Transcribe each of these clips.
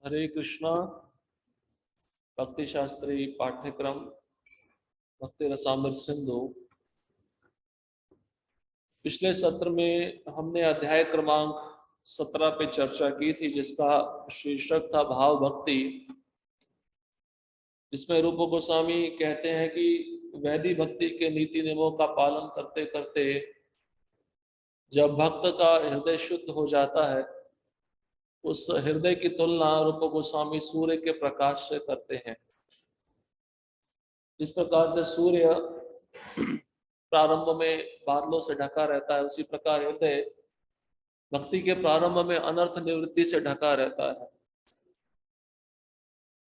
हरे कृष्णा भक्ति शास्त्री पाठ्यक्रम भक्ति रसामृत सिंधु। पिछले सत्र में हमने अध्याय क्रमांक 17 पे चर्चा की थी, जिसका शीर्षक था भाव भक्ति। इसमें रूप गोस्वामी कहते हैं कि वैदिक भक्ति के नीति नियमों का पालन करते करते जब भक्त का हृदय शुद्ध हो जाता है, उस हृदय की तुलना रूप गोस्वामी सूर्य के प्रकाश से करते हैं। जिस प्रकार से सूर्य प्रारंभ में बादलों से ढका रहता है, उसी प्रकार हृदय भक्ति के प्रारंभ में अनर्थ निवृत्ति से ढका रहता है।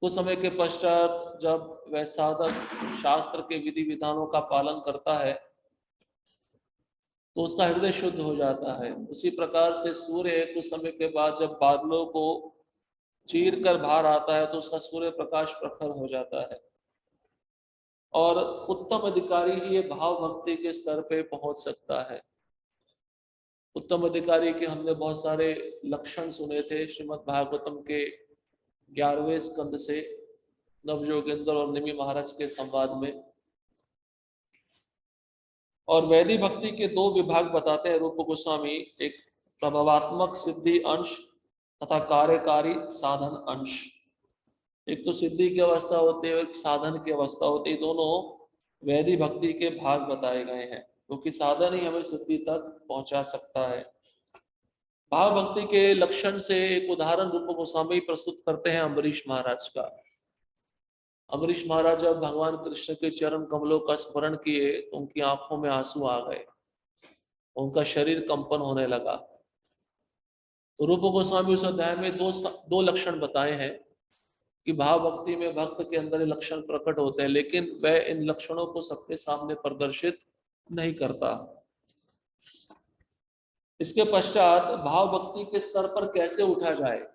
कुछ समय के पश्चात जब वह साधक शास्त्र के विधि विधानों का पालन करता है तो उसका हृदय शुद्ध हो जाता है। उसी प्रकार से सूर्य कुछ समय के बाद जब बादलों को चीर कर बाहर आता है तो उसका सूर्य प्रकाश प्रखर हो जाता है, और उत्तम अधिकारी ही ये भाव भक्ति के स्तर पे पहुंच सकता है। उत्तम अधिकारी के हमने बहुत सारे लक्षण सुने थे श्रीमद् भागवतम के 11वें स्कंद से, नवजोगेंद्र और निमि महाराज के संवाद में। और वैदिक भक्ति के दो विभाग बताते हैं रूप गोस्वामी, एक प्रभावात्मक सिद्धि अंश तथा कार्यकारी साधन अंश। एक तो सिद्धि की अवस्था होती है, एक साधन की अवस्था होती है। दोनों वैदिक भक्ति के भाग बताए गए हैं, क्योंकि साधन ही हमें सिद्धि तक पहुंचा सकता है। भाव भक्ति के लक्षण से एक उदाहरण रूप गोस्वामी प्रस्तुत करते हैं अम्बरीश महाराज का। अम्बरीश महाराज जब भगवान कृष्ण के चरण कमलों का स्मरण किए तो उनकी आंखों में आंसू आ गए, उनका शरीर कंपन होने लगा। तो रूप गोस्वामी उस अध्याय में दो लक्षण बताए हैं कि भाव भक्ति में भक्त के अंदर ये लक्षण प्रकट होते हैं, लेकिन वह इन लक्षणों को सबके सामने प्रदर्शित नहीं करता। इसके पश्चात भाव भक्ति के स्तर पर कैसे उठा जाए,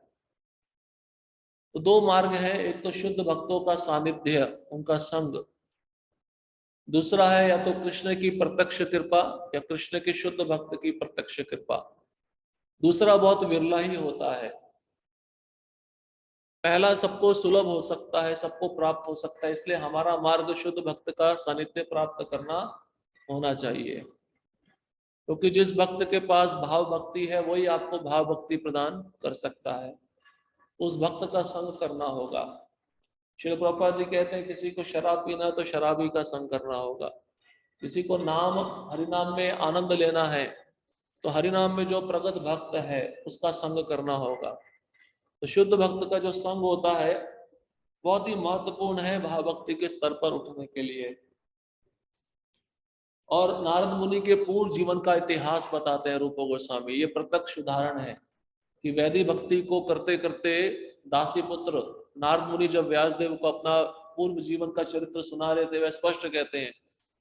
तो दो मार्ग हैं। एक तो शुद्ध भक्तों का सानिध्य, उनका संग। दूसरा है या तो कृष्ण की प्रत्यक्ष कृपा या कृष्ण के शुद्ध भक्त की प्रत्यक्ष कृपा। दूसरा बहुत विरला ही होता है। पहला सबको सुलभ हो सकता है, सबको प्राप्त हो सकता है, इसलिए हमारा मार्ग शुद्ध भक्त का सानिध्य प्राप्त करना होना चाहिए। क्योंकि जिस भक्त के पास भाव भक्ति है वही आपको भाव भक्ति प्रदान कर सकता है। उस भक्त का संग करना होगा। श्री प्रभुपाद जी कहते हैं किसी को शराब पीना तो शराबी का संग करना होगा, किसी को नाम हरिनाम में आनंद लेना है तो हरिनाम में जो प्रगत भक्त है उसका संग करना होगा। तो शुद्ध भक्त का जो संग होता है बहुत ही महत्वपूर्ण है भाव भक्ति के स्तर पर उठने के लिए। और नारद मुनि के पूर्ण जीवन का इतिहास बताते हैं रूप गोस्वामी। ये प्रत्यक्ष उदाहरण है कि वैदिक भक्ति को करते करते दासी पुत्र नारद मुनि जब व्यासदेव को अपना पूर्व जीवन का चरित्र सुना रहे थे, वह स्पष्ट कहते हैं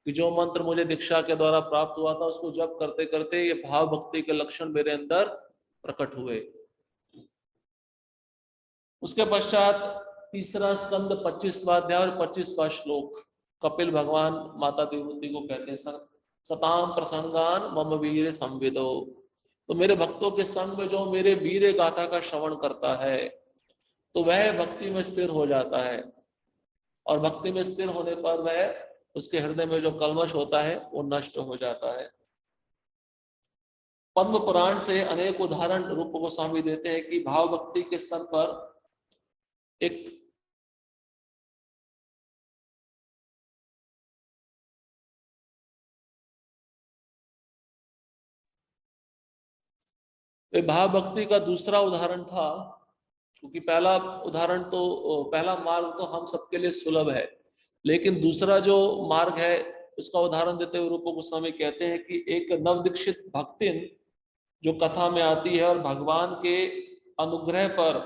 कि जो मंत्र मुझे दीक्षा के द्वारा प्राप्त हुआ था उसको जब करते करते ये भाव भक्ति के लक्षण मेरे अंदर प्रकट हुए। उसके पश्चात तीसरा स्कंद 25वां अध्याय और 25वां श्लोक कपिल भगवान माता देवहूति को कहते हैं, सताम प्रसंगान मम वीर संविदो। तो मेरे भक्तों के संग में जो मेरे वीर गाथा का श्रवण करता है तो वह भक्ति में स्थिर हो जाता है, और भक्ति में स्थिर होने पर वह उसके हृदय में जो कल्मश होता है वो नष्ट हो जाता है। पद्म पुराण से अनेक उदाहरण रूप गोस्वामी देते हैं कि भाव भक्ति के स्तर पर एक भाव भक्ति का दूसरा उदाहरण था, क्योंकि पहला उदाहरण तो पहला मार्ग तो हम सबके लिए सुलभ है, लेकिन दूसरा जो मार्ग है उसका उदाहरण देते हुए रूप गोस्वामी कहते हैं कि एक नवदीक्षित भक्तिन जो कथा में आती है और भगवान के अनुग्रह पर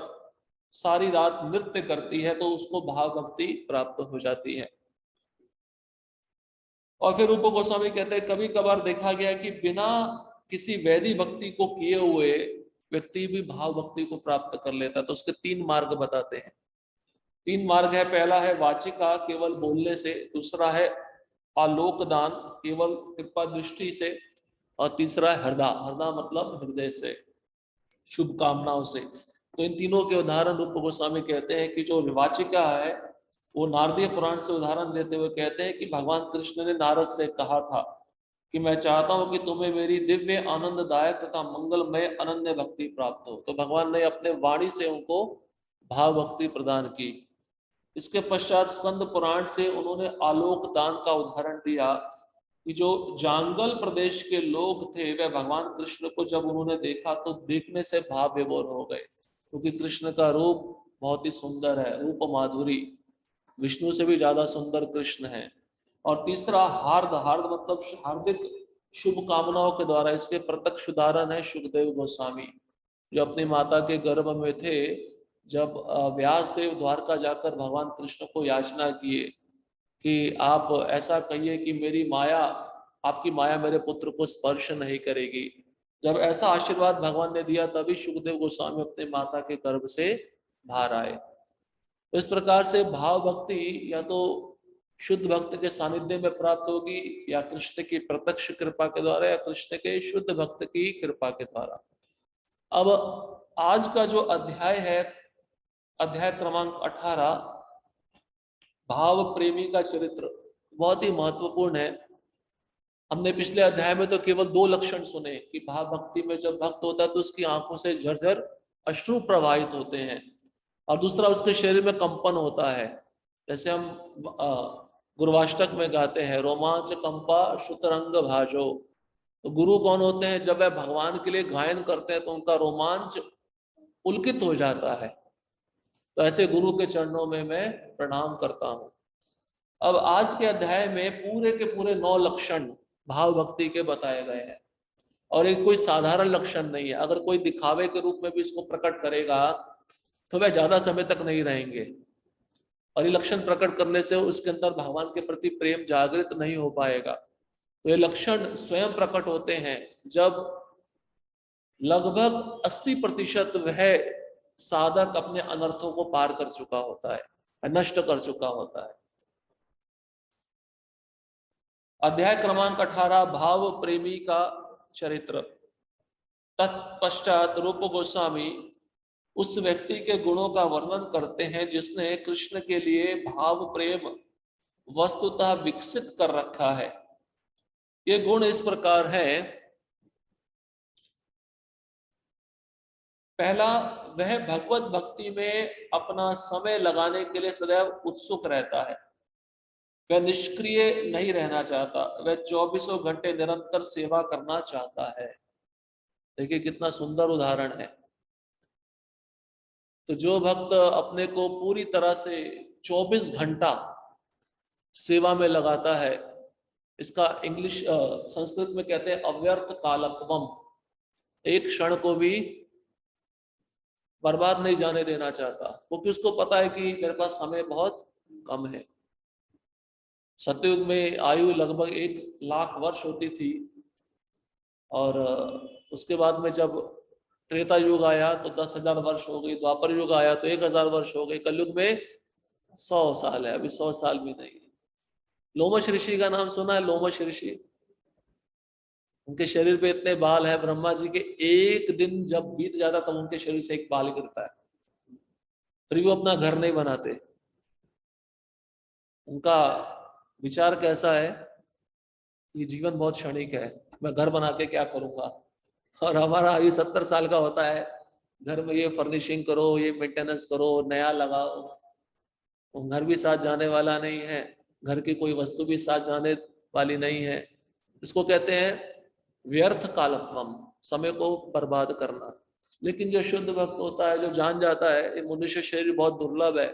सारी रात नृत्य करती है तो उसको भाव भक्ति प्राप्त हो जाती है। और फिर रूप गोस्वामी कहते हैं कभी कभार देखा गया कि बिना किसी वैदिक भक्ति को किए हुए व्यक्ति भी भाव भक्ति को प्राप्त कर लेता। तो उसके तीन मार्ग बताते हैं। तीन मार्ग है। पहला है वाचिका, केवल बोलने से। दूसरा है आलोक दान, केवल कृपा दृष्टि से। और तीसरा है हृदय, हृदय मतलब हृदय से, शुभ कामनाओं से। तो इन तीनों के उदाहरण रूप गोस्वामी कहते हैं कि जो विवाचिका है वो नारदीय पुराण से उदाहरण देते हुए कहते हैं कि भगवान कृष्ण ने नारद से कहा था कि मैं चाहता हूं कि तुम्हें मेरी दिव्य आनंददायक तथा मंगलमय अनन्य भक्ति प्राप्त हो। तो भगवान ने अपने वाणी से उनको भाव भक्ति प्रदान की। इसके पश्चात स्कंद पुराण से उन्होंने आलोक दान का उदाहरण दिया कि जो जांगल प्रदेश के लोग थे वह भगवान कृष्ण को जब उन्होंने देखा तो देखने से भाव विभोर हो गए, क्योंकि कृष्ण का रूप बहुत ही सुंदर है, रूप माधुरी, विष्णु से भी ज्यादा सुंदर कृष्ण है। और तीसरा हार्द, हार्द मतलब हार्दिक शुभ कामनाओं के द्वारा। इसके प्रत्यक्ष उदाहरण है सुखदेव गोस्वामी, जो अपनी माता के गर्भ में थे जब व्यास देव द्वारका जाकर भगवान कृष्ण को याचना किए कि आप ऐसा कहिए कि मेरी माया, आपकी माया मेरे पुत्र को स्पर्श नहीं करेगी। जब ऐसा आशीर्वाद भगवान ने दिया तभी सुखदेव गोस्वामी अपने माता के गर्भ से बाहर आए। तो इस प्रकार से भाव भक्ति या तो शुद्ध भक्त के सानिध्य में प्राप्त होगी या कृष्ण की प्रत्यक्ष कृपा के द्वारा या कृष्ण के शुद्ध भक्त की कृपा के द्वारा। अब आज का जो अध्याय है, अध्याय क्रमांक 18, भाव प्रेमी का चरित्र, बहुत ही महत्वपूर्ण है। हमने पिछले अध्याय में तो केवल 2 लक्षण सुने कि भाव भक्ति में जब भक्त होता है तो उसकी आंखों से झरझर अश्रु प्रवाहित होते हैं, और दूसरा उसके शरीर में कंपन होता है। जैसे हम गुरुवाष्टक में गाते हैं, रोमांच कंपा शुतरंग भाजो। तो गुरु कौन होते हैं? जब वह भगवान के लिए गायन करते हैं तो उनका रोमांच पुलकित हो जाता है। तो ऐसे गुरु के चरणों में मैं प्रणाम करता हूं। अब आज के अध्याय में पूरे के पूरे 9 लक्षण भाव भक्ति के बताए गए हैं, और एक कोई साधारण लक्षण नहीं है। अगर कोई दिखावे के रूप में भी इसको प्रकट करेगा तो वह ज्यादा समय तक नहीं रहेंगे, और ये लक्षण प्रकट करने से उसके अंदर भगवान के प्रति प्रेम जागृत नहीं हो पाएगा। तो ये लक्षण स्वयं प्रकट होते हैं जब लगभग 80% वह साधक अपने अनर्थों को पार कर चुका होता है, नष्ट कर चुका होता है। अध्याय क्रमांक 18, भाव प्रेमी का चरित्र। तत्पश्चात रूप गोस्वामी उस व्यक्ति के गुणों का वर्णन करते हैं जिसने कृष्ण के लिए भाव प्रेम वस्तुतः विकसित कर रखा है। ये गुण इस प्रकार है। पहला, वह भगवत भक्ति में अपना समय लगाने के लिए सदैव उत्सुक रहता है। वह निष्क्रिय नहीं रहना चाहता, वह 24 घंटे निरंतर सेवा करना चाहता है। देखिए कितना सुंदर उदाहरण है। तो जो भक्त अपने को पूरी तरह से 24 घंटा सेवा में लगाता है, इसका इंग्लिश संस्कृत में कहते हैं अव्यर्थ कालत्वम, एक क्षण को भी बर्बाद नहीं जाने देना चाहता, क्योंकि उसको पता है कि मेरे पास समय बहुत कम है। सतयुग में आयु लगभग 1,00,000 वर्ष होती थी, और उसके बाद में जब त्रेता युग आया तो 10,000 वर्ष हो गई, द्वापर युग आया तो 1,000 वर्ष हो गई, कलयुग में 100 साल है, अभी 100 साल भी नहीं। लोमश ऋषि का नाम सुना है? लोमश ऋषि, उनके शरीर पे इतने बाल है, ब्रह्मा जी के एक दिन जब बीत जाता तब उनके शरीर से एक बाल गिरता है, फिर भी वो अपना घर नहीं बनाते। उनका विचार कैसा है? ये जीवन बहुत क्षणिक है, मैं घर बना के क्या करूंगा। और हमारा आयु 70 साल का होता है, घर में ये फर्निशिंग करो, ये मेंटेनेंस करो, नया लगाओ। वो घर भी साथ जाने वाला नहीं है, घर की कोई वस्तु भी साथ जाने वाली नहीं है। इसको कहते हैं व्यर्थ कालत्वम, समय को बर्बाद करना। लेकिन जो शुद्ध भक्त होता है, जो जान जाता है ये मनुष्य शरीर बहुत दुर्लभ है,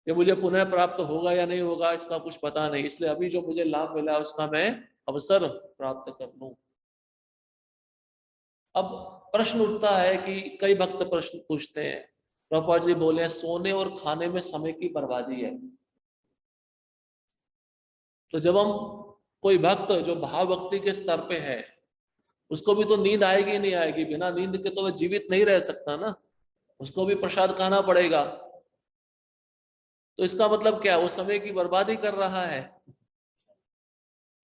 ये मुझे पुनः प्राप्त होगा या नहीं होगा इसका कुछ पता नहीं, इसलिए अभी जो मुझे लाभ मिला है उसका मैं अवसर प्राप्त कर लूं। अब प्रश्न उठता है कि कई भक्त प्रश्न पूछते हैं, प्रभुपाद जी बोले सोने और खाने में समय की बर्बादी है। तो जब हम कोई भक्त जो भाव भक्ति के स्तर पे है, उसको भी तो नींद आएगी नहीं आएगी, बिना नींद के तो वह जीवित नहीं रह सकता ना, उसको भी प्रसाद खाना पड़ेगा। तो इसका मतलब क्या, वो समय की बर्बादी कर रहा है?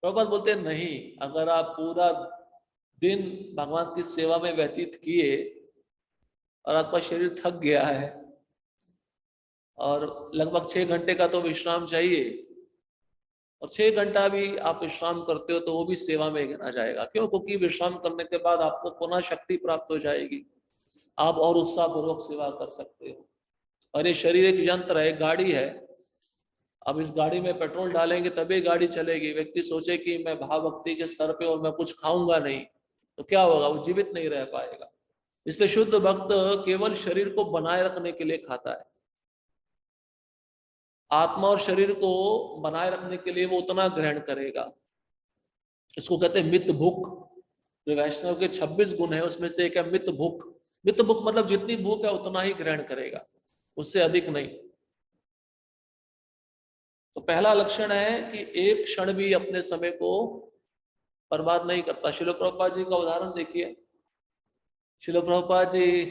प्रभुपाद बोलते नहीं, अगर आप पूरा दिन भगवान की सेवा में व्यतीत किए और आपका शरीर थक गया है और लगभग 6 घंटे का तो विश्राम चाहिए, और 6 घंटा भी आप विश्राम करते हो तो वो भी सेवा में गिना जाएगा। क्यों? क्योंकि विश्राम करने के बाद आपको पुनः शक्ति प्राप्त हो जाएगी, आप और उत्साह पूर्वक सेवा कर सकते हो। और ये शरीर एक यंत्र है, एक गाड़ी है। अब इस गाड़ी में पेट्रोल डालेंगे तभी गाड़ी चलेगी। व्यक्ति सोचे कि मैं भाव भक्ति के स्तर पे और मैं कुछ खाऊंगा नहीं, तो क्या होगा? वो जीवित नहीं रह पाएगा। इसलिए शुद्ध भक्त केवल शरीर को बनाए रखने के लिए खाता है। आत्मा और शरीर को बनाए रखने के लिए वो उतना ग्रहण करेगा। इसको कहते हैं मित भूख। जो वैष्णव के 26 गुण है उसमें से एक है मित भूख। मित भूख मतलब जितनी भूख है उतना ही ग्रहण करेगा, उससे अधिक नहीं। तो पहला लक्षण है कि एक क्षण भी अपने समय को बर्बाद नहीं करता। श्रील प्रभुपाद जी का उदाहरण देखिए। श्रील प्रभुपाद जी,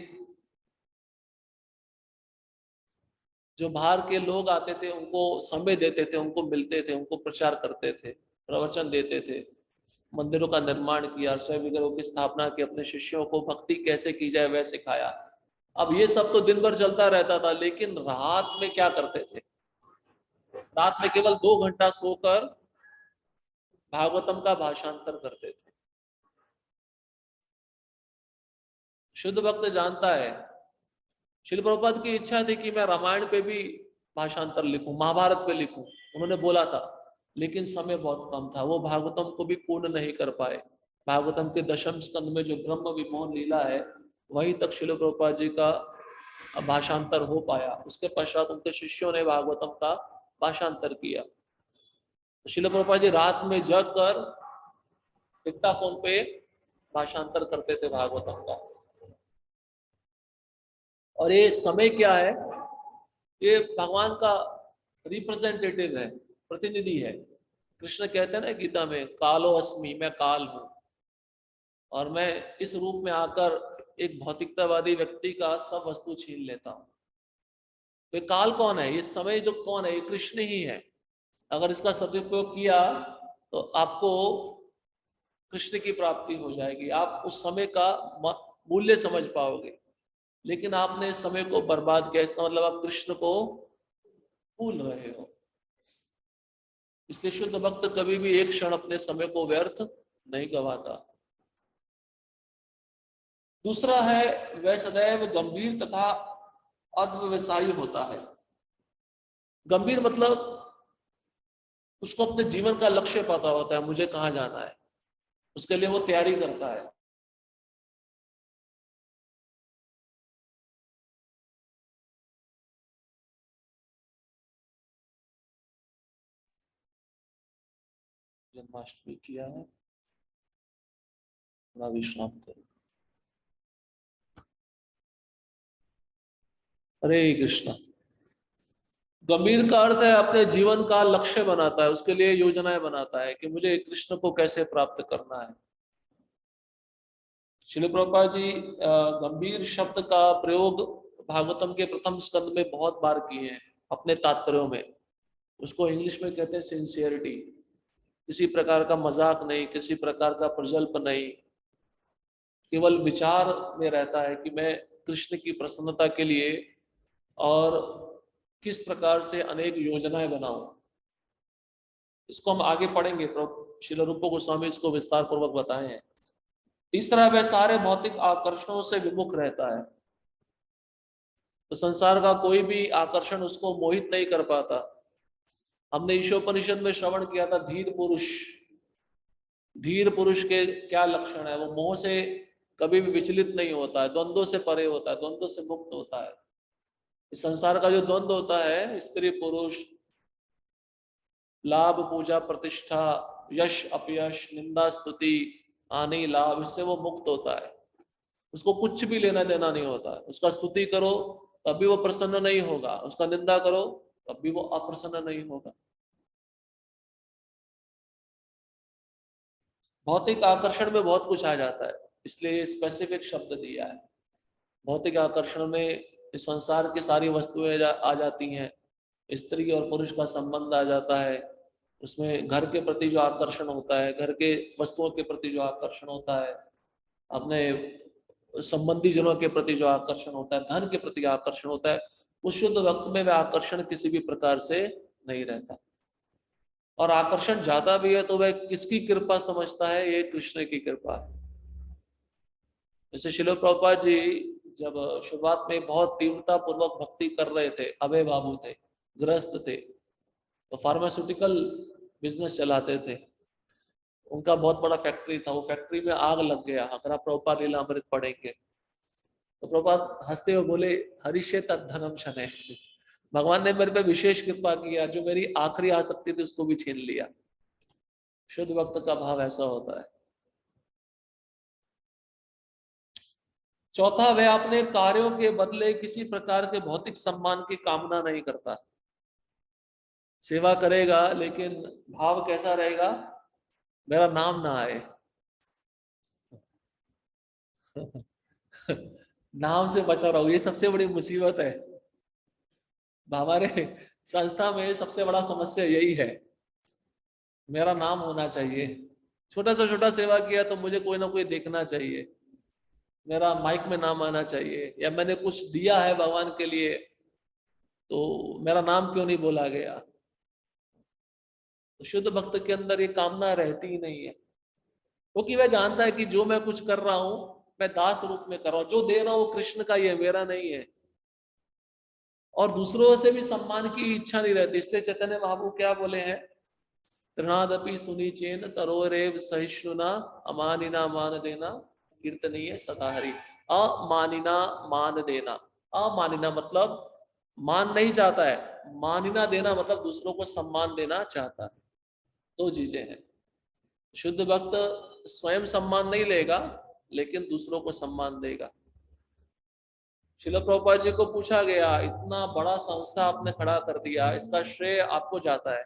जो बाहर के लोग आते थे उनको समय देते थे, उनको मिलते थे, उनको प्रचार करते थे, प्रवचन देते थे, मंदिरों का निर्माण किया, विग्रहों की स्थापना की, अपने शिष्यों को भक्ति कैसे की जाए वह सिखाया। अब ये सब तो दिन भर चलता रहता था, लेकिन रात में क्या करते थे? रात में केवल 2 घंटा सोकर भागवतम का भाषांतर करते थे। शुद्ध भक्त जानता है, श्रील प्रभुपाद की इच्छा थी कि मैं रामायण पे भी भाषांतर लिखूं, महाभारत पे लिखूं, उन्होंने बोला था, लेकिन समय बहुत कम था। वो भागवतम को भी पूर्ण नहीं कर पाए। भागवतम के दशम स्कंद में जो ब्रह्म विमोहन लीला है वहीं तक श्रील प्रभुपाद जी का भाषांतर हो पाया। उसके पश्चात उनके शिष्यों ने भागवतम का भाषांतर किया। श्रील प्रभुपाद जी रात में जग कर डिक्टाफोन पे भाषांतर करते थे भागवतम का। और ये समय क्या है? ये भगवान का रिप्रेजेंटेटिव है, प्रतिनिधि है। कृष्ण कहते हैं ना गीता में, कालो अस्मि, मैं काल हूं, और मैं इस रूप में आकर एक भौतिकतावादी व्यक्ति का सब वस्तु छीन लेता हूं। तो ये काल कौन है? ये समय जो कौन है? ये कृष्ण ही है। अगर इसका सदुपयोग किया तो आपको कृष्ण की प्राप्ति हो जाएगी, आप उस समय का मूल्य समझ पाओगे। लेकिन आपने इस समय को बर्बाद किया, इसका मतलब आप कृष्ण को भूल रहे हो। इसलिए शुद्ध भक्त कभी भी एक क्षण अपने समय को व्यर्थ नहीं गवाता। दूसरा है, वह सदैव गंभीर तथा अव्यवसायी होता है। गंभीर मतलब उसको अपने जीवन का लक्ष्य पता होता है, मुझे कहाँ जाना है, उसके लिए वो तैयारी करता है। जन्माष्टमी किया है, थोड़ा विश्राम करो। हरे कृष्णा। गंभीर का अर्थ है अपने जीवन का लक्ष्य बनाता है, उसके लिए योजनाएं बनाता है कि मुझे कृष्ण को कैसे प्राप्त करना है। श्रील प्रभुपाद जी गंभीर शब्द का प्रयोग भागवतम के प्रथम स्कंद में बहुत बार किए हैं अपने तात्पर्यों में। उसको इंग्लिश में कहते हैं सिंसियरिटी। किसी प्रकार का मजाक नहीं, किसी प्रकार का प्रजल्प नहीं, केवल विचार में रहता है कि मैं कृष्ण की प्रसन्नता के लिए और किस प्रकार से अनेक योजनाएं बनाऊं। इसको हम आगे पढ़ेंगे, श्रील रूप गोस्वामी इसको विस्तार पूर्वक बताए हैं। तीसरा, वह सारे भौतिक आकर्षणों से विमुख रहता है। तो संसार का कोई भी आकर्षण उसको मोहित नहीं कर पाता। हमने ईशोपनिषद में श्रवण किया था, धीर पुरुष। धीर पुरुष के क्या लक्षण है? वो मोह से कभी भी विचलित नहीं होता है, द्वंद्वों से परे होता है, द्वंद्वों से मुक्त होता है। इस संसार का जो द्वंद्व होता है, स्त्री पुरुष, लाभ पूजा प्रतिष्ठा, यश अपयश, निंदा स्तुति, हानि लाभ, इससे वो मुक्त होता है। उसको कुछ भी लेना देना नहीं होता है। उसका स्तुति करो तब भी वो प्रसन्न नहीं होगा, उसका निंदा करो तब भी वो अप्रसन्न नहीं होगा। भौतिक आकर्षण में बहुत कुछ आ जाता है, इसलिए स्पेसिफिक शब्द दिया है। भौतिक आकर्षण में इस संसार की सारी वस्तुएं आ जाती हैं, स्त्री और पुरुष का संबंध आ जाता है, उसमें घर के प्रति जो आकर्षण होता है, घर के वस्तुओं के प्रति जो आकर्षण होता है, अपने संबंधी जनों के प्रति जो आकर्षण होता है, धन के प्रति आकर्षण होता है, उस शुद्ध भक्त में वह आकर्षण किसी भी प्रकार से नहीं रहता। और आकर्षण ज्यादा भी है तो वह किसकी कृपा समझता है? ये कृष्ण की कृपा है। जैसे श्रील प्रभुपाद जी जब शुरुआत में बहुत तीव्रता पूर्वक भक्ति कर रहे थे, अभय बाबू थे, गृहस्थ थे, तो फार्मास्यूटिकल बिजनेस चलाते थे, उनका बहुत बड़ा फैक्ट्री था, वो फैक्ट्री में आग लग गया। अगर आप प्रभुपाद लीलामृत पढ़ेंगे तो प्रभुपाद हंसते हुए बोले, हरिष्य तद्धनम शनै, भगवान ने मेरे पे विशेष कृपा किया, जो मेरी आखिरी आसक्ति थी उसको भी छीन लिया। शुद्ध भक्त का भाव ऐसा होता है। चौथा, वह अपने कार्यों के बदले किसी प्रकार के भौतिक सम्मान की कामना नहीं करता। सेवा करेगा लेकिन भाव कैसा रहेगा? मेरा नाम ना आए। नाम से बचा रहो, ये सबसे बड़ी मुसीबत है। हमारे संस्था में सबसे बड़ा समस्या यही है, मेरा नाम होना चाहिए। छोटा सा छोटा सेवा किया तो मुझे कोई ना कोई देखना चाहिए, मेरा माइक में नाम आना चाहिए, या मैंने कुछ दिया है भगवान के लिए तो मेरा नाम क्यों नहीं बोला गया। तो शुद्ध भक्त के अंदर ये कामना रहती ही नहीं है, क्योंकि वह जानता है कि जो मैं कुछ कर रहा हूं मैं दास रूप में कर रहा हूं, जो दे रहा हूं वो कृष्ण का ही है, मेरा नहीं है। और दूसरों से भी सम्मान की इच्छा नहीं रहती। इसलिए चैतन्य महाप्रभु क्या बोले हैं? तृणादपि सुनिचेन तरोरेव सहिष्णुना अमानिना मान देना कीर्तनीय सदा हरि। अमानिना मान देना, अमानिना मतलब मान नहीं चाहता है, मानिना देना मतलब दूसरों को सम्मान देना चाहता है। दो चीजें हैं। शुद्ध भक्त स्वयं सम्मान नहीं लेगा लेकिन दूसरों को सम्मान देगा। श्रील प्रभुपाद जी को पूछा गया, इतना बड़ा संस्था आपने खड़ा कर दिया, इसका श्रेय आपको जाता है?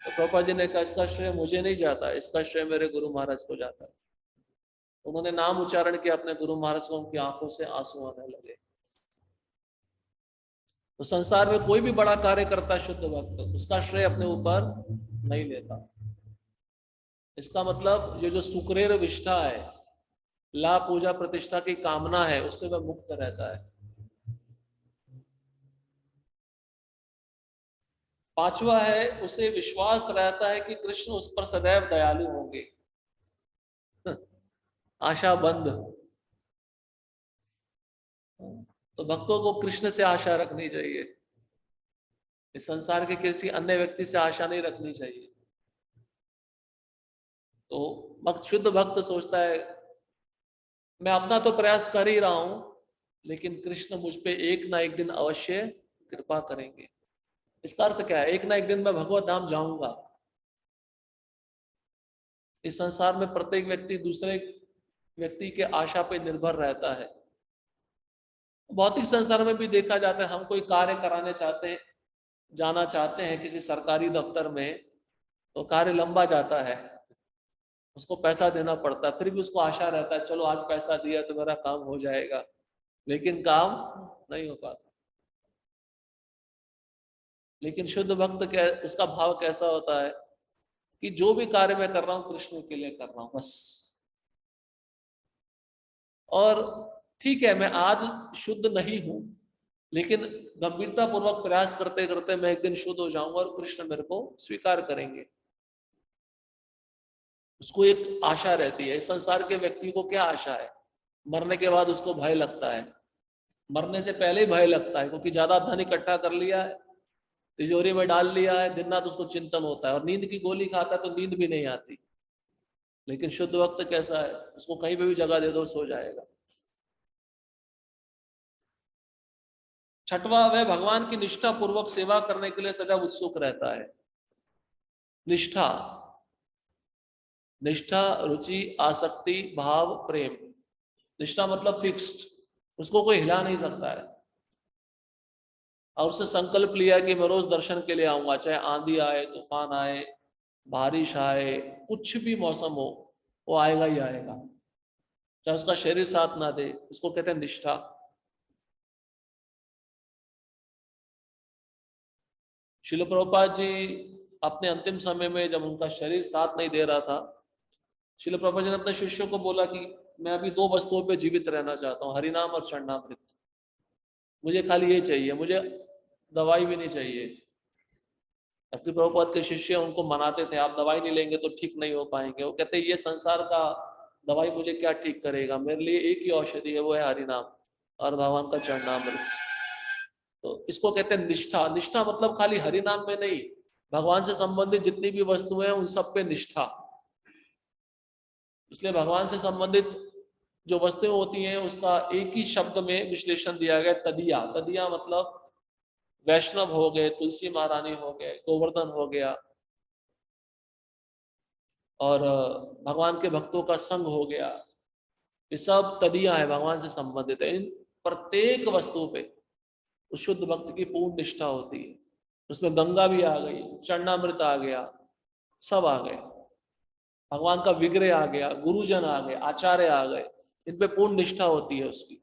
तो प्रभुपाद जी ने कहा, इसका श्रेय मुझे नहीं जाता, इसका श्रेय मेरे गुरु महाराज को जाता है। उन्होंने नाम उच्चारण किया अपने गुरु महाराज को, उनकी आंखों से आंसू आने लगे। तो संसार में कोई भी बड़ा कार्य करता है शुद्ध भक्त, उसका श्रेय अपने ऊपर नहीं लेता। इसका मतलब ये जो सुकरेर विष्ठा है, लाभ पूजा प्रतिष्ठा की कामना है, उससे वह मुक्त रहता है। पांचवा है, उसे विश्वास रहता है कि कृष्ण उस पर सदैव दयालु होंगे। आशा बंद। तो भक्तों को कृष्ण से आशा रखनी चाहिए, इस संसार के किसी अन्य व्यक्ति से आशा नहीं रखनी चाहिए। तो भक्त, शुद्ध भक्त सोचता है मैं अपना तो प्रयास कर ही रहा हूं, लेकिन कृष्ण मुझ पे एक ना एक दिन अवश्य कृपा करेंगे। इसका अर्थ क्या है? एक ना एक दिन मैं भगवत धाम जाऊंगा। इस संसार में प्रत्येक व्यक्ति दूसरे व्यक्ति के आशा पे निर्भर रहता है। भौतिक संसार में भी देखा जाता है, हम कोई कार्य कराने चाहते हैं, जाना चाहते हैं किसी सरकारी दफ्तर में, तो कार्य लंबा जाता है, उसको पैसा देना पड़ता है, फिर भी उसको आशा रहता है चलो आज पैसा दिया तो मेरा काम हो जाएगा, लेकिन काम नहीं हो पाता। लेकिन शुद्ध भक्त उसका भाव कैसा होता है कि जो भी कार्य मैं कर रहा हूं कृष्ण के लिए कर रहा हूं बस। और ठीक है, मैं आज शुद्ध नहीं हूं, लेकिन गंभीरता पूर्वक प्रयास करते करते मैं एक दिन शुद्ध हो जाऊंगा और कृष्ण मेरे को स्वीकार करेंगे। उसको एक आशा रहती है। इस संसार के व्यक्ति को क्या आशा है? मरने के बाद उसको भय लगता है, मरने से पहले ही भय लगता है, क्योंकि ज्यादा धन इकट्ठा कर लिया है, तिजोरी में डाल लिया है, दिन रात उसको चिंतन होता है, और नींद की गोली खाता है तो नींद भी नहीं आती। लेकिन शुद्ध वक्त कैसा है? उसको कहीं पे भी जगह दे दो सो जाएगा। छठवा, वह भगवान की निष्ठा पूर्वक सेवा करने के लिए सदैव उत्सुक रहता है। निष्ठा, निष्ठा, रुचि, आसक्ति, भाव, प्रेम। निष्ठा मतलब फिक्स्ड, उसको कोई हिला नहीं सकता है। और उसने संकल्प लिया कि मैं रोज दर्शन के लिए आऊंगा, चाहे आंधी आए, तूफान आए, बारिश आए, कुछ भी मौसम हो, वो आएगा ही आएगा, चाहे उसका शरीर साथ ना दे। उसको कहते हैं निष्ठा। श्रील प्रभुपाद जी अपने अंतिम समय में जब उनका शरीर साथ नहीं दे रहा था, श्रील प्रभुपाद जी ने अपने शिष्यों को बोला कि मैं अभी दो वस्तुओं पे जीवित रहना चाहता हूँ, हरिनाम और चरणामृत। मुझे खाली ये चाहिए, मुझे दवाई भी नहीं चाहिए। जबकि प्रभुपाद के शिष्य उनको मनाते थे, आप दवाई नहीं लेंगे तो ठीक नहीं हो पाएंगे। वो कहते ये संसार का दवाई मुझे क्या ठीक करेगा, मेरे लिए एक ही औषधि है, वो है हरिनाम और भगवान का चरणामृत। तो इसको कहते हैं निष्ठा। निष्ठा मतलब खाली हरिनाम में नहीं, भगवान से संबंधित जितनी भी वस्तुएं हैं उन सब पे निष्ठा। इसलिए भगवान से संबंधित जो वस्तुएं होती हैं उसका एक ही शब्द में विश्लेषण दिया गया, तदिया। तदिया मतलब वैष्णव हो गए, तुलसी महारानी हो गए, गोवर्धन हो गया, और भगवान के भक्तों का संग हो गया। ये सब तदिया है, भगवान से संबंधित है। इन प्रत्येक वस्तु पे उस शुद्ध भक्त की पूर्ण निष्ठा होती है। उसमें गंगा भी आ गई, चरणामृत आ गया, सब आ गए, भगवान का विग्रह आ गया, गुरुजन आ गए, आचार्य आ गए, इन पे पूर्ण निष्ठा होती है उसकी।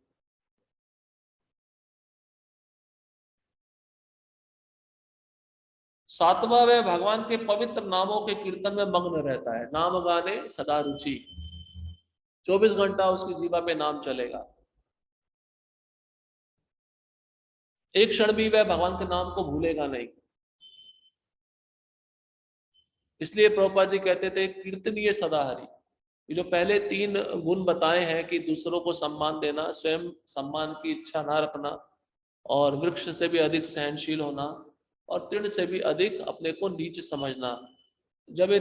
सातवां, वह भगवान के पवित्र नामों के कीर्तन में मग्न रहता है। नाम गाने सदा रुचि, 24 घंटा उसकी जीवा पे नाम चलेगा। एक क्षण भी वह भगवान के नाम को भूलेगा नहीं। इसलिए प्रभुपाद जी कहते थे कीर्तनीय सदा हरि। ये जो पहले 3 गुण बताए हैं कि दूसरों को सम्मान देना, स्वयं सम्मान की इच्छा ना रखना, और वृक्ष से भी अधिक सहनशील होना, और तृण से भी अधिक अपने को नीच समझना, जब ये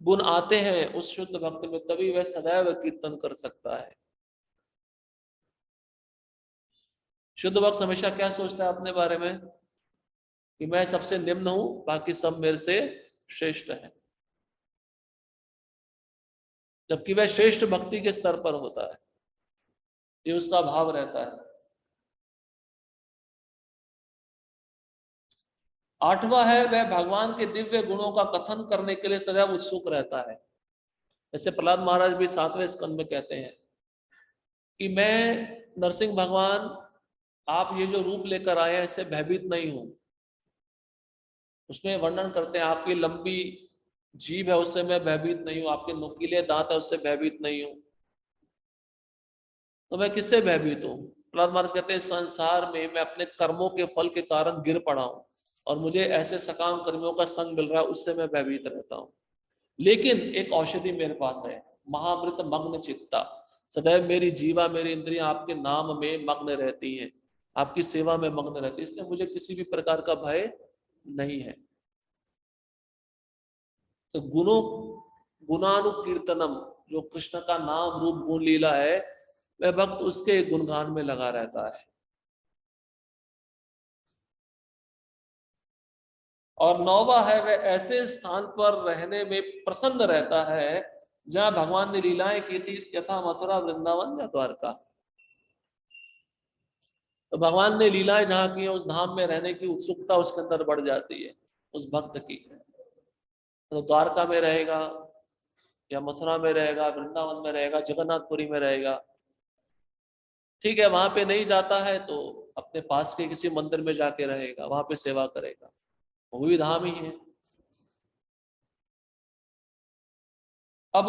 गुण आते हैं उस शुद्ध भक्त में, तभी वह सदैव कीर्तन कर सकता है। शुद्ध भक्त हमेशा क्या सोचता है अपने बारे में कि मैं सबसे निम्न हूं, बाकी सब मेरे से श्रेष्ठ है। जबकि वह श्रेष्ठ भक्ति के स्तर पर होता है, ये उसका भाव रहता है। 8वां है, वह भगवान के दिव्य गुणों का कथन करने के लिए सदैव उत्सुक रहता है। जैसे प्रहलाद महाराज भी 7वें स्कंद में कहते हैं कि मैं नरसिंह भगवान, आप ये जो रूप लेकर आए हैं इससे भयभीत नहीं हूं। उसमें वर्णन करते हैं आपकी लंबी जीभ है उससे मैं भयभीत नहीं हूं, आपके नुकीले दांत है उससे भयभीत नहीं हूं, तो मैं किससे भयभीत हूं? प्रहलाद महाराज कहते हैं संसार में मैं अपने कर्मों के फल के कारण गिर पड़ा हूं और मुझे ऐसे सकाम कर्मियों का संग मिल रहा है, उससे मैं भयभीत रहता हूं। लेकिन एक औषधि मेरे पास है, महामृत मग्न चित्ता। सदैव मेरी जीवा, मेरी इंद्रियां आपके नाम में मग्न रहती हैं, आपकी सेवा में मग्न रहती है, इसलिए मुझे किसी भी प्रकार का भय नहीं है। तो गुणानुकीर्तनम, जो कृष्ण का नाम रूप गुण लीला है, वह भक्त उसके गुणगान में लगा रहता है। और 9वां है, वह ऐसे स्थान पर रहने में प्रसन्न रहता है जहां भगवान ने लीलाएं की थी, यथा मथुरा, वृंदावन या द्वारका। तो भगवान ने लीलाएं जहां की है उस धाम में रहने की उत्सुकता उसके अंदर बढ़ जाती है उस भक्त की। तो द्वारका में रहेगा या मथुरा में रहेगा, वृंदावन में रहेगा, जगन्नाथपुरी में रहेगा, ठीक है। वहां पे नहीं जाता है तो अपने पास के किसी मंदिर में जाके रहेगा, वहां पे सेवा करेगा, वो भी धाम ही है। अब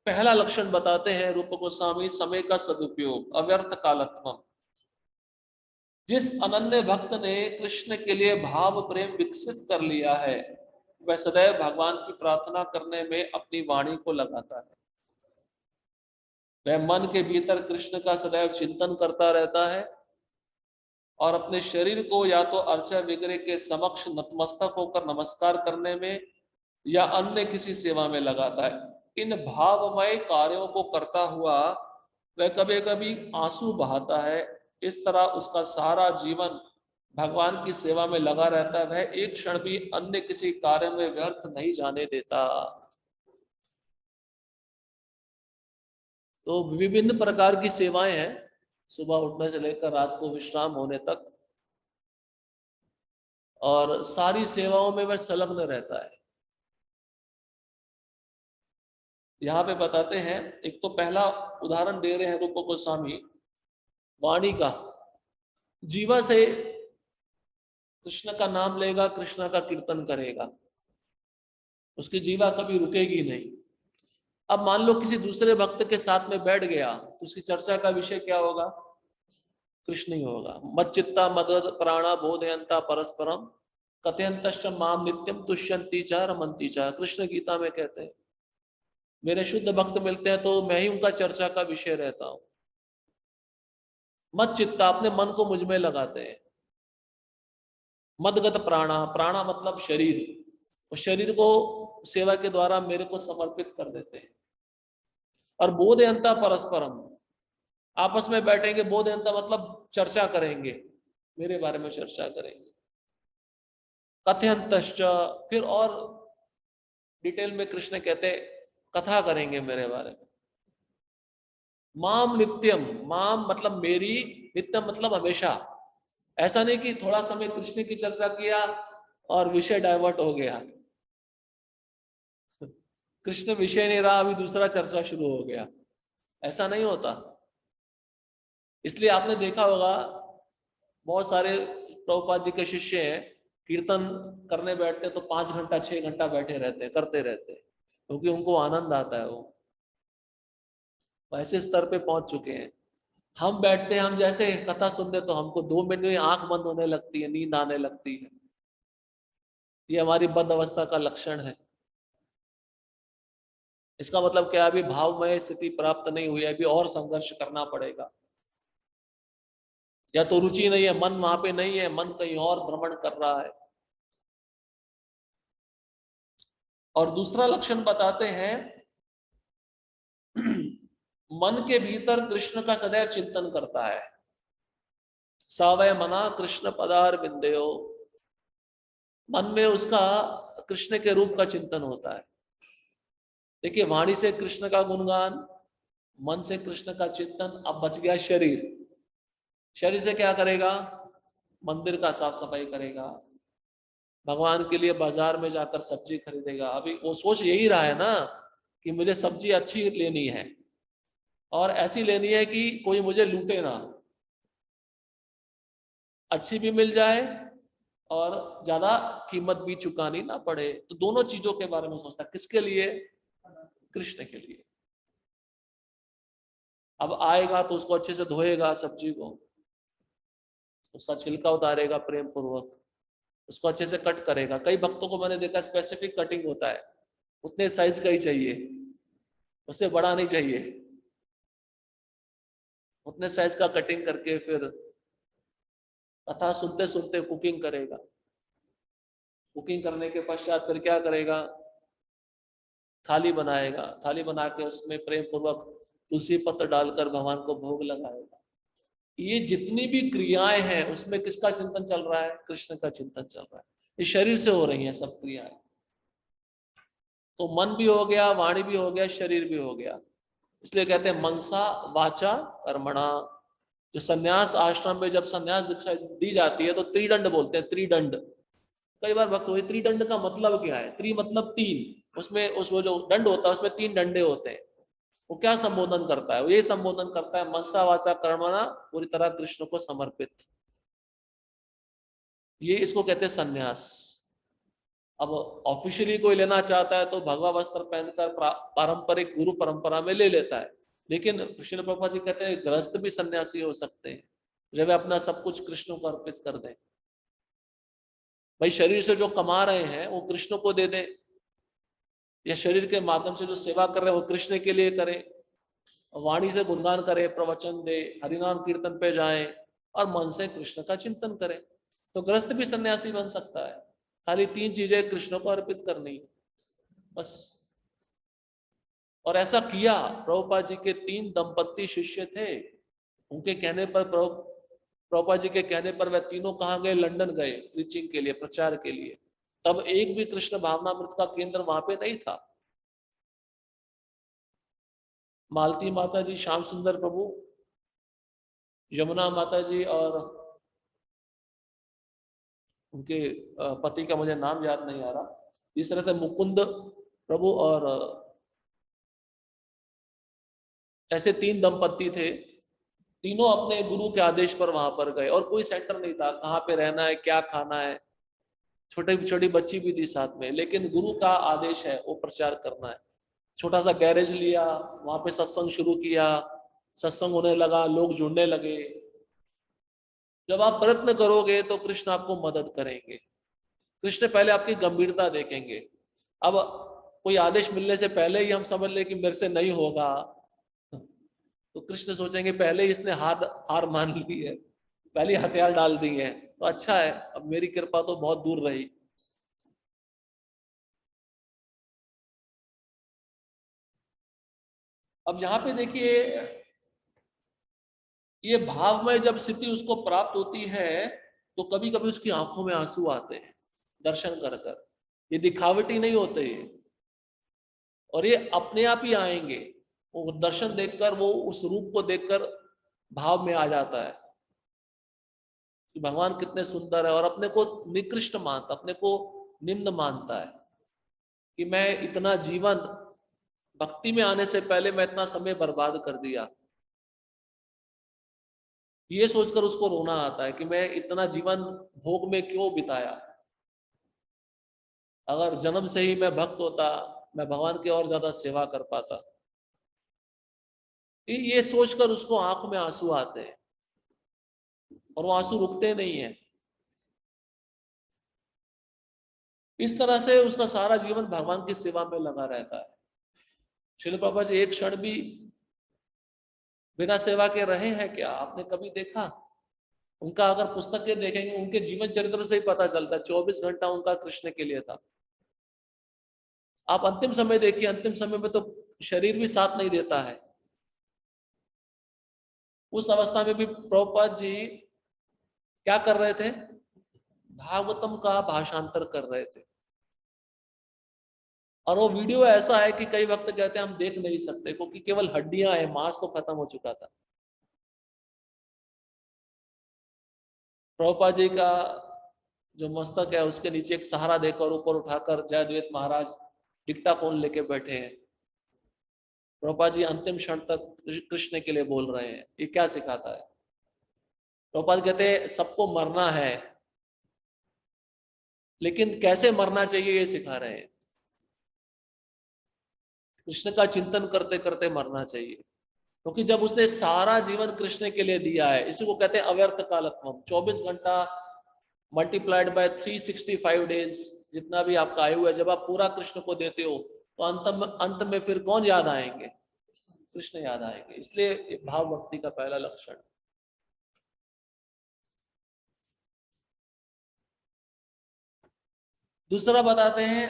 पहला लक्षण बताते हैं रूप गोस्वामी, समय का सदुपयोग, अव्यर्थ कालत्वम। जिस अनन्य भक्त ने कृष्ण के लिए भाव प्रेम विकसित कर लिया है, वह सदैव भगवान की प्रार्थना करने में अपनी वाणी को लगाता है। वह मन के भीतर कृष्ण का सदैव चिंतन करता रहता है और अपने शरीर को या तो अर्चा विग्रह के समक्ष नतमस्तक होकर नमस्कार करने में या अन्य किसी सेवा में लगाता है। इन भावमय कार्यों को करता हुआ वह कभी कभी आंसू बहाता है। इस तरह उसका सारा जीवन भगवान की सेवा में लगा रहता है, वह एक क्षण भी अन्य किसी कार्य में व्यर्थ नहीं जाने देता। तो विभिन्न प्रकार की सेवाएं हैं, सुबह उठने से लेकर रात को विश्राम होने तक, और सारी सेवाओं में वह संलग्न रहता है। यहाँ पे बताते हैं, एक तो पहला उदाहरण दे रहे हैं रूप गोस्वामी वाणी का। जीवा से कृष्ण का नाम लेगा, कृष्ण का कीर्तन करेगा, उसकी जीवा कभी रुकेगी नहीं। अब मान लो किसी दूसरे भक्त के साथ में बैठ गया तो उसकी चर्चा का विषय क्या होगा? कृष्ण ही होगा। मच्चित्ता मदद प्राणा बोधयंता परस्परम कथयंतश्च माम नित्यम तुष्यंती च रमंती च। कृष्ण गीता में कहते हैं मेरे शुद्ध भक्त मिलते हैं तो मैं ही उनका चर्चा का विषय रहता हूं। मत चित्ता, अपने मन को मुझ में लगाते हैं। मदगत प्राणा, प्राणा मतलब शरीर, और शरीर को सेवा के द्वारा मेरे को समर्पित कर देते हैं। और बोधयंता परस्परम, आपस में बैठेंगे। बोधयंता मतलब चर्चा करेंगे, मेरे बारे में चर्चा करेंगे। कथयंतश्च, फिर और डिटेल में कृष्ण कहते कथा करेंगे मेरे बारे में। माम नित्यम, माम मतलब मेरी, नित्यम मतलब हमेशा। ऐसा नहीं कि थोड़ा समय कृष्ण की चर्चा किया और विषय डाइवर्ट हो गया, कृष्ण विषय नहीं रहा, अभी दूसरा चर्चा शुरू हो गया, ऐसा नहीं होता। इसलिए आपने देखा होगा बहुत सारे प्रभुपाद जी के शिष्य हैं, कीर्तन करने बैठते तो 5 घंटा 6 घंटा बैठे रहते हैं, करते रहते हैं, क्योंकि उनको आनंद आता है। वो ऐसे स्तर पे पहुंच चुके हैं। हम बैठते हैं, हम जैसे कथा सुनते तो हमको 2 मिनट में आंख बंद होने लगती है, नींद आने लगती है। ये हमारी बद अवस्था का लक्षण है। इसका मतलब क्या? अभी भावमय स्थिति प्राप्त नहीं हुई है, अभी और संघर्ष करना पड़ेगा। या तो रुचि नहीं है, मन वहां पे नहीं है, मन कहीं और भ्रमण कर रहा है। और दूसरा लक्षण बताते हैं मन के भीतर कृष्ण का सदैव चिंतन करता है। सावय मना कृष्ण पदार बिंदयो, मन में उसका कृष्ण के रूप का चिंतन होता है। देखिए, वाणी से कृष्ण का गुणगान, मन से कृष्ण का चिंतन। अब बच गया शरीर। शरीर से क्या करेगा? मंदिर का साफ सफाई करेगा, भगवान के लिए बाजार में जाकर सब्जी खरीदेगा। अभी वो सोच यही रहा है ना कि मुझे सब्जी अच्छी लेनी है, और ऐसी लेनी है कि कोई मुझे लूटे ना, अच्छी भी मिल जाए और ज्यादा कीमत भी चुकानी ना पड़े। तो दोनों चीजों के बारे में सोचता है। किसके लिए? कृष्ण के लिए। अब आएगा तो उसको अच्छे से धोएगा, सब्जी को, उसका छिलका उतारेगा प्रेम पूर्वक, उसको अच्छे से कट करेगा। कई भक्तों को मैंने देखा स्पेसिफिक कटिंग होता है, उतने साइज का ही चाहिए, उससे बड़ा नहीं चाहिए। उतने साइज का कटिंग करके फिर कथा सुनते सुनते कुकिंग करेगा। कुकिंग करने के पश्चात फिर क्या करेगा? थाली बनाएगा। थाली बना के उसमें प्रेम पूर्वक तुलसी पत्र डालकर भगवान को भोग लगाएगा। ये जितनी भी क्रियाएं हैं उसमें किसका चिंतन चल रहा है? कृष्ण का चिंतन चल रहा है। ये शरीर से हो रही हैं सब क्रियाएं। तो मन भी हो गया, वाणी भी हो गया, शरीर भी हो गया। इसलिए कहते हैं मनसा वाचा कर्मणा। जो सन्यास आश्रम में जब सन्यास दीक्षा दी जाती है तो त्रिदंड बोलते हैं, त्रिदंड। कई बार भक्त हुए त्रिदंड का मतलब क्या है? त्रि मतलब 3, उसमें उस वो जो दंड होता है उसमें 3 डंडे होते हैं। वो क्या संबोधन करता है? वो ये संबोधन करता है मनसा वाचा कर्मणा, पूरी तरह कृष्ण को समर्पित। ये इसको कहते हैं सन्यास। अब ऑफिशियली कोई लेना चाहता है तो भगवा वस्त्र पहनकर पारंपरिक गुरु परंपरा में ले लेता है। लेकिन कृष्ण प्रभुपाद जी कहते हैं गृहस्थ भी सन्यासी हो सकते हैं जब वे अपना सब कुछ कृष्ण को अर्पित कर दें। भाई शरीर से जो कमा रहे हैं वो कृष्ण को दे दें, या शरीर के माध्यम से जो सेवा कर रहे हैं वो कृष्ण के लिए करें। वाणी से गुणगान करें, प्रवचन दे, हरिनाम कीर्तन पे जाएं, और मन से कृष्ण का चिंतन करें। तो गृहस्थ भी सन्यासी बन सकता है। खाली 3 चीजें कृष्ण को अर्पित करनी है बस। और ऐसा किया। प्रभुपाद जी के 3 दंपत्ति शिष्य थे। उनके कहने पर प्रभुपाद जी के कहने पर वह तीनों कहाँ गए? लंदन गए प्रीचिंग के लिए, प्रचार के लिए। तब एक भी कृष्ण भावनामृत का केंद्र वहां पे नहीं था। मालती माता जी, श्याम सुंदर प्रभु, यमुना माता जी, और उनके पति का मुझे नाम याद नहीं आ रहा, तीसरे थे मुकुंद प्रभु, और ऐसे 3 दंपत्ति थे। तीनों अपने गुरु के आदेश पर वहां पर गए, और कोई सेंटर नहीं था कहाँ पे रहना है, क्या खाना है। छोटी छोटी बच्ची भी थी साथ में, लेकिन गुरु का आदेश है वो प्रचार करना है। छोटा सा गैरेज लिया, वहां पे सत्संग शुरू किया, सत्संग होने लगा, लोग जुड़ने लगे। जब आप प्रयत्न करोगे तो कृष्ण आपको मदद करेंगे। कृष्ण पहले आपकी गंभीरता देखेंगे। अब कोई आदेश मिलने से पहले ही हम समझ ले कि मेरे से नहीं होगा, तो कृष्ण सोचेंगे पहले ही इसने हार हार मान ली है, पहले ही हथियार डाल दिए हैं, तो अच्छा है, अब मेरी कृपा तो बहुत दूर रही। अब यहाँ पे देखिए, ये भावमय जब स्थिति उसको प्राप्त होती है तो कभी कभी उसकी आंखों में आंसू आते हैं दर्शन कर कर। ये दिखावटी नहीं होते ये, और ये अपने आप ही आएंगे। वो दर्शन देखकर, वो उस रूप को देखकर भाव में आ जाता है कि भगवान कितने सुंदर है, और अपने को निकृष्ट मानता, अपने को निम्न मानता है कि मैं इतना जीवन भक्ति में आने से पहले मैं इतना समय बर्बाद कर दिया। ये सोचकर उसको रोना आता है कि मैं इतना जीवन भोग में क्यों बिताया। अगर जन्म से ही मैं भक्त होता, मैं भगवान की और ज्यादा सेवा कर पाता। ये सोचकर उसको आंख में आंसू आते हैं, और वो आंसू रुकते नहीं है। इस तरह से उसका सारा जीवन भगवान की सेवा में लगा रहता है। श्रील प्रभुपाद जी एक क्षण भी बिना सेवा के रहे हैं क्या? आपने कभी देखा? उनका अगर पुस्तकें देखेंगे, उनके जीवन चरित्र से ही पता चलता है 24 घंटा उनका कृष्ण के लिए था। आप अंतिम समय देखिए, अंतिम समय में तो शरीर भी साथ नहीं देता है। उस अवस्था में भी प्रभुपाद जी क्या कर रहे थे? भागवतम का भाषांतर कर रहे थे। और वो वीडियो ऐसा है कि कई वक्त कहते हैं हम देख नहीं सकते, क्योंकि केवल हड्डियां हैं, मांस तो खत्म हो चुका था। प्रभुपाद जी का जो मस्तक है उसके नीचे एक सहारा देकर ऊपर उठाकर जयद्वैत महाराज डिक्टाफोन लेके बैठे हैं। प्रभुपाद जी अंतिम क्षण तक कृष्ण के लिए बोल रहे हैं। ये क्या सिखाता है? प्रभुपाद कहते हैं सबको मरना है, लेकिन कैसे मरना चाहिए ये सिखा रहे हैं। कृष्ण का चिंतन करते करते मरना चाहिए, क्योंकि जब उसने सारा जीवन कृष्ण के लिए दिया है, इसी को कहते हैं अव्यर्थ कालत्वम। 24 घंटा मल्टीप्लाइड बाय 365 डेज, जितना भी आपका आयु है, जब आप पूरा कृष्ण को देते हो तो अंत में फिर कौन याद आएंगे? कृष्ण याद आएंगे। इसलिए भाव भक्ति का पहला लक्षण। दूसरा बताते हैं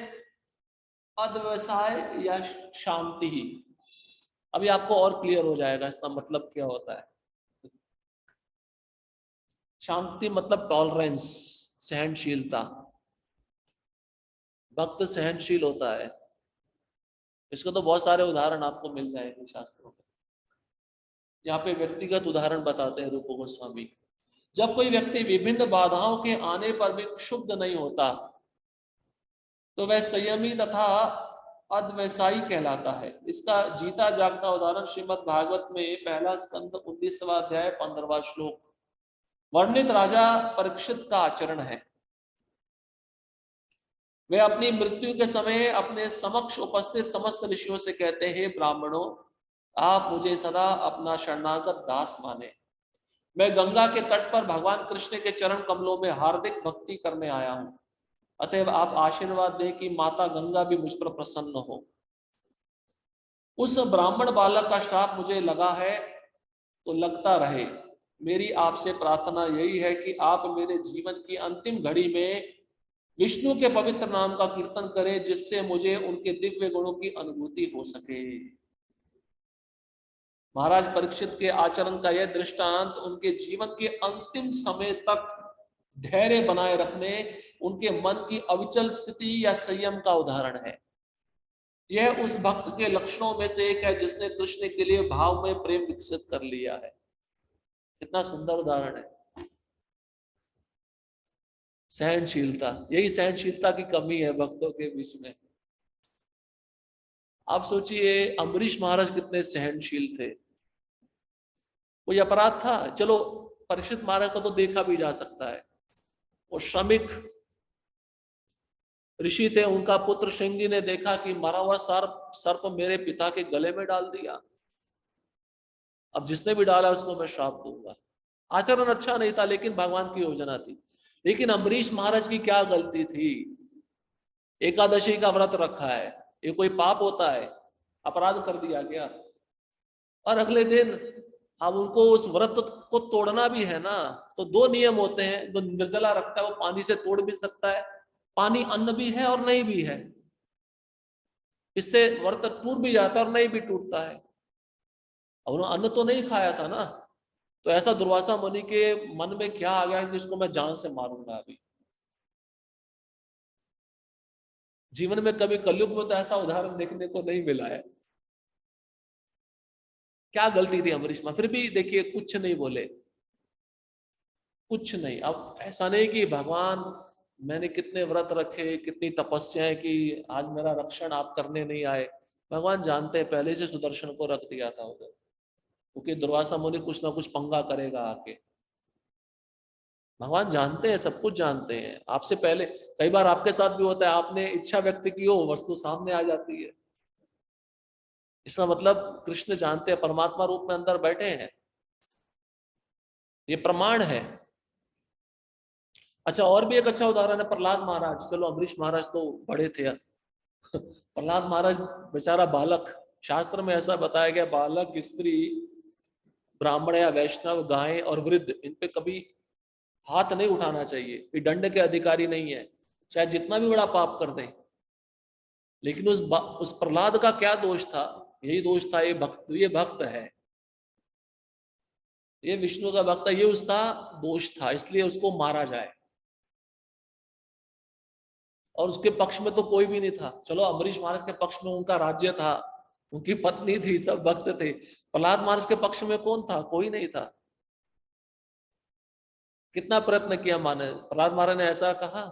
अध्यवसाय या शांति ही। अभी आपको और क्लियर हो जाएगा इसका मतलब क्या होता है। शांति मतलब टॉलरेंस, सहनशीलता। भक्त सहनशील होता है। इसको तो बहुत सारे उदाहरण आपको मिल जाएंगे शास्त्रों में। यहाँ पे व्यक्तिगत उदाहरण बताते हैं रूप गोस्वामी। जब कोई व्यक्ति विभिन्न बाधाओं के आने पर भी क्षुब्ध नहीं होता तो वह संयमी तथा अद्वैसाई कहलाता है। इसका जीता जागता उदाहरण श्रीमद् भागवत में पहला स्कंद 19वां अध्याय 15वां श्लोक वर्णित राजा परीक्षित का आचरण है। वे अपनी मृत्यु के समय अपने समक्ष उपस्थित समस्त ऋषियों से कहते हैं, ब्राह्मणों, आप मुझे सदा अपना शरणागत दास माने। मैं गंगा के तट पर भगवान कृष्ण के चरण कमलों में हार्दिक भक्ति करने आया हूं। अतएव आप आशीर्वाद दें कि माता गंगा भी मुझ पर प्रसन्न हो। उस ब्राह्मण बालक का श्राप मुझे लगा है तो लगता रहे। मेरी आपसे प्रार्थना यही है कि आप मेरे जीवन की अंतिम घड़ी में विष्णु के पवित्र नाम का कीर्तन करें, जिससे मुझे उनके दिव्य गुणों की अनुभूति हो सके। महाराज परीक्षित के आचरण का यह दृष्टांत उनके जीवन के अंतिम समय तक धैर्य बनाए रखने, उनके मन की अविचल स्थिति या संयम का उदाहरण है। यह उस भक्त के लक्षणों में से एक है जिसने कृष्ण के लिए भाव में प्रेम विकसित कर लिया है। कितना सुंदर उदाहरण है। सहनशीलता, यही सहनशीलता की कमी है भक्तों के बीच में। आप सोचिए अम्बरीश महाराज कितने सहनशील थे। कोई अपराध था, चलो परीक्षित महाराज को तो देखा भी जा सकता है, वो श्रमिक ऋषि थे, उनका पुत्र श्रृंगी ने देखा कि मरा हुआ सर्प सर्प मेरे पिता के गले में डाल दिया, अब जिसने भी डाला उसको मैं श्राप दूंगा। आचरण अच्छा नहीं था, लेकिन भगवान की योजना थी। लेकिन अम्बरीश महाराज की क्या गलती थी? एकादशी का व्रत रखा है, ये कोई पाप होता है? अपराध कर दिया क्या? और अगले दिन अब उनको उस व्रत को तोड़ना भी है ना, तो दो नियम होते हैं। जो निर्जला रखता है वो पानी से तोड़ भी सकता है, पानी अन्न भी है और नहीं भी है, इससे व्रत टूट भी जाता है और नहीं भी टूटता है। अब उन्होंने अन्न तो नहीं खाया था ना, तो ऐसा दुर्वासा मुनि के मन में क्या आ गया कि इसको मैं जान से मारूंगा। अभी जीवन में कभी कलयुग में तो ऐसा उदाहरण देखने को नहीं मिला है। क्या गलती थी अम्बरीश में? फिर भी देखिए कुछ नहीं बोले, कुछ नहीं। अब ऐसा नहीं कि भगवान मैंने कितने व्रत रखे, कितनी तपस्याएं की, आज मेरा रक्षण आप करने नहीं आए। भगवान जानते हैं, पहले से सुदर्शन को रख दिया था उधर, क्योंकि दुर्वासा मुनि कुछ ना कुछ पंगा करेगा आके। भगवान जानते हैं, सब कुछ जानते हैं आपसे पहले। कई बार आपके साथ भी होता है, आपने इच्छा व्यक्त की हो, वस्तु सामने आ जाती है। इसका मतलब कृष्ण जानते हैं, परमात्मा रूप में अंदर बैठे हैं, ये प्रमाण है। अच्छा, और भी एक अच्छा उदाहरण है प्रहलाद महाराज। चलो अम्बरीश महाराज तो बड़े थे, प्रहलाद महाराज बेचारा बालक। शास्त्र में ऐसा बताया गया, बालक, स्त्री, ब्राह्मण या वैष्णव, गाय और वृद्ध, इन पे कभी हाथ नहीं उठाना चाहिए। ये दंड के अधिकारी नहीं है, चाहे जितना भी बड़ा पाप कर दें। लेकिन उस प्रहलाद का क्या दोष था? यही दोष था, ये भक्त है, ये विष्णु का भक्त है, ये उसका दोष था, इसलिए उसको मारा जाए। और उसके पक्ष में तो कोई भी नहीं था। चलो अम्बरीश महाराज के पक्ष में उनका राज्य था, उनकी पत्नी थी, सब भक्त थे। प्रहलाद महाराज के पक्ष में कौन था? कोई नहीं था। कितना प्रयत्न किया माने, प्रहलाद महाराज ने ऐसा कहा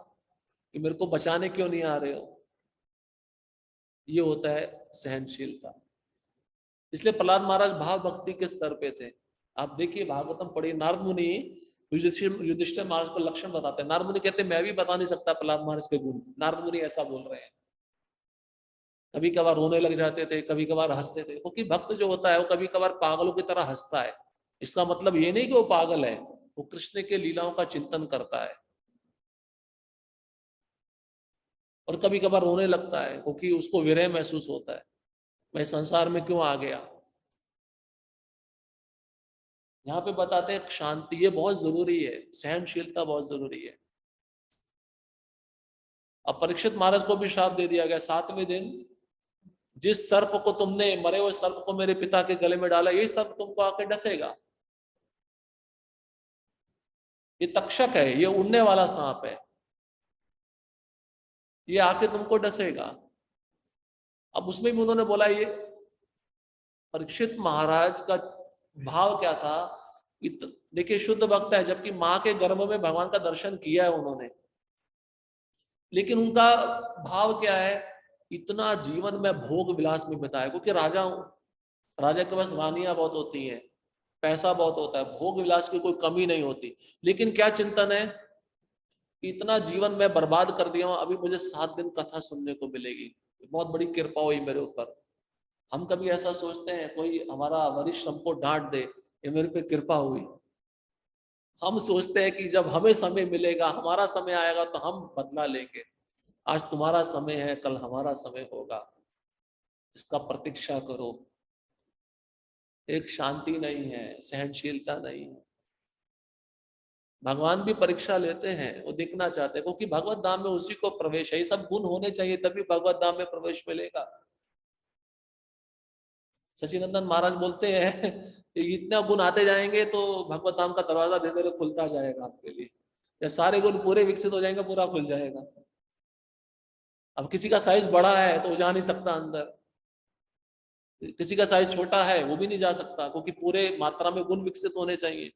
कि मेरे को बचाने क्यों नहीं आ रहे हो। ये होता है सहनशीलता। इसलिए प्रहलाद महाराज भाव भक्ति के स्तर पे थे। आप देखिए भागवतम पढ़िए, नारद मुनि युधिष्ठिर महाराज को लक्षण बताते हैं। नारद मुनि कहते हैं मैं भी बता नहीं सकता प्रहलाद महाराज के गुण। नारद मुनि ऐसा बोल रहे हैं। कभी कभार रोने लग जाते थे, कभी कभार हंसते थे, क्योंकि भक्त जो होता है वो कभी कभार पागलों की तरह हंसता है। इसका मतलब ये नहीं कि वो पागल है, वो कृष्ण के लीलाओं का चिंतन करता है। और कभी कभार रोने लगता है, क्योंकि उसको विरह महसूस होता है, मैं संसार में क्यों आ गया। यहाँ पे बताते हैं शांति, ये बहुत जरूरी है, सहनशीलता बहुत जरूरी है। अब परीक्षित महाराज को भी श्राप दे दिया गया। 7वें दिन जिस सर्प को तुमने, मरे हुए सर्प को मेरे पिता के गले में डाला, यही सर्प तुमको आके डसेगा। ये तक्षक है, ये उड़ने वाला सांप है, ये आके तुमको डसेगा। अब उसमें भी उन्होंने बोला, ये परीक्षित महाराज का भाव क्या था? देखिए शुद्ध भक्त है, जबकि माँ के गर्भ में भगवान का दर्शन किया है उन्होंने, लेकिन उनका भाव क्या है? इतना जीवन में भोग विलास में बिताया, क्योंकि राजा हूं, राजा के पास रानियां बहुत होती हैं, पैसा बहुत होता है, भोग विलास की कोई कमी नहीं होती। लेकिन क्या चिंतन है? इतना जीवन में बर्बाद कर दिया हूं, अभी मुझे 7 दिन कथा सुनने को मिलेगी, बहुत बड़ी कृपा हुई मेरे ऊपर। हम कभी ऐसा सोचते हैं कोई हमारा वरिष्ठ हमको डांट दे, ये मेरे पे कृपा हुई? हम सोचते हैं कि जब हमें समय मिलेगा, हमारा समय आएगा तो हम बदला लेंगे। आज तुम्हारा समय है, कल हमारा समय होगा, इसका प्रतीक्षा करो। एक शांति नहीं है, सहनशीलता नहीं है। भगवान भी परीक्षा लेते हैं, वो देखना चाहते हैं, क्योंकि भगवत धाम में उसी को प्रवेश है। ये सब गुण होने चाहिए, तभी भगवत धाम में प्रवेश मिलेगा। सचिनंदन महाराज बोलते हैं इतना गुण आते जाएंगे तो भगवत धाम का दरवाजा धीरे धीरे खुलता जाएगा आपके लिए। जब सारे गुण पूरे विकसित हो जाएंगे, पूरा खुल जाएगा। अब किसी का साइज बड़ा है तो वो जा नहीं सकता अंदर, किसी का साइज छोटा है वो भी नहीं जा सकता, क्योंकि पूरे मात्रा में गुण विकसित होने चाहिए।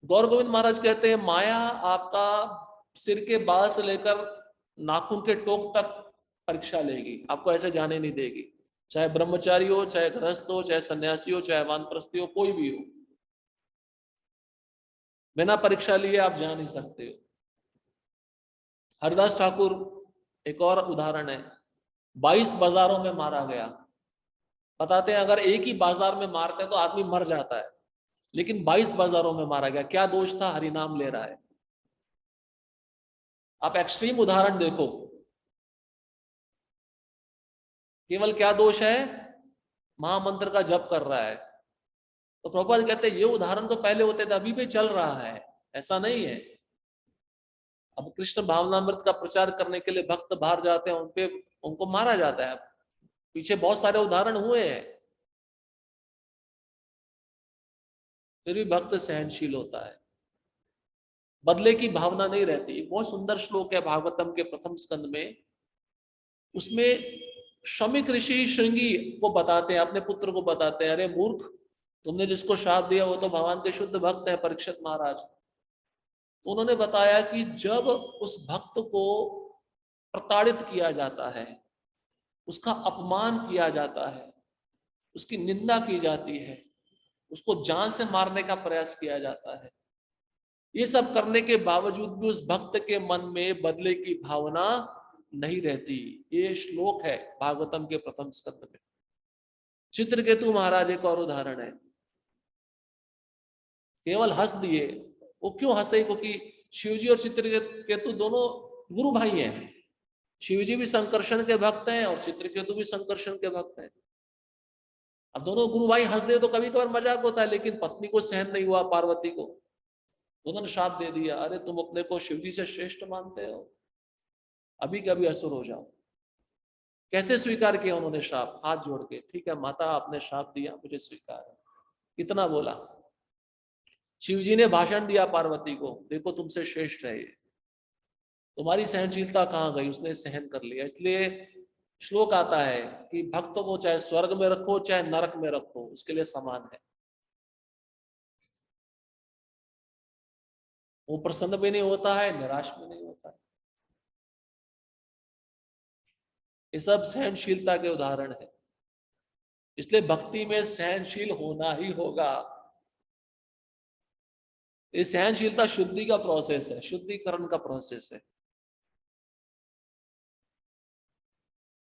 गौर गोविंद महाराज कहते हैं, माया आपका सिर के बाल से लेकर नाखून के टोक तक परीक्षा लेगी, आपको ऐसे जाने नहीं देगी। चाहे ब्रह्मचारी हो, चाहे गृहस्थ हो, चाहे सन्यासी हो, चाहे वानप्रस्थी हो, कोई भी हो, बिना परीक्षा लिए आप जा नहीं सकते हो। हरिदास ठाकुर एक और उदाहरण है, 22 बाजारों में मारा गया। बताते हैं अगर एक ही बाजार में मारते हैं तो आदमी मर जाता है, लेकिन 22 बाजारों में मारा गया। क्या दोष था? हरि नाम ले रहा है। आप एक्सट्रीम उदाहरण देखो, केवल क्या दोष है? महामंत्र का जप कर रहा है। तो प्रभुपाद कहते हैं ये उदाहरण तो पहले होते थे, अभी भी चल रहा है, ऐसा नहीं है। अब कृष्ण भावनामृत का प्रचार करने के लिए भक्त बाहर जाते हैं, उनपे उनको मारा जाता है। पीछे बहुत सारे उदाहरण हुए हैं, फिर भी भक्त सहनशील होता है, बदले की भावना नहीं रहती। बहुत सुंदर श्लोक है भागवतम के प्रथम स्कंद में, उसमें शमिक ऋषि श्रृंगी को बताते हैं, अपने पुत्र को बताते हैं, अरे मूर्ख, तुमने जिसको शाप दिया वो तो भगवान के शुद्ध भक्त है, परीक्षित महाराज। तो उन्होंने बताया कि जब उस भक्त को प्रताड़ित किया जाता है, उसका अपमान किया जाता है, उसकी निंदा की जाती है, उसको जान से मारने का प्रयास किया जाता है, ये सब करने के बावजूद भी उस भक्त के मन में बदले की भावना नहीं रहती। ये श्लोक है भागवतम के प्रथम स्कंद में। चित्रकेतु महाराज एक और उदाहरण है, केवल हंस दिए। वो क्यों हंसे? क्योंकि शिवजी और चित्रकेतु दोनों गुरु भाई हैं। शिवजी भी संकर्षण के भक्त हैं और चित्रकेतु भी संकर्षण के भक्त हैं। अब दोनों गुरु भाई हंस दे तो कभी कभार मजाक होता है, लेकिन पत्नी को सहन नहीं हुआ, पार्वती को, उन्होंने शाप दे दिया, अरे तुम अपने को शिवजी से श्रेष्ठ मानते हो, अभी कभी असुर हो जाओ। कैसे स्वीकार किया उन्होंने शाप? हाथ जोड़ के, ठीक है माता आपने शाप दिया, मुझे स्वीकार है। कितना बोला? शिवजी ने भाषण दिया पार्वती को, देखो तुमसे श्रेष्ठ है ये, तुम्हारी सहनशीलता कहाँ गई? उसने सहन कर लिया। इसलिए श्लोक आता है कि भक्तों को चाहे स्वर्ग में रखो चाहे नरक में रखो, उसके लिए समान है। वो प्रसन्न भी नहीं होता है, निराश भी नहीं होता है। ये सब सहनशीलता के उदाहरण है। इसलिए भक्ति में सहनशील होना ही होगा। ये सहनशीलता शुद्धि का प्रोसेस है, शुद्धिकरण का प्रोसेस है।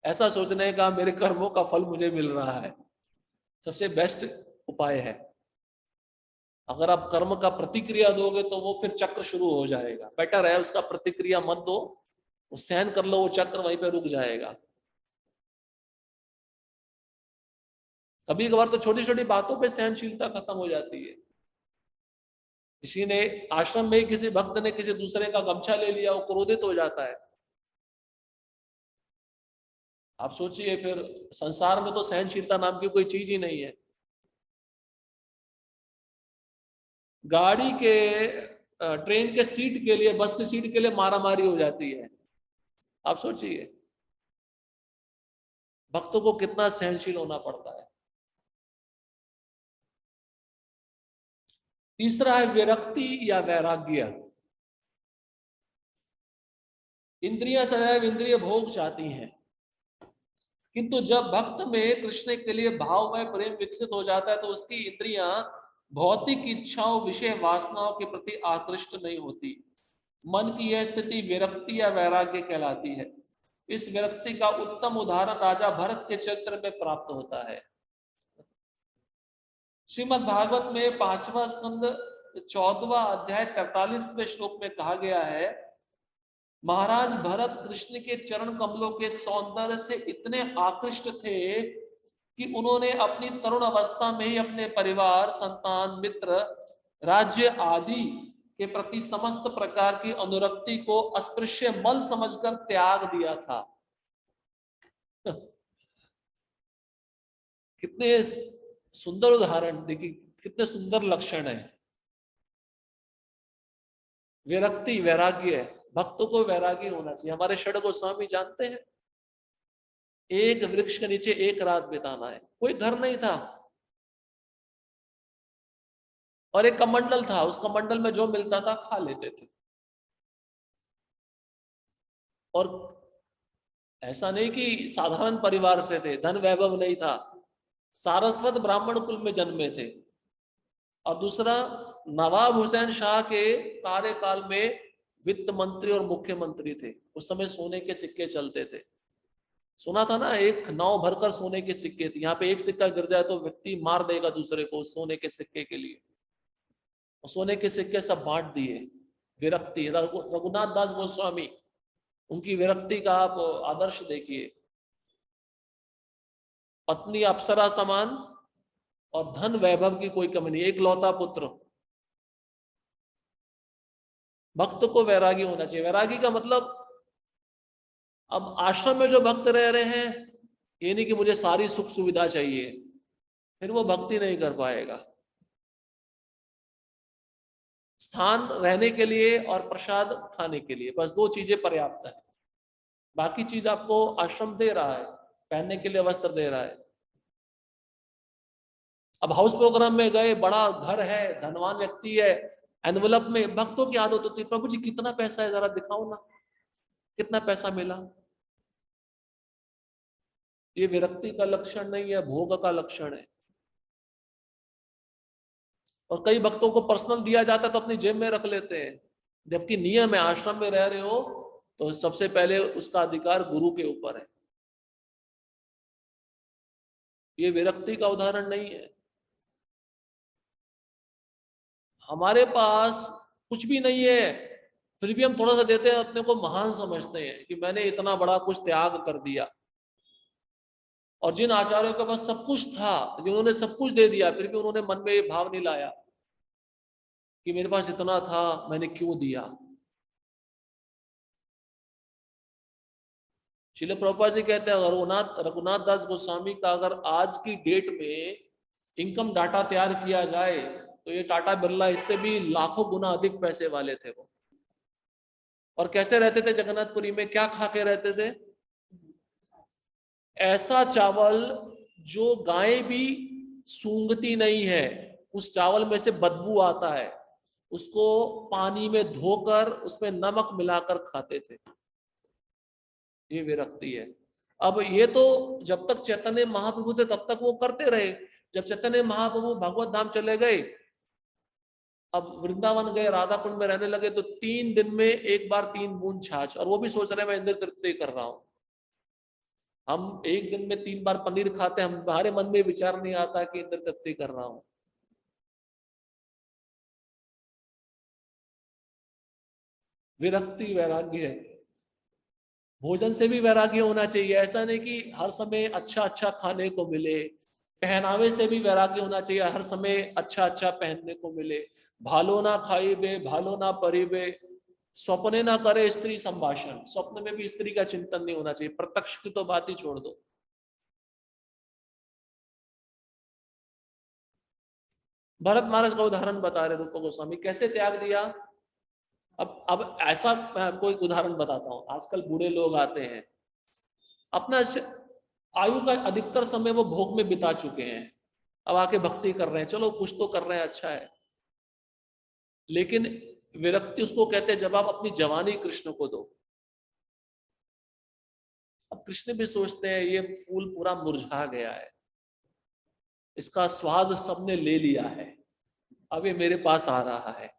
ऐसा सोचने का मेरे कर्मों का फल मुझे मिल रहा है, सबसे बेस्ट उपाय है। अगर आप कर्म का प्रतिक्रिया दोगे तो वो फिर चक्र शुरू हो जाएगा। बेटर है उसका प्रतिक्रिया मत दो, वो सहन कर लो, वो चक्र वहीं पे रुक जाएगा। कभी कभार तो छोटी छोटी बातों पे सहनशीलता खत्म हो जाती है। किसी ने आश्रम में किसी भक्त ने किसी दूसरे का गमछा ले लिया, वो क्रोधित हो जाता है। आप सोचिए, फिर संसार में तो सहनशीलता नाम की कोई चीज ही नहीं है। गाड़ी के ट्रेन के सीट के लिए, बस की सीट के लिए मारामारी हो जाती है। आप सोचिए भक्तों को कितना सहनशील होना पड़ता है। तीसरा है विरक्ति या वैराग्य। इंद्रियां सदैव इंद्रिय भोग चाहती हैं, किंतु जब भक्त में कृष्ण के लिए भाव में प्रेम विकसित हो जाता है तो उसकी इंद्रियां भौतिक इच्छाओं, विषय वासनाओं के प्रति आकृष्ट नहीं होती। मन की यह स्थिति विरक्ति या वैराग्य कहलाती है। इस विरक्ति का उत्तम उदाहरण राजा भरत के चरित्र में प्राप्त होता है। श्रीमद् भागवत में 5वां स्कंद 14वां अध्याय 43वें श्लोक में कहा गया है, महाराज भरत कृष्ण के चरण कमलों के सौंदर्य से इतने आकृष्ट थे कि उन्होंने अपनी तरुण अवस्था में ही अपने परिवार, संतान, मित्र, राज्य आदि के प्रति समस्त प्रकार की अनुरक्ति को अस्पृश्य मल समझकर त्याग दिया था। कितने सुंदर उदाहरण, देखिए कितने सुंदर लक्षण है। विरक्ति, वैराग्य, भक्तों को वैरागी होना चाहिए। हमारे षड गोस्वामी जानते हैं, एक वृक्ष के नीचे एक रात बिताना है, कोई घर नहीं था और एक कमंडल था, उस कमंडल में जो मिलता था खा लेते थे। और ऐसा नहीं कि साधारण परिवार से थे, धन वैभव नहीं था, सारस्वत ब्राह्मण कुल में जन्मे थे। और दूसरा, नवाब हुसैन शाह के कार्यकाल में वित्त मंत्री और मुख्यमंत्री थे। उस समय सोने के सिक्के चलते थे। सुना था ना, एक नाव भरकर सोने के सिक्के थे। यहाँ पे एक सिक्का गिर जाए तो व्यक्ति मार देगा दूसरे को सोने के सिक्के के लिए। और सोने के सिक्के सब बांट दिए। विरक्ति, रघुनाथ दास गोस्वामी, उनकी विरक्ति का आप आदर्श देखिए। पत्नी अप्सरा समान और धन वैभव की कोई कमी नहीं, एक लौता पुत्र। भक्त को वैरागी होना चाहिए। वैरागी का मतलब, अब आश्रम में जो भक्त रह रहे हैं, ये नहीं कि मुझे सारी सुख सुविधा चाहिए, फिर वो भक्ति नहीं कर पाएगा। स्थान रहने के लिए और प्रसाद खाने के लिए, बस दो चीजें पर्याप्त है। बाकी चीज आपको आश्रम दे रहा है, पहनने के लिए वस्त्र दे रहा है। अब हाउस प्रोग्राम में गए, बड़ा घर है, धनवान व्यक्ति है, एनवलप में, भक्तों की आदत होती है, प्रभु जी कितना पैसा है, जरा दिखाओ ना कितना पैसा मिला। ये विरक्ति का लक्षण नहीं है, भोग का लक्षण है। और कई भक्तों को पर्सनल दिया जाता है तो अपनी जेब में रख लेते हैं, जबकि नियम है, आश्रम में रह रहे हो तो सबसे पहले उसका अधिकार गुरु के ऊपर है। ये विरक्ति का उदाहरण नहीं है। हमारे पास कुछ भी नहीं है, फिर भी हम थोड़ा सा देते हैं, अपने को महान समझते हैं कि मैंने इतना बड़ा कुछ त्याग कर दिया। और जिन आचार्यों के पास सब कुछ था, जिन्होंने सब कुछ दे दिया, फिर भी उन्होंने मन में ये भाव नहीं लाया कि मेरे पास इतना था, मैंने क्यों दिया। श्रील प्रभुपाद जी कहते हैं, रघुनाथ दास गोस्वामी का अगर आज की डेट में इनकम डाटा तैयार किया जाए तो ये टाटा बिरला इससे भी लाखों गुना अधिक पैसे वाले थे वो। और कैसे रहते थे जगन्नाथपुरी में, क्या खा के रहते थे? ऐसा चावल जो गाय भी सूंघती नहीं है, उस चावल में से बदबू आता है, उसको पानी में धोकर उसमें नमक मिलाकर खाते थे। ये विरक्ति है। अब ये तो जब तक चैतन्य महाप्रभु थे तब तक वो करते रहे। जब चैतन्य महाप्रभु भगवत धाम चले गए, अब वृंदावन गए, राधा कुंड में रहने लगे, तो 3 दिन में एक बार 3 बूंद छाछ, और वो भी सोच रहे हैं मैं इंद्र तृप्ति कर रहा हूं। हम एक दिन में 3 बार पनीर खाते हैं, हमारे मन में विचार नहीं आता कि इंद्र तृप्ति कर रहा हूं। विरक्ति वैराग्य है। भोजन से भी वैराग्य होना चाहिए। ऐसा नहीं कि हर समय अच्छा अच्छा खाने को मिले। पहनावे से भी वैराग्य होना चाहिए, हर समय अच्छा अच्छा पहनने को मिले। भालो ना खाइबे भालो ना परिबे, स्वप्ने ना करे स्त्री संभाषण। स्वप्न में भी स्त्री का चिंतन नहीं होना चाहिए, प्रत्यक्ष की तो बात ही छोड़ दो। भरत महाराज का उदाहरण बता रहे रूप गोस्वामी, कैसे त्याग दिया। अब ऐसा मैं आपको एक उदाहरण बताता हूँ। आजकल बूढ़े लोग आते हैं, अपना आयु का अधिकतर समय वो भोग में बिता चुके हैं, अब आके भक्ति कर रहे हैं, चलो कुछ तो कर रहे हैं, अच्छा है। लेकिन विरक्ति उसको कहते हैं जब आप अपनी जवानी कृष्ण को दो। अब कृष्ण भी सोचते हैं ये फूल पूरा मुरझा गया है, इसका स्वाद सबने ले लिया है, अब ये मेरे पास आ रहा है,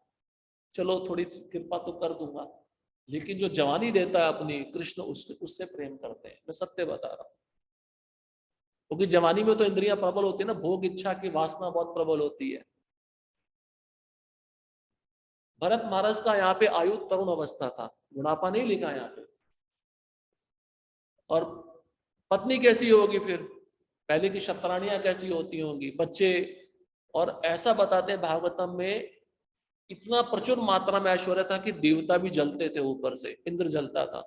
चलो थोड़ी कृपा तो कर दूंगा। लेकिन जो जवानी देता है अपनी, कृष्ण उससे प्रेम करते हैं। मैं सत्य बता रहा हूं, क्योंकि जवानी में तो इंद्रियां प्रबल होती है ना, भोग इच्छा की वासना बहुत प्रबल होती है। भरत महाराज का यहाँ पे आयु तरुण अवस्था था, बुढ़ापा नहीं लिखा यहाँ पे। और पत्नी कैसी होगी फिर, पहले की शतरानियां कैसी होती होंगी, बच्चे। और ऐसा बताते हैं भागवतम में, इतना प्रचुर मात्रा में ऐश्वर्य था कि देवता भी जलते थे, ऊपर से इंद्र जलता था।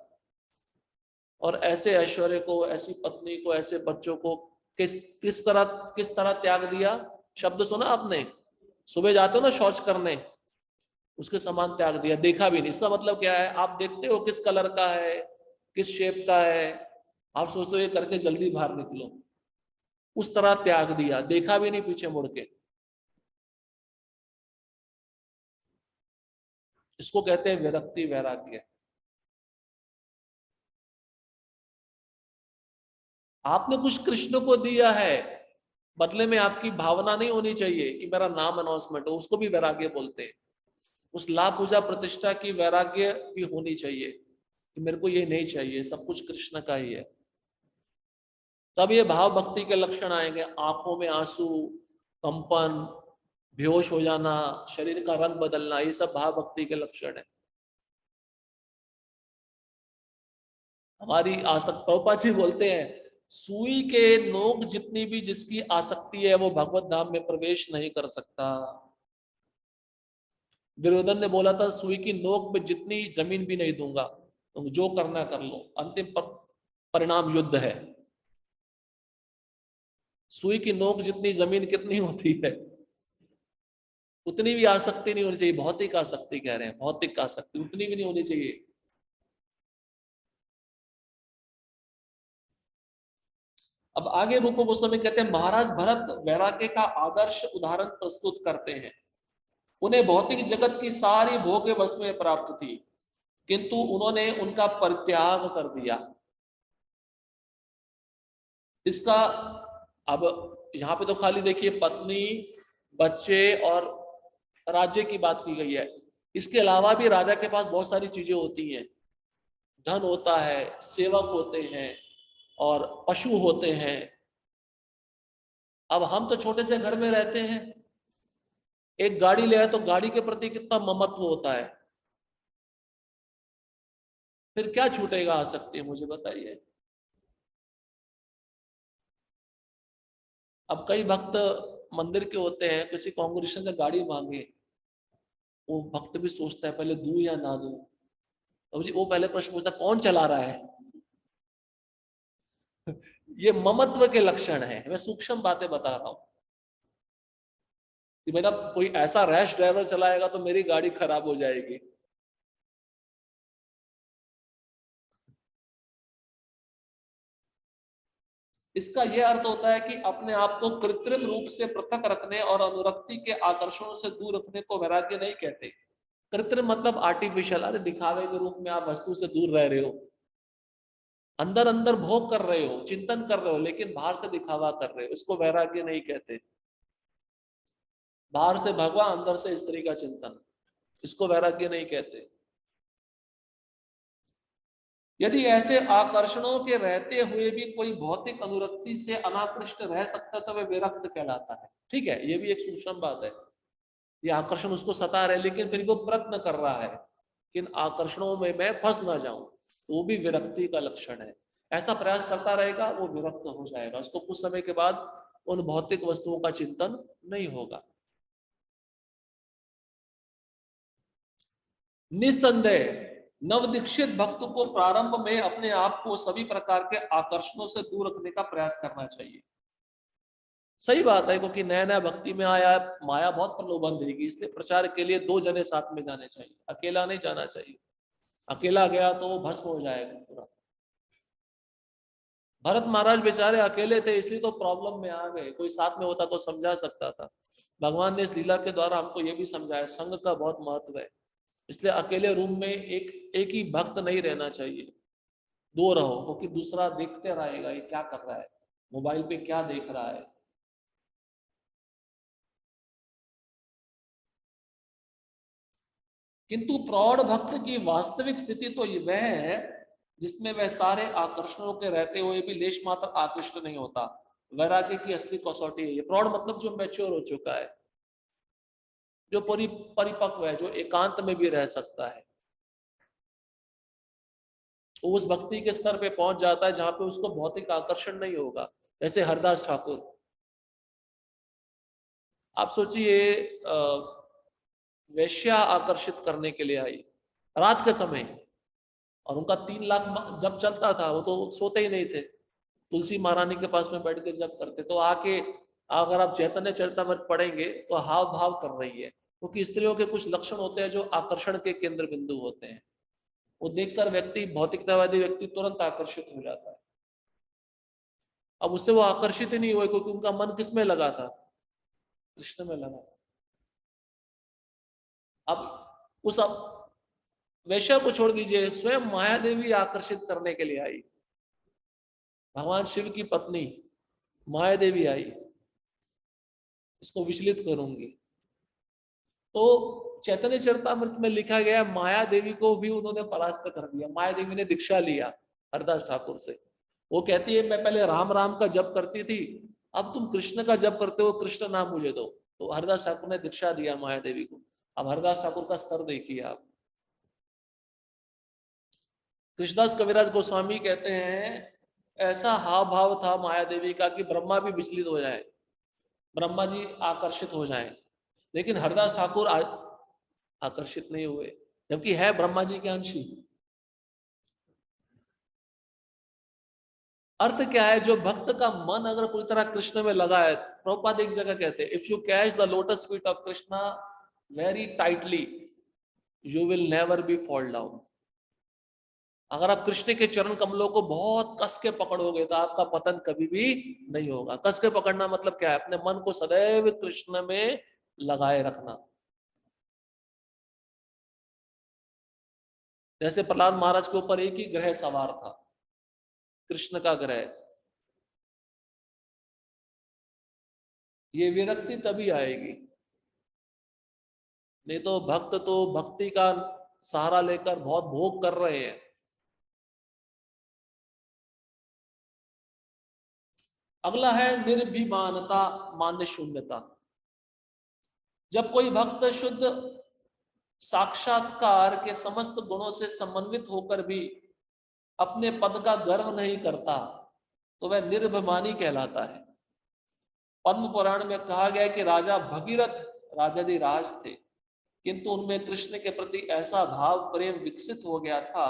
और ऐसे ऐश्वर्य को, ऐसी पत्नी को, ऐसे बच्चों को किस तरह त्याग दिया। शब्द सुना आपने, सुबह जाते हो ना शौच करने, उसके समान त्याग दिया, देखा भी नहीं। इसका मतलब क्या है, आप देखते हो किस कलर का है, किस शेप का है, आप सोचते हो ये करके जल्दी बाहर निकलो, उस तरह त्याग दिया, देखा भी नहीं पीछे मुड़ के। इसको कहते हैं विरक्ति वैराग्य। आपने कुछ कृष्ण को दिया है, बदले में आपकी भावना नहीं होनी चाहिए कि मेरा नाम अनाउंसमेंट हो, उसको भी वैराग्य बोलते हैं। उस लाभ पूजा प्रतिष्ठा की वैराग्य भी होनी चाहिए कि मेरे को ये नहीं चाहिए, सब कुछ कृष्ण का ही है। तब ये भाव भक्ति के लक्षण आएंगे। आंखों में आंसू, कंपन, बेहोश हो जाना, शरीर का रंग बदलना, ये सब भाव भक्ति के लक्षण है। हमारी आसक्ति, प्रभुपाद जी बोलते हैं, सुई के नोक जितनी भी जिसकी आसक्ति है वो भगवत धाम में प्रवेश नहीं कर सकता। दुर्योधन ने बोला था सुई की नोक में जितनी जमीन भी नहीं दूंगा, तुम जो करना कर लो, अंतिम परिणाम युद्ध है। सुई की नोक जितनी जमीन कितनी होती है, उतनी भी आसक्ति नहीं होनी चाहिए। भौतिक आसक्ति कह रहे हैं, भौतिक आसक्ति उतनी भी नहीं होनी चाहिए। अब आगे रूप गोस्वामी कहते हैं, महाराज भरत वैराग्य का आदर्श उदाहरण प्रस्तुत करते हैं। उन्हें भौतिक जगत की सारी भोग्य वस्तुएं प्राप्त थी, किंतु उन्होंने उनका परित्याग कर दिया। इसका अब यहाँ पे तो खाली देखिए पत्नी, बच्चे और राज्य की बात की गई है। इसके अलावा भी राजा के पास बहुत सारी चीजें होती हैं, धन होता है, सेवक होते हैं और पशु होते हैं। अब हम तो छोटे से घर में रहते हैं, एक गाड़ी ले आए तो गाड़ी के प्रति कितना ममत्व होता है, फिर क्या छूटेगा आसक्ति, मुझे बताइए। अब कई भक्त मंदिर के होते हैं, किसी कांग्रेशन से गाड़ी मांगे, वो भक्त भी सोचता है पहले दूं या ना दूं। तो जी वो पहले प्रश्न पूछता कौन चला रहा है। ये ममत्व के लक्षण है। मैं सूक्ष्म बातें बता रहा हूं कि मेरा कोई ऐसा रैश ड्राइवर चलाएगा तो मेरी गाड़ी खराब हो जाएगी। इसका यह अर्थ होता है कि अपने आप को कृत्रिम रूप से पृथक रखने और अनुरक्ति के आकर्षणों से दूर रखने को वैराग्य नहीं कहते। कृत्रिम मतलब आर्टिफिशियल, अरे दिखावे के रूप में आप वस्तु से दूर रह रहे हो, अंदर अंदर भोग कर रहे हो, चिंतन कर रहे हो, लेकिन बाहर से दिखावा कर रहे हो, इसको वैराग्य नहीं कहते। बाहर से भगवान, अंदर से स्त्री का चिंतन, इसको वैराग्य नहीं कहते। यदि ऐसे आकर्षणों के रहते हुए भी कोई भौतिक अनुरक्ति से अनाकृष्ट रह सकता तो वह विरक्त कहलाता है। ठीक है, ये भी एक सूक्ष्म बात है। ये आकर्षण उसको सता रहे लेकिन फिर वो प्रयत्न कर रहा है कि इन आकर्षणों में मैं फंस ना जाऊं, तो वो भी विरक्ति का लक्षण है। ऐसा प्रयास करता रहेगा, वो विरक्त हो जाएगा, उसको कुछ समय के बाद उन भौतिक वस्तुओं का चिंतन नहीं होगा। निस्संदेह नवदीक्षित भक्त को प्रारंभ में अपने आप को सभी प्रकार के आकर्षणों से दूर रखने का प्रयास करना चाहिए। सही बात है, क्योंकि नया नया भक्ति में आया, माया बहुत प्रलोभन देगी, इसलिए प्रचार के लिए 2 जने साथ में जाने चाहिए, अकेला नहीं जाना चाहिए। अकेला गया तो वो भस्म हो जाएगा पूरा। भरत महाराज बेचारे अकेले थे, इसलिए तो प्रॉब्लम में आ गए। कोई साथ में होता तो समझा सकता था। भगवान ने इस लीला के द्वारा हमको ये भी समझाया, संघ का बहुत महत्व है। इसलिए अकेले रूम में एक ही भक्त नहीं रहना चाहिए, 2 रहो, क्योंकि दूसरा देखते रहेगा ये क्या कर रहा है, मोबाइल पे क्या देख रहा है। किंतु प्रौढ़ भक्त की वास्तविक स्थिति तो वह है जिसमें वह सारे आकर्षणों के रहते हुए भी लेश मात्र आकृष्ट नहीं होता। वैराग्य की असली कसौटी है ये। प्रौढ़ मतलब जो मैच्योर हो चुका है, जो परिपक्व है, जो एकांत में भी रह सकता है, वो उस भक्ति के स्तर पे पहुंच जाता है जहां पे उसको भौतिक आकर्षण नहीं होगा। जैसे हरदास ठाकुर, आप सोचिए, वेश्या आकर्षित करने के लिए आई रात के समय, और उनका 3 लाख जब चलता था, वो तो सोते ही नहीं थे, तुलसी महारानी के पास में बैठ के जब करते। तो आके अगर आप चैतन्य चरितमृत पढ़ेंगे तो हाव भाव कर रही है, क्योंकि स्त्रियों के कुछ लक्षण होते हैं जो आकर्षण के केंद्र बिंदु होते हैं। वो देखकर व्यक्ति, भौतिकतावादी व्यक्ति तुरंत आकर्षित हो जाता है। अब उससे वो आकर्षित ही नहीं हुए, क्योंकि उनका मन किस में लगा था, कृष्ण में लगा। अब उस वैश्या को छोड़ दीजिए, स्वयं माया देवी आकर्षित करने के लिए आई, भगवान शिव की पत्नी माया देवी आई, इसको विचलित करूंगी। तो चैतन्य चरितामृत में लिखा गया माया देवी को भी उन्होंने परास्त कर दिया। माया देवी ने दीक्षा लिया हरदास ठाकुर से। वो कहती है मैं पहले राम राम का जप करती थी, अब तुम कृष्ण का जप करते हो, कृष्ण नाम मुझे दो। तो हरदास ठाकुर ने दीक्षा दिया माया देवी को। अब हरदास ठाकुर का स्तर देखिए आप। कृष्णदास कविराज गोस्वामी कहते हैं ऐसा हाव भाव था माया देवी का कि ब्रह्मा भी विचलित हो जाए, ब्रह्मा जी आकर्षित हो जाएं, लेकिन हरदास ठाकुर आकर्षित नहीं हुए, जबकि है ब्रह्मा जी के अंश ही। अर्थ क्या है, जो भक्त का मन अगर पूरी तरह कृष्ण में लगा है, प्रभुपाद एक जगह कहते हैं if you catch the lotus feet of Krishna very tightly you will never be fall down. अगर आप कृष्ण के चरण कमलों को बहुत कस के पकड़ोगे तो आपका पतन कभी भी नहीं होगा। कस के पकड़ना मतलब क्या है, अपने मन को सदैव कृष्ण में लगाए रखना। जैसे प्रहलाद महाराज के ऊपर एक ही ग्रह सवार था, कृष्ण का ग्रह। ये विरक्ति तभी आएगी, नहीं तो भक्त तो भक्ति का सहारा लेकर बहुत भोग कर रहे हैं। अगला है निर्भिमानता, मान्य शून्यता। जब कोई भक्त शुद्ध साक्षात्कार के समस्त गुणों से समन्वित होकर भी अपने पद का गर्व नहीं करता तो वह निर्भिमानी कहलाता है। पद्म पुराण में कहा गया कि राजा भगीरथ राजाधिराज थे, किंतु उनमें कृष्ण के प्रति ऐसा भाव प्रेम विकसित हो गया था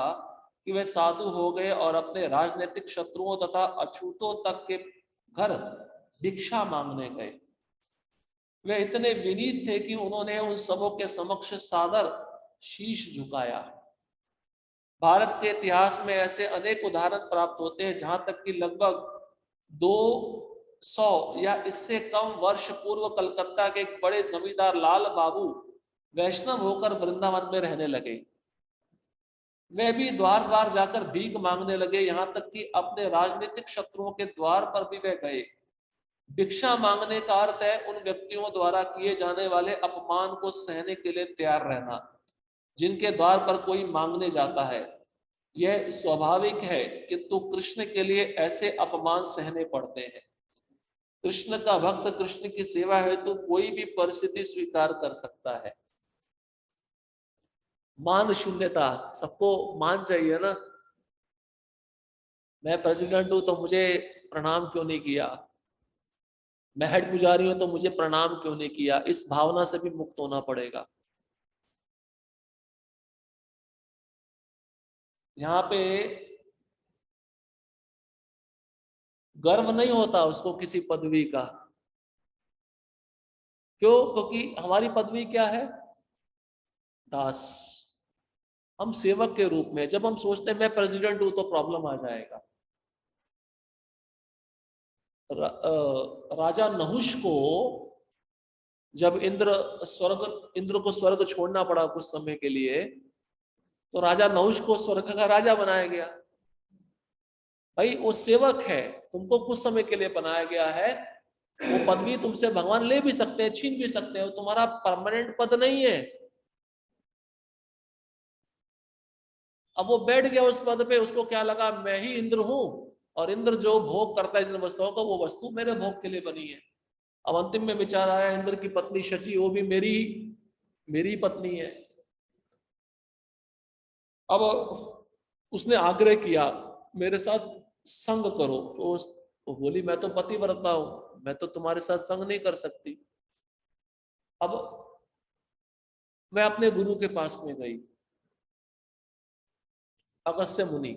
कि वे साधु हो गए और अपने राजनीतिक शत्रुओं तथा अछूतों तक के घर भिक्षा मांगने गए। वे इतने विनीत थे कि उन्होंने उन सबों के समक्ष सादर शीश झुकाया। भारत के इतिहास में ऐसे अनेक उदाहरण प्राप्त होते हैं जहां तक कि लगभग 200 या इससे कम वर्ष पूर्व कलकत्ता के एक बड़े जमींदार लाल बाबू वैष्णव होकर वृंदावन में रहने लगे। वे भी द्वार द्वार जाकर भीख मांगने लगे, यहां तक कि अपने राजनीतिक शत्रुओं के द्वार पर भी वे गए। भिक्षा मांगने का अर्थ है उन व्यक्तियों द्वारा किए जाने वाले अपमान को सहने के लिए तैयार रहना जिनके द्वार पर कोई मांगने जाता है। यह स्वाभाविक है, किंतु कृष्ण के लिए ऐसे अपमान सहने पड़ते हैं। कृष्ण का भक्त कृष्ण की सेवा हेतु कोई भी परिस्थिति स्वीकार कर सकता है। मान शून्यता, सबको मान चाहिए ना। मैं प्रेसिडेंट हूं तो मुझे प्रणाम क्यों नहीं किया, मैं हेड पुजारी हूं तो मुझे प्रणाम क्यों नहीं किया, इस भावना से भी मुक्त होना पड़ेगा। यहाँ पे गर्व नहीं होता उसको किसी पदवी का। क्यों? क्योंकि हमारी पदवी क्या है, दास। हम सेवक के रूप में, जब हम सोचते हैं मैं प्रेसिडेंट हूं तो प्रॉब्लम आ जाएगा। राजा नहुष को जब इंद्र को स्वर्ग छोड़ना पड़ा कुछ समय के लिए, तो राजा नहुष को स्वर्ग का राजा बनाया गया। भाई वो सेवक है, तुमको कुछ समय के लिए बनाया गया है। वो पदवी तुमसे भगवान ले भी सकते हैं, छीन भी सकते हैं, तुम्हारा परमानेंट पद नहीं है। अब वो बैठ गया उस पद पे, उसको क्या लगा मैं ही इंद्र हूं, और इंद्र जो भोग करता है जिन वस्तुओं का, वो वस्तु मेरे भोग के लिए बनी है। अब अंतिम में विचार आया इंद्र की पत्नी शची, वो भी मेरी पत्नी है। अब उसने आग्रह किया मेरे साथ संग करो, तो वो बोली मैं तो पतिव्रता हूं, मैं तो तुम्हारे साथ संग नहीं कर सकती। अब मैं अपने गुरु के पास में गई, अगस्त्य मुनि,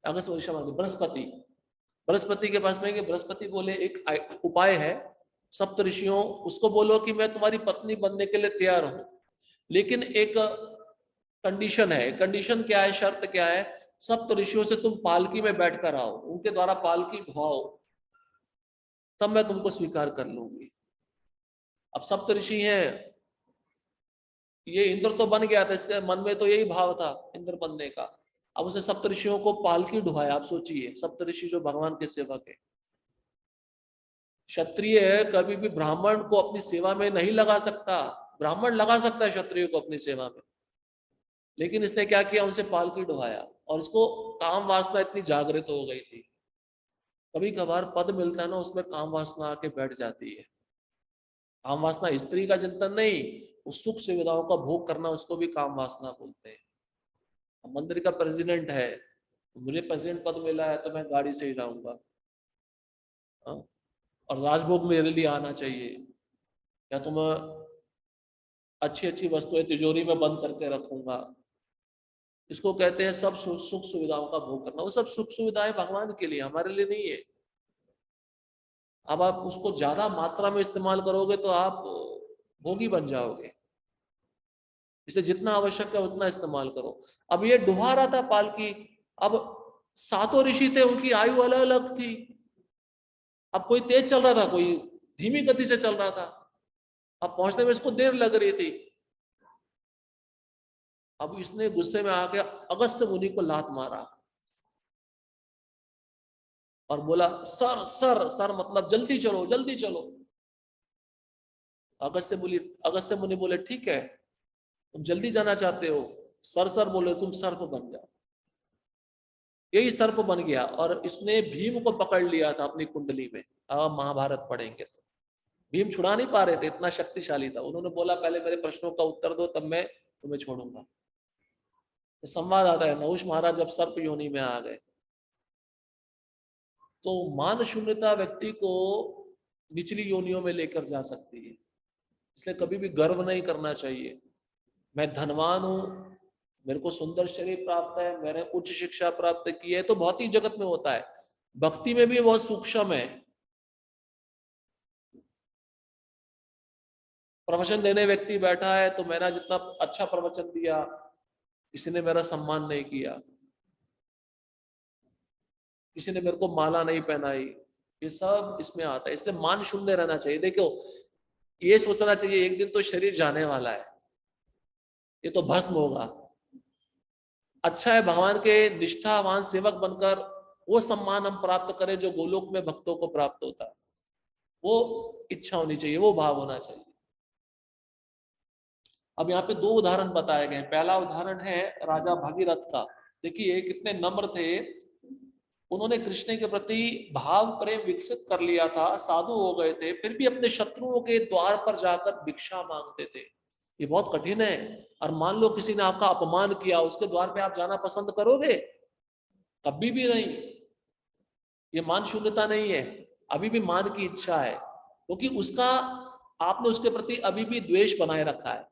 अगस्त्य बृहस्पति, बृहस्पति के पास में गए। बृहस्पति बोले एक उपाय है, सप्त ऋषियों उसको बोलो कि मैं तुम्हारी पत्नी बनने के लिए तैयार हूं, लेकिन एक कंडीशन है। कंडीशन क्या है, शर्त क्या है, सप्त ऋषियों से तुम पालकी में बैठकर आओ, उनके द्वारा पालकी ढुआओ, तब मैं तुमको स्वीकार कर लूंगी। अब सप्त ऋषि हैं, ये इंद्र तो बन गया था, इसके मन में तो यही भाव था इंद्र बनने का। अब उसने सप्त ऋषियों को पालकी ढुआया। आप सोचिए, सप्त ऋषि जो भगवान के सेवक है। क्षत्रिय कभी भी ब्राह्मण को अपनी सेवा में नहीं लगा सकता, ब्राह्मण लगा सकता है क्षत्रिय को अपनी सेवा में, लेकिन इसने क्या किया, उनसे पालकी ढोवाया और उसको काम वासना इतनी जागृत हो गई थी। कभी कभार पद मिलता है ना, उसमें काम वासना आके बैठ जाती है। काम वासना स्त्री का चिंतन नहीं, उस सुख सुविधाओं का भोग करना, उसको भी काम वासना बोलते हैं। मंदिर का प्रेसिडेंट है, मुझे प्रेसिडेंट पद मिला है तो मैं गाड़ी से ही जाऊंगा, हाँ? और राजभोग मेरे लिए आना चाहिए, या तो मैं अच्छी अच्छी वस्तुएं तिजोरी में बंद करके रखूंगा। इसको कहते हैं सब सुख सुविधाओं का भोग करना। वो सब सुख सुविधाएं भगवान के लिए, हमारे लिए नहीं है। अब आप उसको ज्यादा मात्रा में इस्तेमाल करोगे तो आप भोगी बन जाओगे। इसे जितना आवश्यक है उतना इस्तेमाल करो। अब ये डुहा रहा था पालकी, अब सातों ऋषि थे, उनकी आयु अलग अलग थी। अब कोई तेज चल रहा था, कोई धीमी गति से चल रहा था। अब पहुंचने में इसको देर लग रही थी। अब इसने गुस्से में आके अगस्त्य मुनि को लात मारा और बोला सर सर सर, मतलब जल्दी चलो जल्दी चलो। अगस्त्य मुनि बोले ठीक है, तुम जल्दी जाना चाहते हो, सर सर बोले, तुम सर्प बन जाओ। यही सर्प बन गया और इसने भीम को पकड़ लिया था अपनी कुंडली में। अब महाभारत पढ़ेंगे तो भीम छुड़ा नहीं पा रहे थे, इतना शक्तिशाली था। उन्होंने बोला पहले मेरे प्रश्नों का उत्तर दो, तब मैं तुम्हें छोड़ूंगा। तो संवाद आता है, नहुष महाराज जब सर्प योनि में आ गए, तो मान शून्यता व्यक्ति को निचली योनियों में लेकर जा सकती है। इसलिए कभी भी गर्व नहीं करना चाहिए, मैं धनवान हूं, मेरे को सुंदर शरीर प्राप्त है, मैंने उच्च शिक्षा प्राप्त की है, तो भौतिक जगत में होता है। भक्ति में भी बहुत सूक्ष्म है। प्रवचन देने व्यक्ति बैठा है तो मैंने जितना अच्छा प्रवचन दिया, किसी ने मेरा सम्मान नहीं किया, किसी ने मेरे को माला नहीं पहनाई, ये सब इसमें आता है। इसलिए मान शून्य रहना चाहिए। देखो, ये सोचना चाहिए एक दिन तो शरीर जाने वाला है, ये तो भस्म होगा। अच्छा है भगवान के निष्ठावान सेवक बनकर वो सम्मान हम प्राप्त करें जो गोलोक में भक्तों को प्राप्त होता है। वो इच्छा होनी चाहिए, वो भाव होना चाहिए। अब यहाँ पे दो उदाहरण बताए गए। पहला उदाहरण है राजा भगीरथ का। देखिए कितने नम्र थे, उन्होंने कृष्ण के प्रति भाव प्रेम विकसित कर लिया था, साधु हो गए थे, फिर भी अपने शत्रुओं के द्वार पर जाकर भिक्षा मांगते थे। ये बहुत कठिन है। और मान लो किसी ने आपका अपमान किया, उसके द्वार पे आप जाना पसंद करोगे? कभी भी नहीं। ये मान शून्यता नहीं है, अभी भी मान की इच्छा है, क्योंकि उसका आपने उसके प्रति अभी भी द्वेष बनाए रखा है।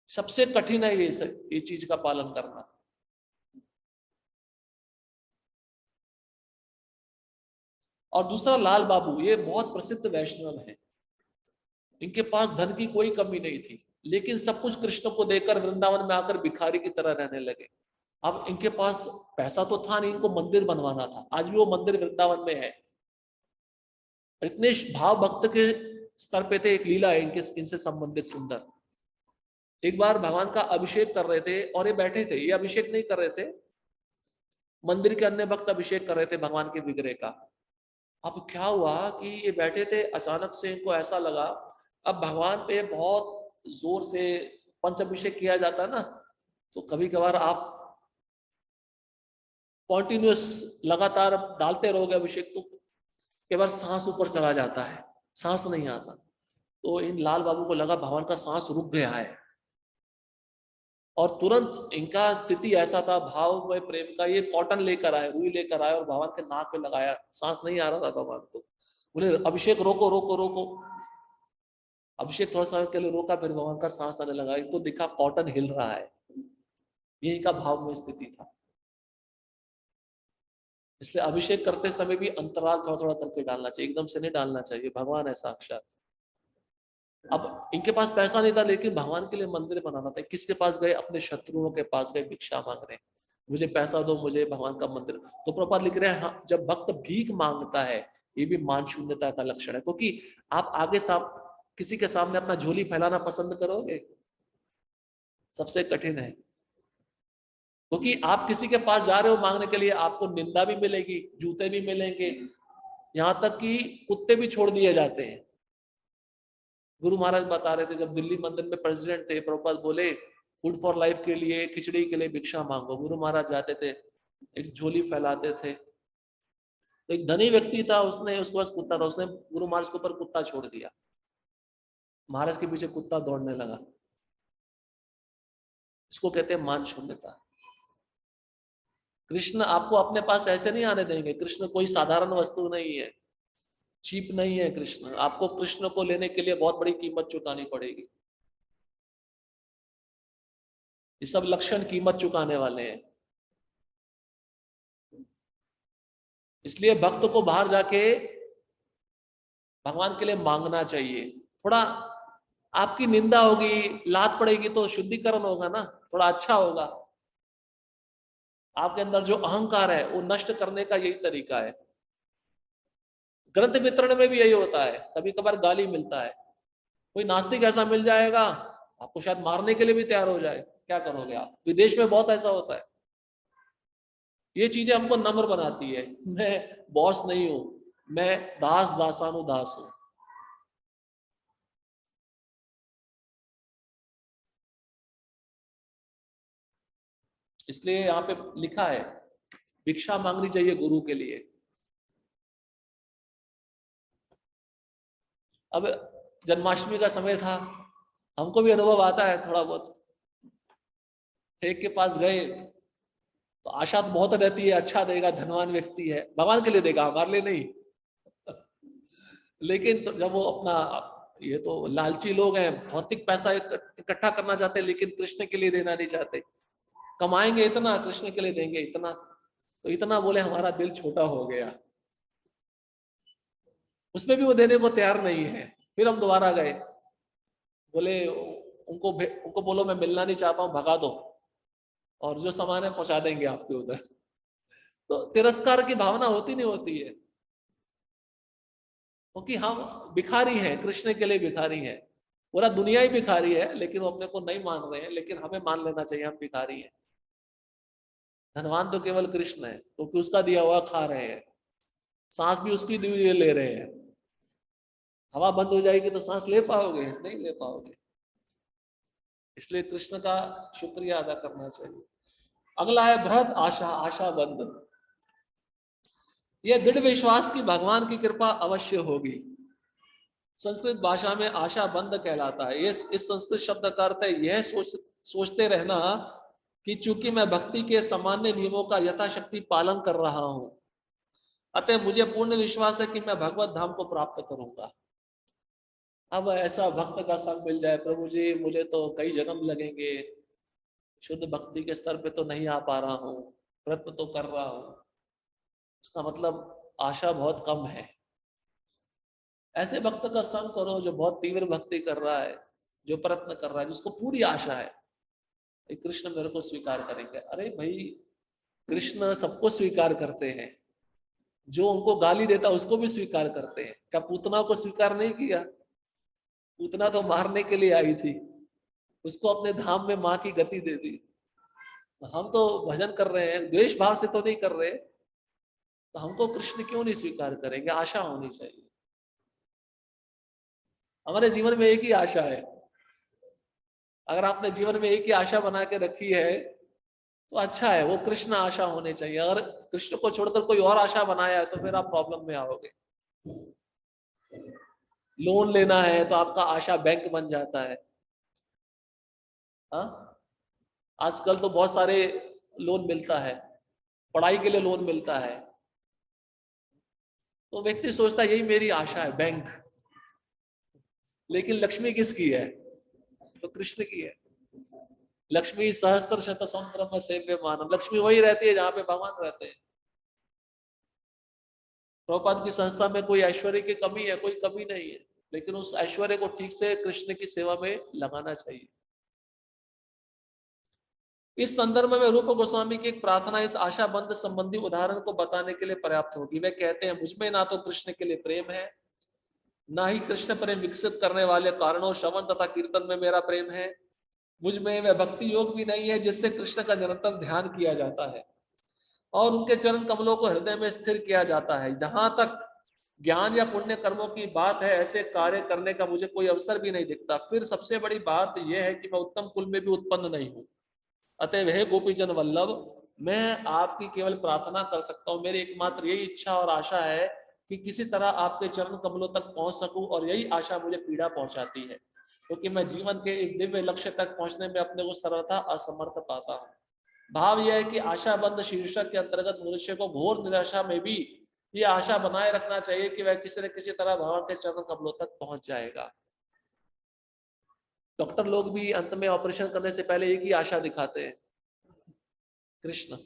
सबसे कठिन है ये चीज का पालन करना। और दूसरा लाल बाबू, ये बहुत प्रसिद्ध वैष्णव है। इनके पास धन की कोई कमी नहीं थी, लेकिन सब कुछ कृष्ण को देकर वृंदावन में आकर भिखारी की तरह रहने लगे। अब इनके पास पैसा तो था नहीं, इनको मंदिर बनवाना था। आज भी वो मंदिर वृंदावन में है। इतने भाव भक्त के स्तर पे थे। एक लीला है इनके इनसे संबंधित सुंदर। एक बार भगवान का अभिषेक कर रहे थे और ये बैठे थे, ये अभिषेक नहीं कर रहे थे, मंदिर के अन्य भक्त अभिषेक कर रहे थे भगवान के विग्रह का। अब क्या हुआ कि ये बैठे थे, अचानक से इनको ऐसा लगा, अब भगवान पे बहुत जोर से पंच अभिषेक किया जाता है ना, तो कभी कभार आप कॉन्टिन्यूस लगातार डालते रहोगे अभिषेक तो कई बार सांस ऊपर चला जाता है, सांस नहीं आता। तो इन लाल बाबू को लगा भगवान का सांस रुक गया है, और तुरंत इनका स्थिति ऐसा था भाव में प्रेम का, ये कॉटन लेकर आए, रुई लेकर आए और भगवान के नाक पे लगाया। सांस नहीं आ रहा था भगवान को। बोले अभिषेक रोको रोको रोको। अभिषेक थोड़ा समय के लिए रोका, फिर भगवान का सांस आने लगा। इनको दिखा कॉटन हिल रहा है, ये इनका भाव में स्थिति था। इसलिए अभिषेक करते समय भी अंतराल थोड़ा थोड़ा करके डालना चाहिए, एकदम से नहीं डालना चाहिए। भगवान है साक्षात। अब इनके पास पैसा नहीं था, लेकिन भगवान के लिए मंदिर बनाना था। किसके पास गए? अपने शत्रुओं के पास गए भिक्षा मांगने, मुझे पैसा दो, मुझे भगवान का मंदिर। तो प्रभुपाद लिख रहे हैं, हाँ, जब भक्त भीख मांगता है ये भी मान शून्यता का लक्षण है। क्योंकि आप आगे किसी के सामने अपना झोली फैलाना पसंद करोगे? सबसे कठिन है। क्योंकि आप किसी के पास जा रहे हो मांगने के लिए, आपको निंदा भी मिलेगी, जूते भी मिलेंगे, यहां तक कि कुत्ते भी छोड़ दिए जाते हैं। गुरु महाराज बता रहे थे, जब दिल्ली मंदिर में प्रेसिडेंट थे, प्रभुपाद बोले फूड फॉर लाइफ के लिए, खिचड़ी के लिए भिक्षा मांगो। गुरु महाराज जाते थे, एक झोली फैलाते थे। तो एक धनी व्यक्ति था, उसने, उसके पास कुत्ता था, उसने गुरु महाराज के ऊपर कुत्ता छोड़ दिया। महाराज के पीछे कुत्ता दौड़ने लगा। इसको कहते हैं मान शून्यता। कृष्ण आपको अपने पास ऐसे नहीं आने देंगे। कृष्ण कोई साधारण वस्तु नहीं है, चीप नहीं है कृष्ण। आपको कृष्ण को लेने के लिए बहुत बड़ी कीमत चुकानी पड़ेगी। ये सब लक्षण कीमत चुकाने वाले हैं। इसलिए भक्त को बाहर जाके भगवान के लिए मांगना चाहिए। थोड़ा आपकी निंदा होगी, लात पड़ेगी तो शुद्धिकरण होगा ना, थोड़ा अच्छा होगा। आपके अंदर जो अहंकार है वो नष्ट करने का यही तरीका है। ग्रंथ वितरण में भी यही होता है। कभी कभार गाली मिलता है, कोई नास्तिक ऐसा मिल जाएगा आपको शायद मारने के लिए भी तैयार हो जाए, क्या करोगे आप? विदेश में बहुत ऐसा होता है। ये चीजें हमको नम्र बनाती है। मैं बॉस नहीं हूं, मैं दास दासानुदास हूं। इसलिए यहाँ पे लिखा है भिक्षा मांगनी चाहिए गुरु के लिए। अब जन्माष्टमी का समय था, हमको भी अनुभव आता है थोड़ा बहुत। एक के पास गए तो आशा तो बहुत रहती है, अच्छा देगा, धनवान व्यक्ति है, भगवान के लिए देगा, हमारे लिए नहीं। लेकिन तो जब वो अपना, ये तो लालची लोग हैं, भौतिक पैसा इकट्ठा करना चाहते हैं लेकिन कृष्ण के लिए देना नहीं चाहते। कमाएंगे इतना, कृष्ण के लिए देंगे इतना, तो इतना बोले हमारा दिल छोटा हो गया, उसमें भी वो देने को तैयार नहीं है। फिर हम दोबारा गए, बोले उनको बोलो मैं मिलना नहीं चाहता हूँ, भगा दो, और जो सामान है पहुंचा देंगे आपके उधर। तो तिरस्कार की भावना होती नहीं होती है, क्योंकि हम भिखारी हैं, कृष्ण के लिए भिखारी हैं। पूरा दुनिया ही भिखारी है, लेकिन वो अपने को नहीं मान रहे हैं। लेकिन हमें मान लेना चाहिए हम भिखारी हैं। धनवान तो केवल कृष्ण है, क्योंकि उसका दिया हुआ खा रहे हैं, सांस भी उसकी दी हुई ले रहे हैं। हवा बंद हो जाएगी तो सांस ले पाओगे? नहीं ले पाओगे। इसलिए कृष्ण का शुक्रिया अदा करना चाहिए। अगला है बृहत आशा, आशा बंद। यह दृढ़ विश्वास की भगवान की कृपा अवश्य होगी। संस्कृत भाषा में आशा बंद कहलाता है। इस संस्कृत शब्द का अर्थ है यह सोचते रहना कि चूंकि मैं भक्ति के सामान्य नियमों का यथाशक्ति पालन कर रहा हूं, अतः मुझे पूर्ण विश्वास है कि मैं भगवत धाम को प्राप्त करूंगा। अब ऐसा भक्त का संग मिल जाए, प्रभु जी मुझे तो कई जन्म लगेंगे, शुद्ध भक्ति के स्तर पे तो नहीं आ पा रहा हूँ, प्रयत्न तो कर रहा हूँ, उसका मतलब आशा बहुत कम है। ऐसे भक्त का संग करो जो बहुत तीव्र भक्ति कर रहा है, जो प्रयत्न कर रहा है, जिसको पूरी आशा है कृष्ण मेरे को स्वीकार करेंगे। अरे भाई, कृष्ण सबको स्वीकार करते हैं। जो उनको गाली देता उसको भी स्वीकार करते हैं। क्या पूतना को स्वीकार नहीं किया? पूतना तो मारने के लिए आई थी, उसको अपने धाम में माँ की गति दे दी। हम तो भजन कर रहे हैं, द्वेष भाव से तो नहीं कर रहे, तो हमको कृष्ण क्यों नहीं स्वीकार करेंगे? आशा होनी चाहिए। हमारे जीवन में एक ही आशा है। अगर आपने जीवन में एक ही आशा बना के रखी है तो अच्छा है, वो कृष्ण आशा होनी चाहिए। अगर कृष्ण को छोड़कर कोई और आशा बनाया है तो फिर आप प्रॉब्लम में आओगे। लोन लेना है तो आपका आशा बैंक बन जाता है। हाँ, आजकल तो बहुत सारे लोन मिलता है, पढ़ाई के लिए लोन मिलता है, तो व्यक्ति सोचता है यही मेरी आशा है, बैंक। लेकिन लक्ष्मी किसकी है? तो कृष्ण की है। लक्ष्मी सहस्त्र शत संक्रम सेव्य मानव। लक्ष्मी वही रहती है जहां पे भगवान रहते हैं। प्रभुपाद की संस्था में कोई ऐश्वर्य की कमी है? कोई कमी नहीं है, लेकिन उस ऐश्वर्य को ठीक से कृष्ण की सेवा में लगाना चाहिए। इस संदर्भ में रूप गोस्वामी की एक प्रार्थना इस आशाबंध संबंधी उदाहरण को बताने के लिए पर्याप्त होगी। वे कहते हैं, मुझमें ना तो कृष्ण के लिए प्रेम है, ना ही कृष्ण प्रेम विकसित करने वाले कारणों श्रवण तथा कीर्तन में मेरा प्रेम है। मुझ में वह भक्ति योग भी नहीं है जिससे कृष्ण का निरंतर ध्यान किया जाता है और उनके चरण कमलों को हृदय में स्थिर किया जाता है। जहां तक ज्ञान या पुण्य कर्मों की बात है, ऐसे कार्य करने का मुझे कोई अवसर भी नहीं दिखता। फिर सबसे बड़ी बात यह है कि मैं उत्तम कुल में भी उत्पन्न नहीं हूँ। अतएव हे गोपीजन वल्लभ, मैं आपकी केवल प्रार्थना कर सकता हूँ। मेरी एकमात्र यही इच्छा और आशा है कि किसी तरह आपके चरण कमलों तक पहुंच सकूं, और यही आशा मुझे पीड़ा पहुंचाती है, क्योंकि मैं जीवन के इस दिव्य लक्ष्य तक पहुंचने में अपने को सर्वथा असमर्थ पाता हूँ। भाव यह है कि आशाबंध शीर्षक के अंतर्गत मनुष्य को घोर निराशा में भी ये आशा बनाए रखना चाहिए कि वह किसी न किसी तरह भगवान के चरण कमलों तक पहुंच जाएगा। डॉक्टर लोग भी अंत में ऑपरेशन करने से पहले एक ही आशा दिखाते हैं, कृष्ण,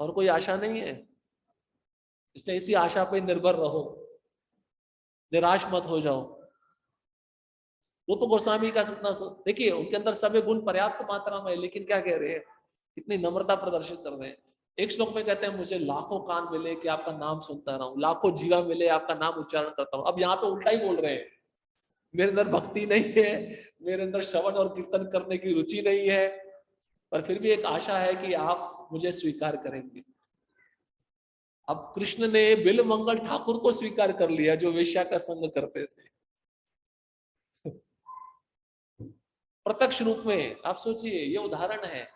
और कोई आशा नहीं है। इसलिए इसी आशा पर निर्भर रहो, निराश मत हो जाओ। रूप गोस्वामी का सपना देखिए, उनके अंदर सभी गुण पर्याप्त मात्रा में है, लेकिन क्या कह रहे हैं, कितनी नम्रता प्रदर्शित कर रहे हैं। एक श्लोक में कहते हैं मुझे लाखों कान मिले कि आपका नाम सुनता रहूं, लाखों जीवा मिले आपका नाम उच्चारण करता हूं। अब यहाँ पे उल्टा ही बोल रहे हैं, मेरे अंदर भक्ति नहीं है, मेरे अंदर श्रवण और कीर्तन करने की रुचि नहीं है, पर फिर भी एक आशा है कि आप मुझे स्वीकार करेंगे। अब कृष्ण ने बिल मंगल ठाकुर को स्वीकार कर लिया, जो वेश्या का संग करते थे प्रत्यक्ष रूप में। आप सोचिए, ये उदाहरण है।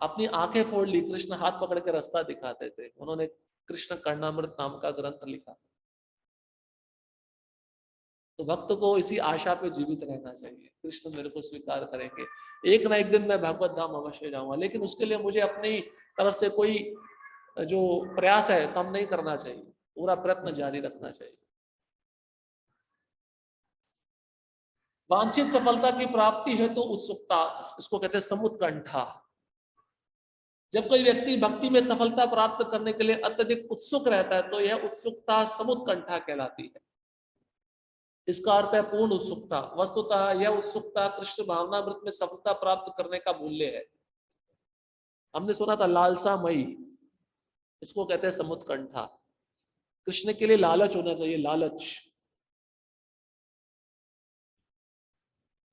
अपनी आंखें फोड़ ली, कृष्ण हाथ पकड़ के रास्ता दिखाते थे। उन्होंने कृष्ण कर्णामृत नाम का ग्रंथ लिखा। तो भक्त को इसी आशा पे जीवित रहना चाहिए, कृष्ण मेरे को स्वीकार करेंगे, एक ना एक दिन मैं भगवत धाम अवश्य जाऊंगा। लेकिन उसके लिए मुझे अपनी तरफ से कोई जो प्रयास है कम नहीं करना चाहिए, पूरा प्रयत्न जारी रखना चाहिए। वांछित सफलता की प्राप्ति है तो उत्सुकता, इसको कहते हैं समुत्कंठा। जब कोई व्यक्ति भक्ति में सफलता प्राप्त करने के लिए अत्यधिक उत्सुक रहता है, तो यह उत्सुकता समुत्कंठा कहलाती है। इसका अर्थ है पूर्ण उत्सुकता। वस्तुतः यह उत्सुकता कृष्ण भावनामृत में सफलता प्राप्त करने का मूल्य है। हमने सुना था लालसा मई, इसको कहते हैं समुत्कंठा। कृष्ण के लिए लालच होना चाहिए, लालच।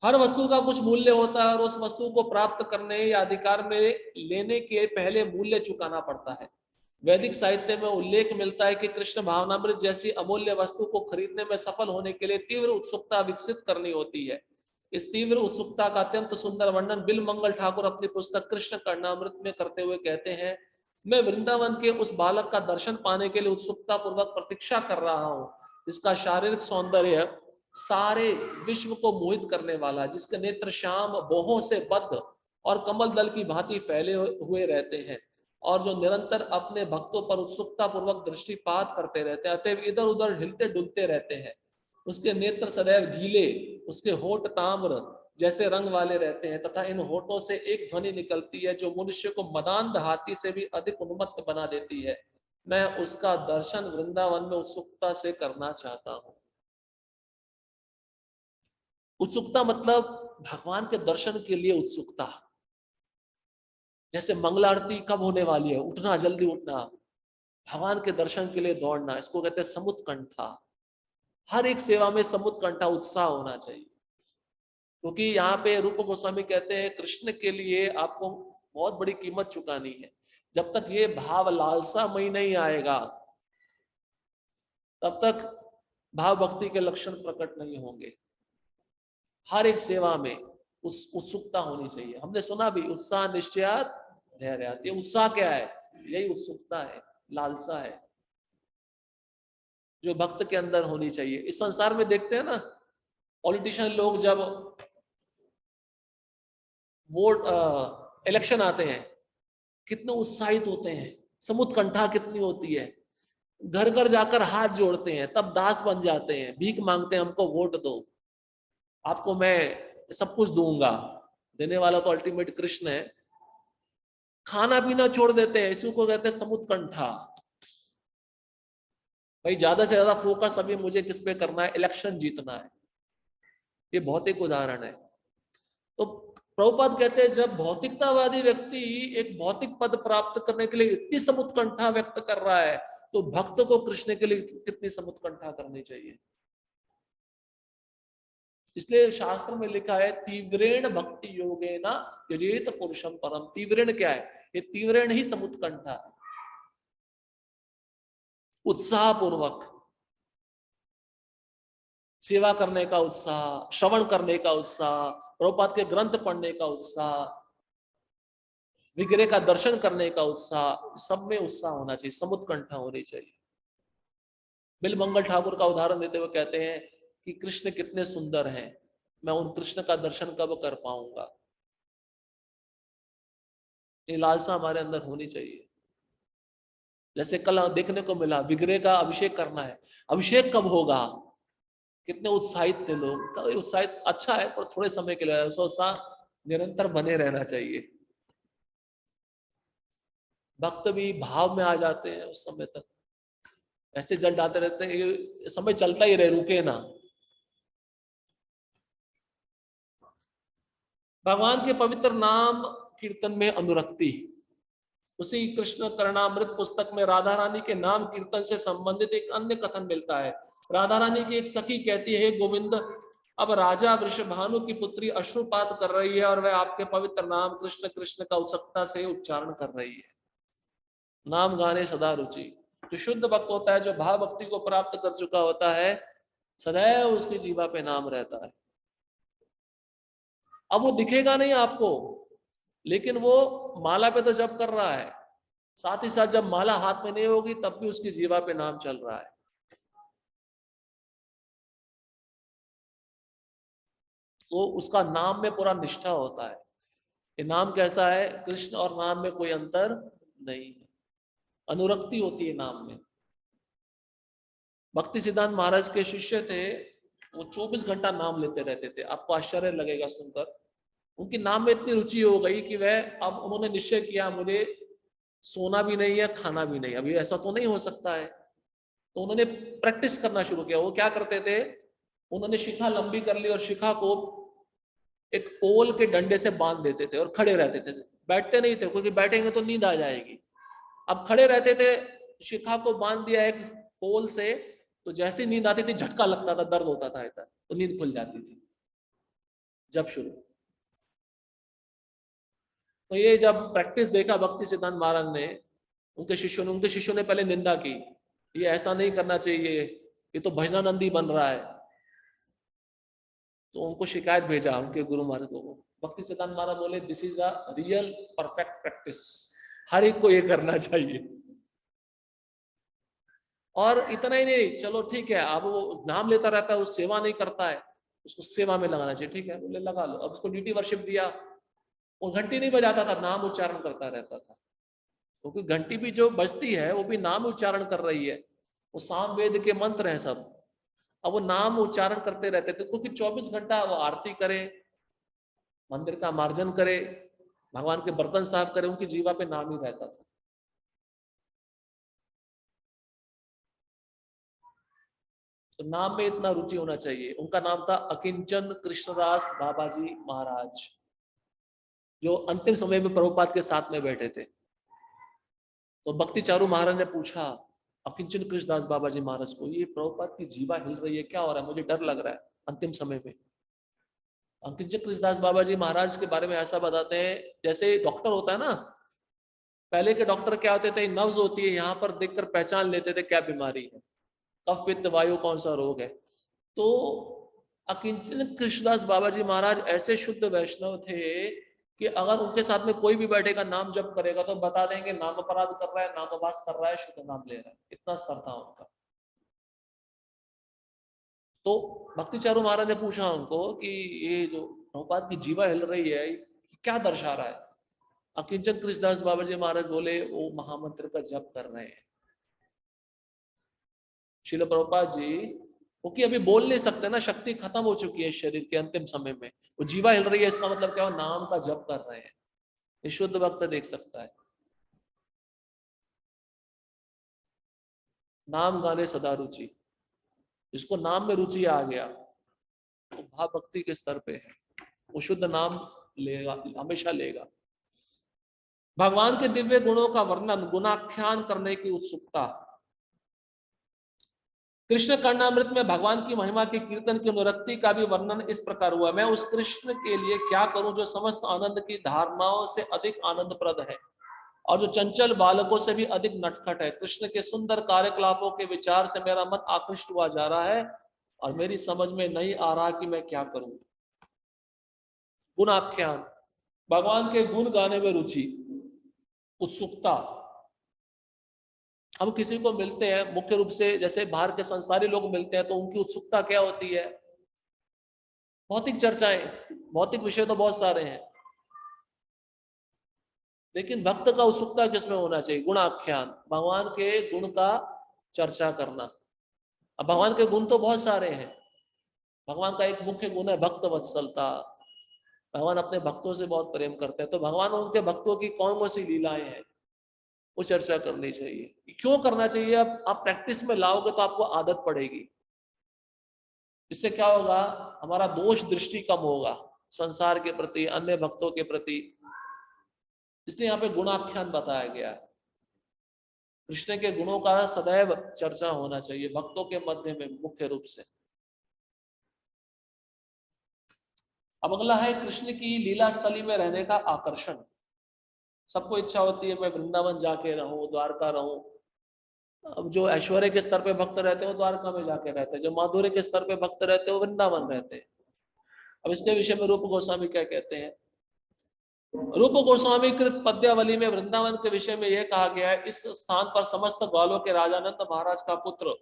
हर वस्तु का कुछ मूल्य होता है, और उस वस्तु को प्राप्त करने या अधिकार में लेने के पहले मूल्य चुकाना पड़ता है। वैदिक साहित्य में उल्लेख मिलता है कि कृष्ण भावनामृत जैसी अमूल्य वस्तु को खरीदने में सफल होने के लिए तीव्र उत्सुकता विकसित करनी होती है। इस तीव्र उत्सुकता का अत्यंत सुंदर वर्णन बिल मंगल ठाकुर अपनी पुस्तक कृष्ण कर्णामृत में करते हुए कहते हैं, मैं वृंदावन के उस बालक का दर्शन पाने के लिए उत्सुकता पूर्वक प्रतीक्षा कर रहा हूँ, जिसका शारीरिक सौंदर्य सारे विश्व को मोहित करने वाला, जिसके नेत्र श्याम बोहों से बद्ध और कमल दल की भांति फैले हुए रहते हैं, और जो निरंतर अपने भक्तों पर उत्सुकता पूर्वक दृष्टिपात करते रहते हैं, अतएव इधर उधर हिलते डुलते रहते हैं। उसके नेत्र सदैव गीले, उसके होठ ताम्र जैसे रंग वाले रहते हैं, तथा इन होठों से एक ध्वनि निकलती है जो मनुष्य को मदांध हाथी से भी अधिक उन्मत्त बना देती है। मैं उसका दर्शन वृंदावन में उत्सुकता से करना चाहता हूँ। उत्सुकता मतलब भगवान के दर्शन के लिए उत्सुकता। जैसे मंगलारती कब होने वाली है, उठना, जल्दी उठना, भगवान के दर्शन के लिए दौड़ना, इसको कहते हैं समुत्कंठा। हर एक सेवा में समुत्कंठा, उत्साह होना चाहिए। क्योंकि यहाँ पे रूप गोस्वामी कहते हैं कृष्ण के लिए आपको बहुत बड़ी कीमत चुकानी है। जब तक ये भाव लालसामय नहीं आएगा, तब तक भाव भक्ति के लक्षण प्रकट नहीं होंगे। हर एक सेवा में उस उत्सुकता होनी चाहिए। हमने सुना भी, उत्साह निश्चयात धैर्यात। ये उत्साह क्या है? यही उत्सुकता है, लालसा है, जो भक्त के अंदर होनी चाहिए। इस संसार में देखते हैं ना, पॉलिटिशियन लोग जब वोट इलेक्शन आते हैं, कितने उत्साहित होते हैं, समुत्कंठा कितनी होती है, घर घर जाकर हाथ जोड़ते हैं, तब दास बन जाते हैं, भीख मांगते हैं, हमको वोट दो, आपको मैं सब कुछ दूंगा। देने वाला तो अल्टीमेट कृष्ण है। खाना पीना छोड़ देते हैं, इसी को कहते हैं समुत्कंठा। भाई ज्यादा से ज्यादा फोकस अभी मुझे किस पे करना है? इलेक्शन जीतना है। ये भौतिक उदाहरण है। तो प्रभुपाद कहते हैं, जब भौतिकतावादी व्यक्ति एक भौतिक पद प्राप्त करने के लिए इतनी समुत्कंठा व्यक्त कर रहा है, तो भक्त को कृष्ण के लिए कितनी समुत्कंठा करनी चाहिए। इसलिए शास्त्र में लिखा है, तीव्रेण भक्ति योगेन यजेत पुरुषम परम। तीव्रेण क्या है? ये तीव्रेण ही समुत्कंठा है, उत्साह पूर्वक। सेवा करने का उत्साह, श्रवण करने का उत्साह, प्रभुपाद के ग्रंथ पढ़ने का उत्साह, विग्रह का दर्शन करने का उत्साह, सब में उत्साह होना चाहिए, समुत्कंठा होनी चाहिए। बिलमंगल ठाकुर का उदाहरण देते हुए कहते हैं कि कृष्ण कितने सुंदर हैं, मैं उन कृष्ण का दर्शन कब कर पाऊंगा। ये लालसा हमारे अंदर होनी चाहिए। जैसे कल देखने को मिला, विग्रह का अभिषेक करना है, अभिषेक कब होगा, कितने उत्साहित थे लोग। तो उत्साहित अच्छा है, पर थोड़े समय के लिए उत्साह निरंतर बने रहना चाहिए। भक्त भी भाव में आ जाते हैं उस समय तक, ऐसे जल डालते रहते हैं, समय चलता ही रहे, रुके ना। भगवान के पवित्र नाम कीर्तन में अनुरक्ति। उसी कृष्ण करणामृत पुस्तक में राधा रानी के नाम कीर्तन से संबंधित एक अन्य कथन मिलता है। राधा रानी की एक सखी कहती है, गोविंद, अब राजा वृषभानु की पुत्री अश्रुपात कर रही है और वह आपके पवित्र नाम कृष्ण कृष्ण का उत्सुकता से उच्चारण कर रही है। नाम गाने सदा रुचि। जो शुद्ध भक्त होता है, जो भाव भक्ति को प्राप्त कर चुका होता है, सदैव उसकी जीवा पे नाम रहता है। अब वो दिखेगा नहीं आपको, लेकिन वो माला पे तो जप कर रहा है, साथ ही साथ जब माला हाथ में नहीं होगी तब भी उसकी जीवा पे नाम चल रहा है। तो उसका नाम में पूरा निष्ठा होता है। ये नाम कैसा है, कृष्ण और नाम में कोई अंतर नहीं है, अनुरक्ति होती है नाम में। भक्ति सिद्धांत महाराज के शिष्य थे, वो 24 घंटा नाम लेते रहते थे। आपको आश्चर्य लगेगा सुनकर, उनकी नाम में इतनी रुचि हो गई कि वह, अब उन्होंने निश्चय किया मुझे सोना भी नहीं है, खाना भी नहीं, अभी ऐसा तो नहीं हो सकता है। तो उन्होंने प्रैक्टिस करना शुरू किया। वो क्या करते थे, उन्होंने शिखा लंबी कर ली और शिखा को एक पोल के डंडे से बांध देते थे और खड़े रहते थे, बैठते नहीं थे, क्योंकि बैठेंगे तो नींद आ जाएगी। अब खड़े रहते थे, शिखा को बांध दिया एक पोल से, तो जैसे नींद आती थी झटका लगता था, दर्द होता था इधर, तो नींद खुल जाती थी। जब शुरू, तो ये जब प्रैक्टिस देखा भक्ति सिद्धांत महाराज ने, उनके शिष्यों ने पहले निंदा की, ये ऐसा नहीं करना चाहिए, ये तो भजनानंदी बन रहा है। तो उनको शिकायत भेजा उनके गुरु महाराज को। भक्ति सिद्धांत महाराज बोले, this is a real perfect practice, हर एक को ये करना चाहिए। और इतना ही नहीं, चलो ठीक है, अब वो नाम लेता रहता है, वो सेवा नहीं करता है, उसको सेवा में लगाना चाहिए, ठीक है, बोले लगा लो। अब उसको ड्यूटी वर्शिप दिया, वो घंटी नहीं बजाता था, नाम उच्चारण करता रहता था, क्योंकि घंटी भी जो बजती है वो भी नाम उच्चारण कर रही है, वो साम वेद के मंत्र हैं सब। अब वो नाम उच्चारण करते रहते थे, क्योंकि 24 घंटा वो आरती करे, मंदिर का मार्जन करे, भगवान के बर्तन साफ करे, उनकी जीवा पे नाम ही रहता था। तो नाम में इतना रुचि होना चाहिए। उनका नाम था अकिंचन कृष्णदास बाबाजी महाराज, जो अंतिम समय में प्रभुपाद के साथ में बैठे थे। तो भक्ति चारू महाराज ने पूछा अकिंचन कृष्णदास बाबा जी महाराज को, ये प्रभुपाद की जीवा हिल रही है, क्या हो रहा है, मुझे डर लग रहा है अंतिम समय में। अकिंचन कृष्णदास बाबा जी महाराज के बारे में ऐसा बताते हैं, जैसे डॉक्टर होता है ना, पहले के डॉक्टर क्या होते थे, नब्ज होती है, यहाँ पर देखकर पहचान लेते थे क्या बीमारी है, कफ पित्त वायु कौन सा रोग है। तो अकिंचन कृष्णदास बाबा जी महाराज ऐसे शुद्ध वैष्णव थे कि अगर उनके साथ में कोई भी बैठेगा, नाम जप करेगा, तो बता देंगे नाम अपराध कर रहा है, नाम अभास कर रहा है, शुद्ध नाम ले रहा है, इतना स्तर था उनका। तो भक्ति चारू महाराज ने पूछा उनको कि ये जो प्रभुपाद की जीवा हिल रही है, क्या दर्शा रहा है। अकिंचन कृष्णदास बाबा जी महाराज बोले, वो महामंत्र का जप कर रहे हैं। श्रील प्रभुपाद जी, क्योंकि अभी बोल नहीं सकते ना, शक्ति खत्म हो चुकी है शरीर के अंतिम समय में, वो जीवा हिल रही है, इसका मतलब क्या हो, नाम का जप कर रहे हैं। ये शुद्ध भक्त देख सकता है। नाम गाने सदा रुचि, जिसको नाम में रुचि आ गया, वो भाव भक्ति के स्तर पे है, वो शुद्ध नाम लेगा, हमेशा लेगा। भगवान के दिव्य गुणों का वर्णन, गुणाख्यान करने की उत्सुकता। कृष्ण कर्णामृत में भगवान की महिमा के कीर्तन की अनुरक्ति का भी वर्णन इस प्रकार हुआ, मैं उस कृष्ण के लिए क्या करूं जो समस्त आनंद की धारणाओं से अधिक आनंदप्रद है और जो चंचल बालकों से भी अधिक नटखट है। कृष्ण के सुंदर कार्यकलापों के विचार से मेरा मन आकृष्ट हुआ जा रहा है और मेरी समझ में नहीं आ रहा कि मैं क्या करूं। गुणाख्यान, भगवान के गुण गाने में रुचि, उत्सुकता। हम किसी को मिलते हैं मुख्य रूप से, जैसे बाहर के संसारी लोग मिलते हैं तो उनकी उत्सुकता क्या होती है? भौतिक चर्चाएं, भौतिक विषय तो बहुत सारे हैं, लेकिन भक्त का उत्सुकता किसमें होना चाहिए? गुणाख्यान, भगवान के गुण का चर्चा करना। अब भगवान के गुण तो बहुत सारे हैं। भगवान का एक मुख्य गुण है भक्त वत्सलता। भगवान अपने भक्तों से बहुत प्रेम करते हैं, तो भगवान और उनके भक्तों की कौन कौन सी लीलाएं हैं वो चर्चा करनी चाहिए। क्यों करना चाहिए? अब आप प्रैक्टिस में लाओगे तो आपको आदत पड़ेगी। इससे क्या होगा? हमारा दोष दृष्टि कम होगा संसार के प्रति, अन्य भक्तों के प्रति। इसलिए यहाँ पे गुणाख्यान बताया गया है। कृष्ण के गुणों का सदैव चर्चा होना चाहिए भक्तों के मध्य में मुख्य रूप से। अब अगला है कृष्ण की लीला स्थली में रहने का आकर्षण। सबको इच्छा होती है मैं वृंदावन जाके रहूं, द्वारका रहूं। अब जो ऐश्वर्य के स्तर पे भक्त रहते हैं वो द्वारका में जाके रहते हैं, जो माधुर्य के स्तर पे भक्त रहते हैं वो वृंदावन रहते हैं। अब इसके विषय में रूप गोस्वामी क्या कहते हैं? रूप गोस्वामी कृत पद्यावली में वृंदावन के विषय में यह कहा गया है, इस स्थान पर समस्त ग्वालों के राजानंद महाराज का पुत्र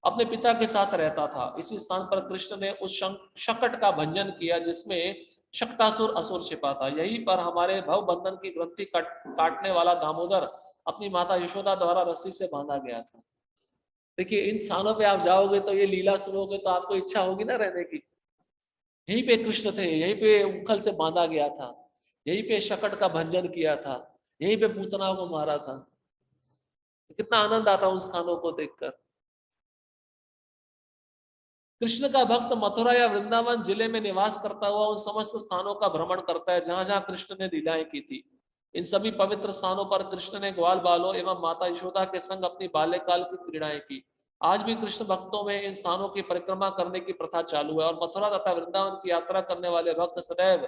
अपने पिता के साथ रहता था। इसी स्थान पर कृष्ण ने उस शकट का भंजन किया जिसमें शक्तासुर असुर छिपा था। यहीं पर हमारे भव बंधन की ग्रंथि काटने वाला दामोदर अपनी माता यशोदा द्वारा रस्सी से बांधा गया था। देखिए, इन स्थानों पे आप जाओगे तो ये लीला सुनोगे तो आपको इच्छा होगी ना रहने की। यहीं पे कृष्ण थे, यहीं पे उखल से बांधा गया था, यहीं पे शकट का भंजन किया था, यहीं पे पूतना को मारा था। कितना आनंद आता उन स्थानों को देखकर। कृष्ण का भक्त मथुरा या वृंदावन जिले में निवास करता हुआ उन समस्त स्थानों का भ्रमण करता है जहां जहां कृष्ण ने लीलाएं की थी। इन सभी पवित्र स्थानों पर कृष्ण ने ग्वाल बालों एवं माता यशोदा के संग अपनी बाल्यकाल की क्रीड़ाएं की। आज भी कृष्ण भक्तों में इन स्थानों की परिक्रमा करने की प्रथा चालू है और मथुरा तथा वृंदावन की यात्रा करने वाले भक्त सदैव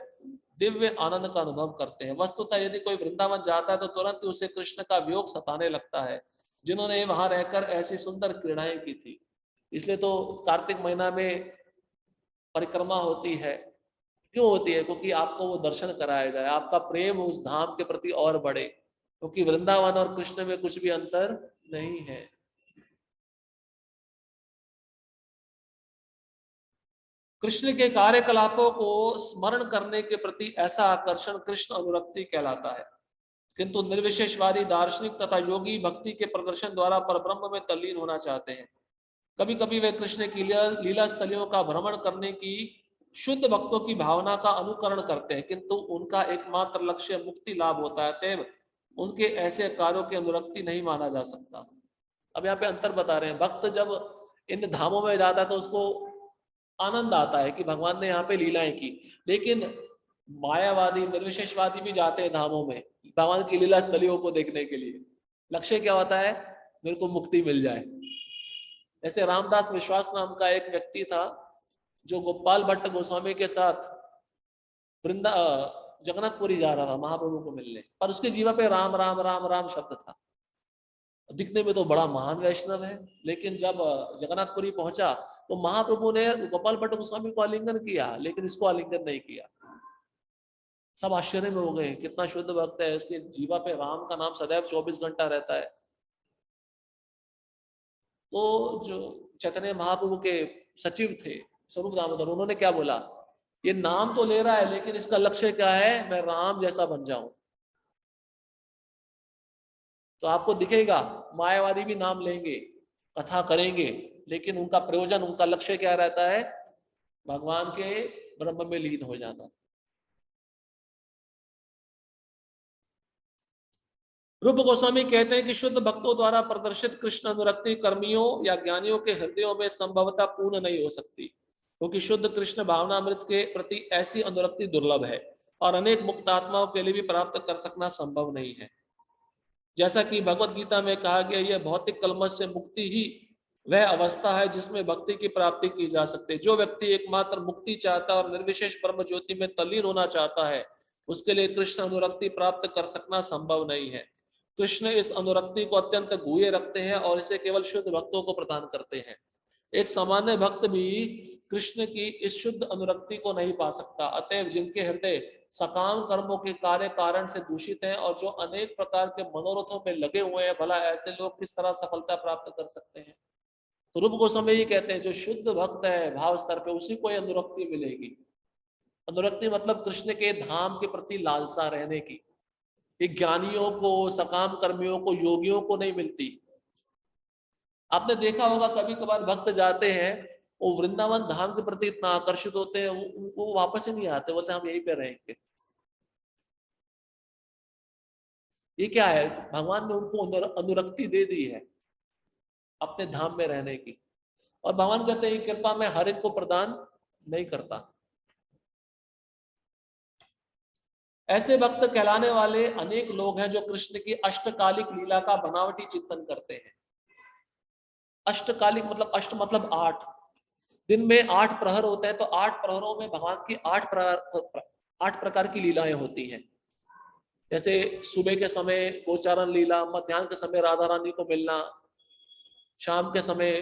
दिव्य आनंद का अनुभव करते हैं। वस्तुतः यदि कोई वृंदावन जाता है तो तुरंत ही उसे कृष्ण का वियोग सताने लगता है, जिन्होंने वहां रहकर ऐसी सुंदर क्रीड़ाएं की थी। इसलिए तो कार्तिक महीना में परिक्रमा होती है। क्यों होती है? क्योंकि आपको वो दर्शन कराया जाए, आपका प्रेम उस धाम के प्रति और बढ़े, क्योंकि वृंदावन और कृष्ण में कुछ भी अंतर नहीं है। कृष्ण के कार्यकलापों को स्मरण करने के प्रति ऐसा आकर्षण कृष्ण अनुरक्ति कहलाता है। किंतु निर्विशेषवादी दार्शनिक तथा योगी भक्ति के प्रदर्शन द्वारा परब्रह्म में तल्लीन होना चाहते हैं। कभी कभी वे कृष्ण की लीला स्थलियों का भ्रमण करने की शुद्ध भक्तों की भावना का अनुकरण करते हैं, किंतु उनका एकमात्र लक्ष्य मुक्ति लाभ होता है, अतएव उनके ऐसे कार्यों की अनुरक्ति नहीं माना जा सकता। अब यहाँ पे अंतर बता रहे हैं। भक्त जब इन धामों में जाता है तो उसको आनंद आता है कि भगवान ने यहाँ पे लीलाएं की, लेकिन मायावादी निर्विशेषवादी भी जाते हैं धामों में भगवान की लीला स्थलियों को देखने के लिए। लक्ष्य क्या होता है? मेरे को मुक्ति मिल जाए। ऐसे रामदास विश्वास नाम का एक व्यक्ति था जो गोपाल भट्ट गोस्वामी के साथ वृंदा जगन्नाथपुरी जा रहा था महाप्रभु को मिलने, पर उसके जीवा पे राम राम राम राम शब्द था। दिखने में तो बड़ा महान वैष्णव है, लेकिन जब जगन्नाथपुरी पहुंचा तो महाप्रभु ने गोपाल भट्ट गोस्वामी को आलिंगन किया, लेकिन इसको आलिंगन नहीं किया। सब आश्चर्य में हो गए, कितना शुद्ध भक्त है, उसके जीवा पे राम का नाम सदैव 24 घंटा रहता है। तो जो चैतन्य महाप्रभु के सचिव थे स्वरूप दामोदर, उन्होंने क्या बोला? ये नाम तो ले रहा है लेकिन इसका लक्ष्य क्या है? मैं राम जैसा बन जाऊं। तो आपको दिखेगा मायावादी भी नाम लेंगे, कथा करेंगे, लेकिन उनका प्रयोजन, उनका लक्ष्य क्या रहता है? भगवान के ब्रह्म में लीन हो जाना। रूप गोस्वामी कहते हैं कि शुद्ध भक्तों द्वारा प्रदर्शित कृष्ण अनुरक्ति कर्मियों या ज्ञानियों के हृदयों में संभवतः पूर्ण नहीं हो सकती, क्योंकि शुद्ध कृष्ण भावनामृत के प्रति ऐसी अनुरक्ति दुर्लभ है और अनेक मुक्त आत्माओं के लिए भी प्राप्त कर सकना संभव नहीं है। जैसा कि भगवत गीता में कहा गया, यह भौतिक कलमश से मुक्ति ही वह अवस्था है जिसमें भक्ति की प्राप्ति की जा सकती है। जो व्यक्ति एकमात्र मुक्ति चाहता है और निर्विशेष ब्रह्म ज्योति में तल्लीन होना चाहता है, उसके लिए कृष्ण अनुरक्ति प्राप्त कर सकना संभव नहीं है। कृष्ण इस अनुरक्ति को अत्यंत गुह्य रखते हैं और इसे केवल शुद्ध भक्तों को प्रदान करते हैं। एक सामान्य भक्त भी कृष्ण की इस शुद्ध अनुरक्ति को नहीं पा सकता। अतएव जिनके हृदय सकाम कर्मों के कार्य कारण से दूषित हैं और जो अनेक प्रकार के मनोरथों में लगे हुए हैं, भला ऐसे लोग किस तरह सफलता प्राप्त कर सकते हैं। तो रूप गोस्वामी ये कहते हैं जो शुद्ध भक्त है भाव स्तर पे, उसी को अनुरक्ति मिलेगी। अनुरक्ति मतलब कृष्ण के धाम के प्रति लालसा रहने की। ये ज्ञानियों को, सकाम कर्मियों को, योगियों को नहीं मिलती। आपने देखा होगा कभी कभार भक्त जाते हैं, वो वृंदावन धाम के प्रति इतना आकर्षित होते हैं, वो वापस ही नहीं आते, बोलते हम यहीं पे रहेंगे। ये क्या है? भगवान ने उनको अनुरक्ति दे दी है अपने धाम में रहने की। और भगवान कहते हैं कृपा मैं हर एक को प्रदान नहीं करता। ऐसे भक्त कहलाने वाले अनेक लोग हैं जो कृष्ण की अष्टकालिक लीला का बनावटी चिंतन करते हैं। अष्टकालिक मतलब अष्ट मतलब 8 दिन में 8 प्रहर होते हैं, तो 8 प्रहरों में भगवान की 8 प्रकार की लीलाएं होती हैं। जैसे सुबह के समय गोचारण लीला, मध्याह्न के समय राधा रानी को मिलना, शाम के समय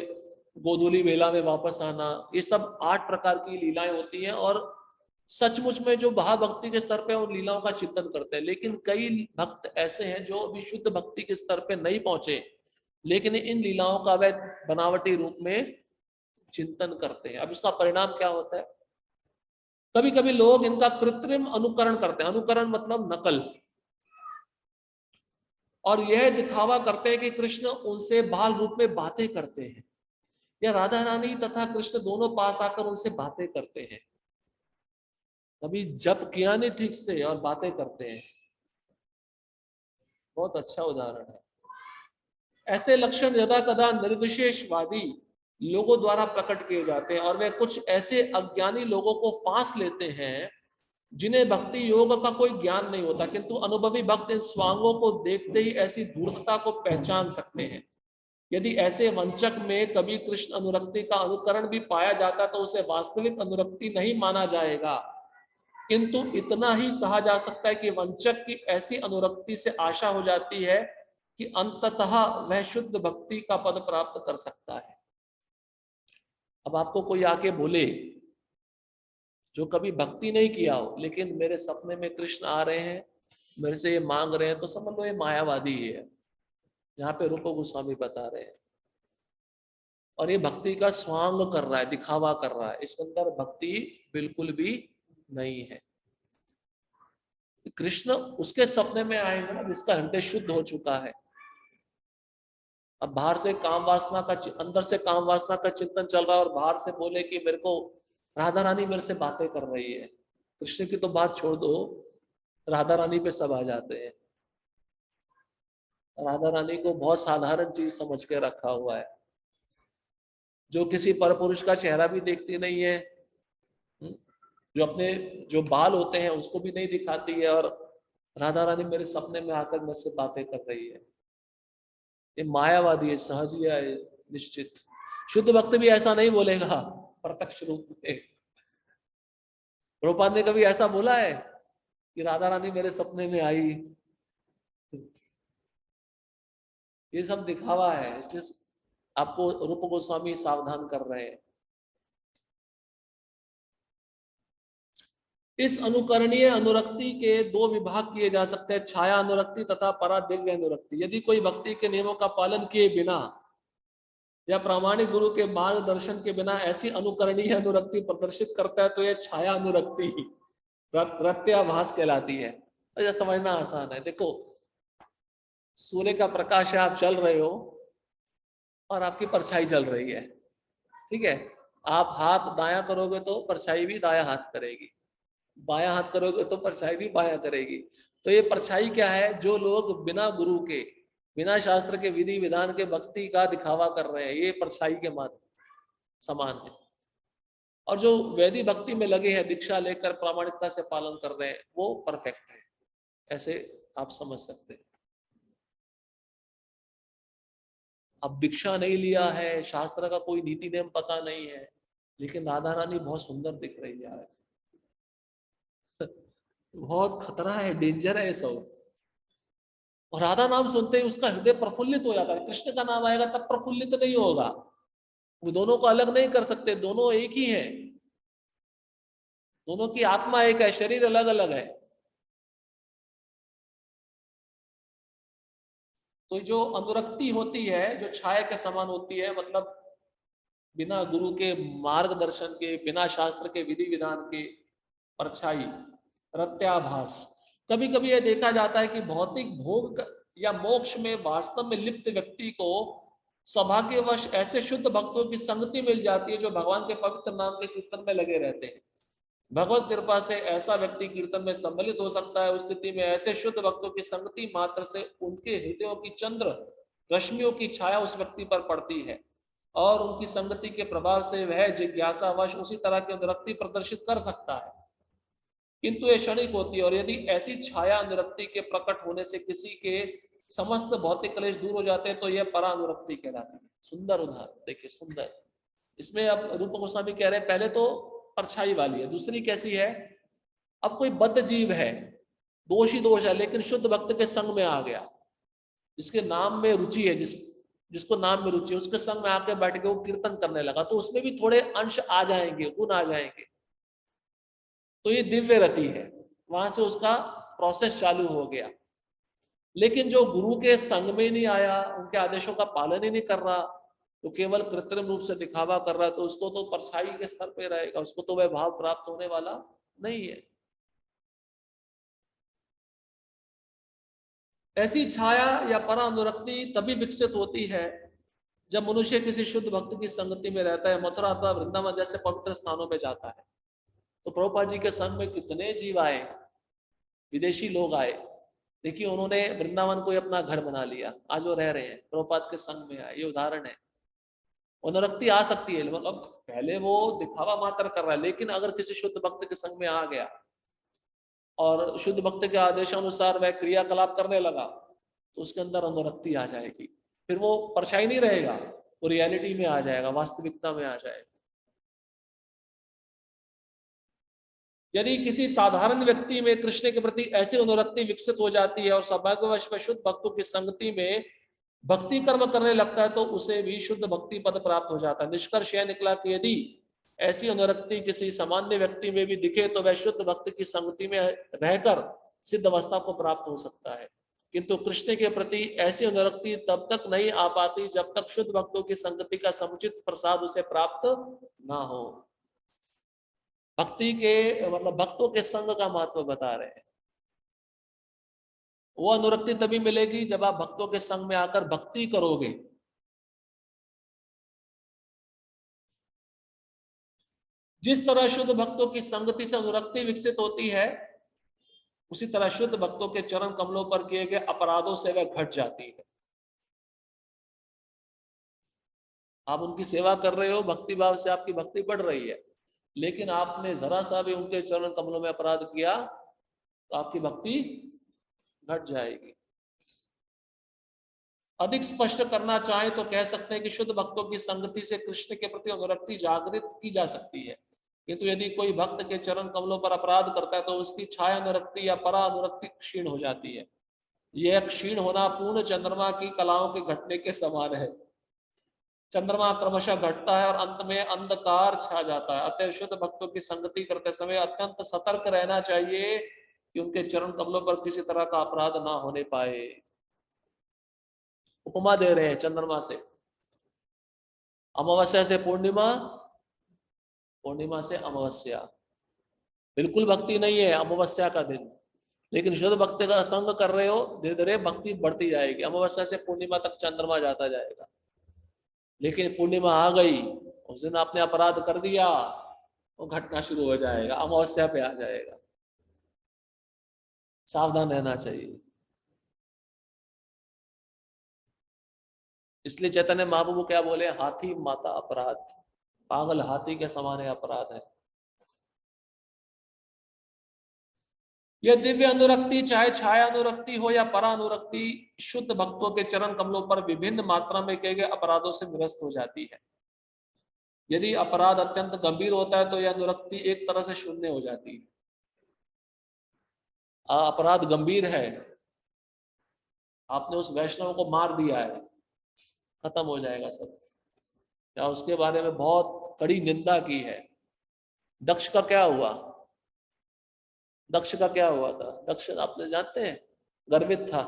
गोधूली बेला में वापस आना, ये सब 8 प्रकार की लीलाएं होती हैं। और सचमुच में जो महाभक्ति के स्तर पे उन लीलाओं का चिंतन करते हैं। लेकिन कई भक्त ऐसे हैं जो अभी शुद्ध भक्ति के स्तर पे नहीं पहुंचे, लेकिन इन लीलाओं का वे बनावटी रूप में चिंतन करते हैं। अब इसका परिणाम क्या होता है? कभी कभी लोग इनका कृत्रिम अनुकरण करते हैं। अनुकरण मतलब नकल। और यह दिखावा करते हैं कि कृष्ण उनसे बाल रूप में बातें करते हैं, या राधा रानी तथा कृष्ण दोनों पास आकर उनसे बातें करते हैं। कभी जप किया नहीं ठीक से और बातें करते हैं। बहुत अच्छा उदाहरण है। ऐसे लक्षण यदा कदा निर्विशेषवादी लोगों द्वारा प्रकट किए जाते हैं, और वे कुछ ऐसे अज्ञानी लोगों को फांस लेते हैं जिन्हें भक्ति योग का कोई ज्ञान नहीं होता, किंतु अनुभवी भक्त इन स्वांगों को देखते ही ऐसी धूर्तता को पहचान सकते हैं। यदि ऐसे वंचक में कभी कृष्ण अनुरक्ति का अनुकरण भी पाया जाता तो उसे वास्तविक अनुरक्ति नहीं माना जाएगा, किंतु इतना ही कहा जा सकता है कि वंचक की ऐसी अनुरक्ति से आशा हो जाती है कि अंततः वह शुद्ध भक्ति का पद प्राप्त कर सकता है। अब आपको कोई आके बोले जो कभी भक्ति नहीं किया हो, लेकिन मेरे सपने में कृष्ण आ रहे हैं, मेरे से ये मांग रहे हैं, तो समझ लो ये मायावादी ही है। यहाँ पे रूप गोस्वामी बता रहे हैं। और ये भक्ति का स्वांग कर रहा है, दिखावा कर रहा है, इसके अंदर भक्ति बिल्कुल भी नहीं है। कृष्ण उसके सपने में आएंगे ना जिसका हृदय शुद्ध हो चुका है। अब बाहर से काम वासना का, अंदर से काम वासना का चिंतन चल रहा है, और बाहर से बोले कि मेरे को राधा रानी मेरे से बातें कर रही है। कृष्ण की तो बात छोड़ दो, राधा रानी पे सब आ जाते हैं। राधा रानी को बहुत साधारण चीज समझ के रखा हुआ है, जो किसी परपुरुष का चेहरा भी देखती नहीं है, जो अपने जो बाल होते हैं उसको भी नहीं दिखाती है, और राधा रानी मेरे सपने में आकर मेरे से बातें कर रही है। ये मायावादी है, सहजिया है निश्चित। शुद्ध भक्त भी ऐसा नहीं बोलेगा प्रत्यक्ष रूप में। प्रभुपाद ने कभी ऐसा बोला है कि राधा रानी मेरे सपने में आई? ये सब दिखावा है, इसलिए आपको रूप गोस्वामी सावधान कर रहे हैं। इस अनुकरणीय अनुरक्ति के 2 विभाग किए जा सकते हैं, छाया अनुरक्ति तथा परा दिव्य अनुरक्ति। यदि कोई भक्ति के नियमों का पालन किए बिना या प्रामाणिक गुरु के मार्गदर्शन के बिना ऐसी अनुकरणीय अनुरक्ति प्रदर्शित करता है तो यह छाया अनुरक्ति प्रत्याभास कहलाती है। ऐसा समझना आसान है। देखो, सूर्य का प्रकाश है, आप चल रहे हो और आपकी परछाई चल रही है, ठीक है। आप हाथ दायां करोगे तो परछाई भी दायां हाथ करेगी, बायां हाथ करोगे तो परछाई भी बायां करेगी। तो ये परछाई क्या है? जो लोग बिना गुरु के, बिना शास्त्र के विधि विधान के भक्ति का दिखावा कर रहे हैं, ये परछाई के समान है। और जो वैदिक भक्ति में लगे हैं, दीक्षा लेकर प्रामाणिकता से पालन कर रहे हैं, वो परफेक्ट है। ऐसे आप समझ सकते हैं। अब दीक्षा नहीं लिया है, शास्त्र का कोई नीति नियम पता नहीं है, लेकिन राधा रानी बहुत सुंदर दिख रही है, बहुत खतरा है, डेंजर है ये सब। और राधा नाम सुनते ही उसका हृदय प्रफुल्लित हो जाता है। कृष्ण का नाम आएगा तब प्रफुल्लित नहीं होगा। वो दोनों को अलग नहीं कर सकते, दोनों एक ही हैं, दोनों की आत्मा एक है, शरीर अलग अलग है। तो जो अनुरक्ति होती है, जो छाया के समान होती है, मतलब बिना गुरु के मार्गदर्शन के, बिना शास्त्र के विधि विधान के, परछाई, प्रत्याभास। कभी कभी यह देखा जाता है कि भौतिक भोग या मोक्ष में वास्तव में लिप्त व्यक्ति को सौभाग्यवश ऐसे शुद्ध भक्तों की संगति मिल जाती है जो भगवान के पवित्र नाम के कीर्तन में लगे रहते हैं। भगवत कृपा से ऐसा व्यक्ति कीर्तन में सम्मिलित हो सकता है। उस स्थिति में ऐसे शुद्ध भक्तों की संगति मात्र से उनके हृदयों की चंद्र रश्मियों की छाया उस व्यक्ति पर पड़ती है और उनकी संगति के प्रभाव से वह जिज्ञासावश उसी तरह की अनुरक्ति प्रदर्शित कर सकता है, किंतु ये क्षणिक होती है। और यदि ऐसी छाया अनुरक्ति के प्रकट होने से किसी के समस्त भौतिक क्लेश दूर हो जाते हैं तो यह परा अनुरक्ति कहलाती है। सुंदर उदाहरण देखिए, सुंदर। इसमें अब रूप गोस्वामी कह रहे हैं पहले तो परछाई वाली है, दूसरी कैसी है, अब कोई बद्ध जीव है, दोष ही दोष है, लेकिन शुद्ध भक्त के संग में आ गया, जिसके नाम में रुचि है, जिसको नाम में रुचि है, उसके संग में आके बैठ के वो कीर्तन करने लगा, तो उसमें भी थोड़े अंश आ जाएंगे, गुण आ जाएंगे, तो ये दिव्य रति है, वहां से उसका प्रोसेस चालू हो गया। लेकिन जो गुरु के संग में नहीं आया, उनके आदेशों का पालन ही नहीं कर रहा, तो केवल कृत्रिम रूप से दिखावा कर रहा है, तो उसको तो परछाई के स्तर पे रहेगा, उसको तो वह भाव प्राप्त होने वाला नहीं है। ऐसी छाया या परा अनुरक्ति तभी विकसित होती है जब मनुष्य किसी शुद्ध भक्त की संगति में रहता है, मथुरा अथवा वृंदावन जैसे पवित्र स्थानों में जाता है। तो प्रभुपाद जी के संग में कितने जीव आए, विदेशी लोग आए, देखिए उन्होंने वृंदावन को अपना घर बना लिया, आज वो रह रहे हैं, प्रभुपाद के संग में आए, ये उदाहरण है। अनुरक्ति आ सकती है, मतलब पहले वो दिखावा मात्र कर रहा है, लेकिन अगर किसी शुद्ध भक्त के संग में आ गया और शुद्ध भक्त के आदेशानुसार वह क्रियाकलाप करने लगा, तो उसके अंदर अनुरक्ति आ जाएगी, फिर वो परछाई नहीं रहेगा, वो रियलिटी में आ जाएगा, वास्तविकता में आ जाएगा। यदि किसी साधारण व्यक्ति में कृष्ण के प्रति ऐसी अनुरक्ति विकसित हो जाती है और सौभाग्यवश में शुद्ध भक्तों की संगति में भक्ति कर्म करने लगता है, तो उसे भी शुद्ध भक्ति पद प्राप्त हो जाता है। निष्कर्ष यह निकला कि यदि ऐसी अनुरक्ति किसी सामान्य व्यक्ति में भी दिखे तो वह शुद्ध भक्त की संगति में रहकर सिद्ध अवस्था को प्राप्त हो सकता है, किंतु कृष्ण के प्रति ऐसी अनुरक्ति तब तक नहीं आ पाती जब तक शुद्ध भक्तों की संगति का समुचित प्रसाद उसे प्राप्त ना हो। भक्ति के मतलब भक्तों के संग का महत्व बता रहे हैं। वो अनुरक्ति तभी मिलेगी जब आप भक्तों के संग में आकर भक्ति करोगे। जिस तरह शुद्ध भक्तों की संगति से अनुरक्ति विकसित होती है, उसी तरह शुद्ध भक्तों के चरण कमलों पर किए गए अपराधों से वह घट जाती है। आप उनकी सेवा कर रहे हो, भक्ति भाव से आपकी भक्ति बढ़ रही है, लेकिन आपने जरा सा भी उनके चरण कमलों में अपराध किया तो आपकी भक्ति घट जाएगी। अधिक स्पष्ट करना चाहे तो कह सकते हैं कि शुद्ध भक्तों की संगति से कृष्ण के प्रति अनुरक्ति जागृत की जा सकती है, किंतु यदि कोई भक्त के चरण कमलों पर अपराध करता है तो उसकी छाया अनुरक्ति या परा अनुरक्ति क्षीण हो जाती है। यह क्षीण होना पूर्ण चंद्रमा की कलाओं के घटने के समान है। चंद्रमा क्रमशः घटता है और अंत में अंधकार छा जाता है। अतः शुद्ध भक्तों की संगति करते समय अत्यंत सतर्क रहना चाहिए कि उनके चरण कमलों पर किसी तरह का अपराध ना होने पाए। उपमा दे रहे हैं चंद्रमा से, अमावस्या से पूर्णिमा, पूर्णिमा से अमावस्या। बिल्कुल भक्ति नहीं है अमावस्या का दिन, लेकिन शुद्ध भक्ति का संग कर रहे हो, धीरे धीरे भक्ति बढ़ती जाएगी। अमावस्या से पूर्णिमा तक चंद्रमा जाता जाएगा, लेकिन पूर्णिमा आ गई, उस दिन आपने अपराध कर दिया, वो घटना शुरू हो जाएगा, अमावस्या पे आ जाएगा। सावधान रहना चाहिए। इसलिए चैतन्य महाप्रभु क्या बोले, हाथी माता अपराध, पागल हाथी के समान अपराध है। यह दिव्य अनुरक्ति चाहे छाया अनुरक्ति हो या परा अनुरक्ति, शुद्ध भक्तों के चरण कमलों पर विभिन्न मात्रा में किए गए अपराधों से निरस्त हो जाती है। यदि अपराध अत्यंत गंभीर होता है तो यह अनुरक्ति एक तरह से शून्य हो जाती है। अपराध गंभीर है, आपने उस वैष्णव को मार दिया है, खत्म हो जाएगा सब। या उसके बारे में बहुत कड़ी निंदा की है। दक्ष का क्या हुआ? दक्ष का क्या हुआ था? दक्ष आपने जानते हैं, गर्वित था,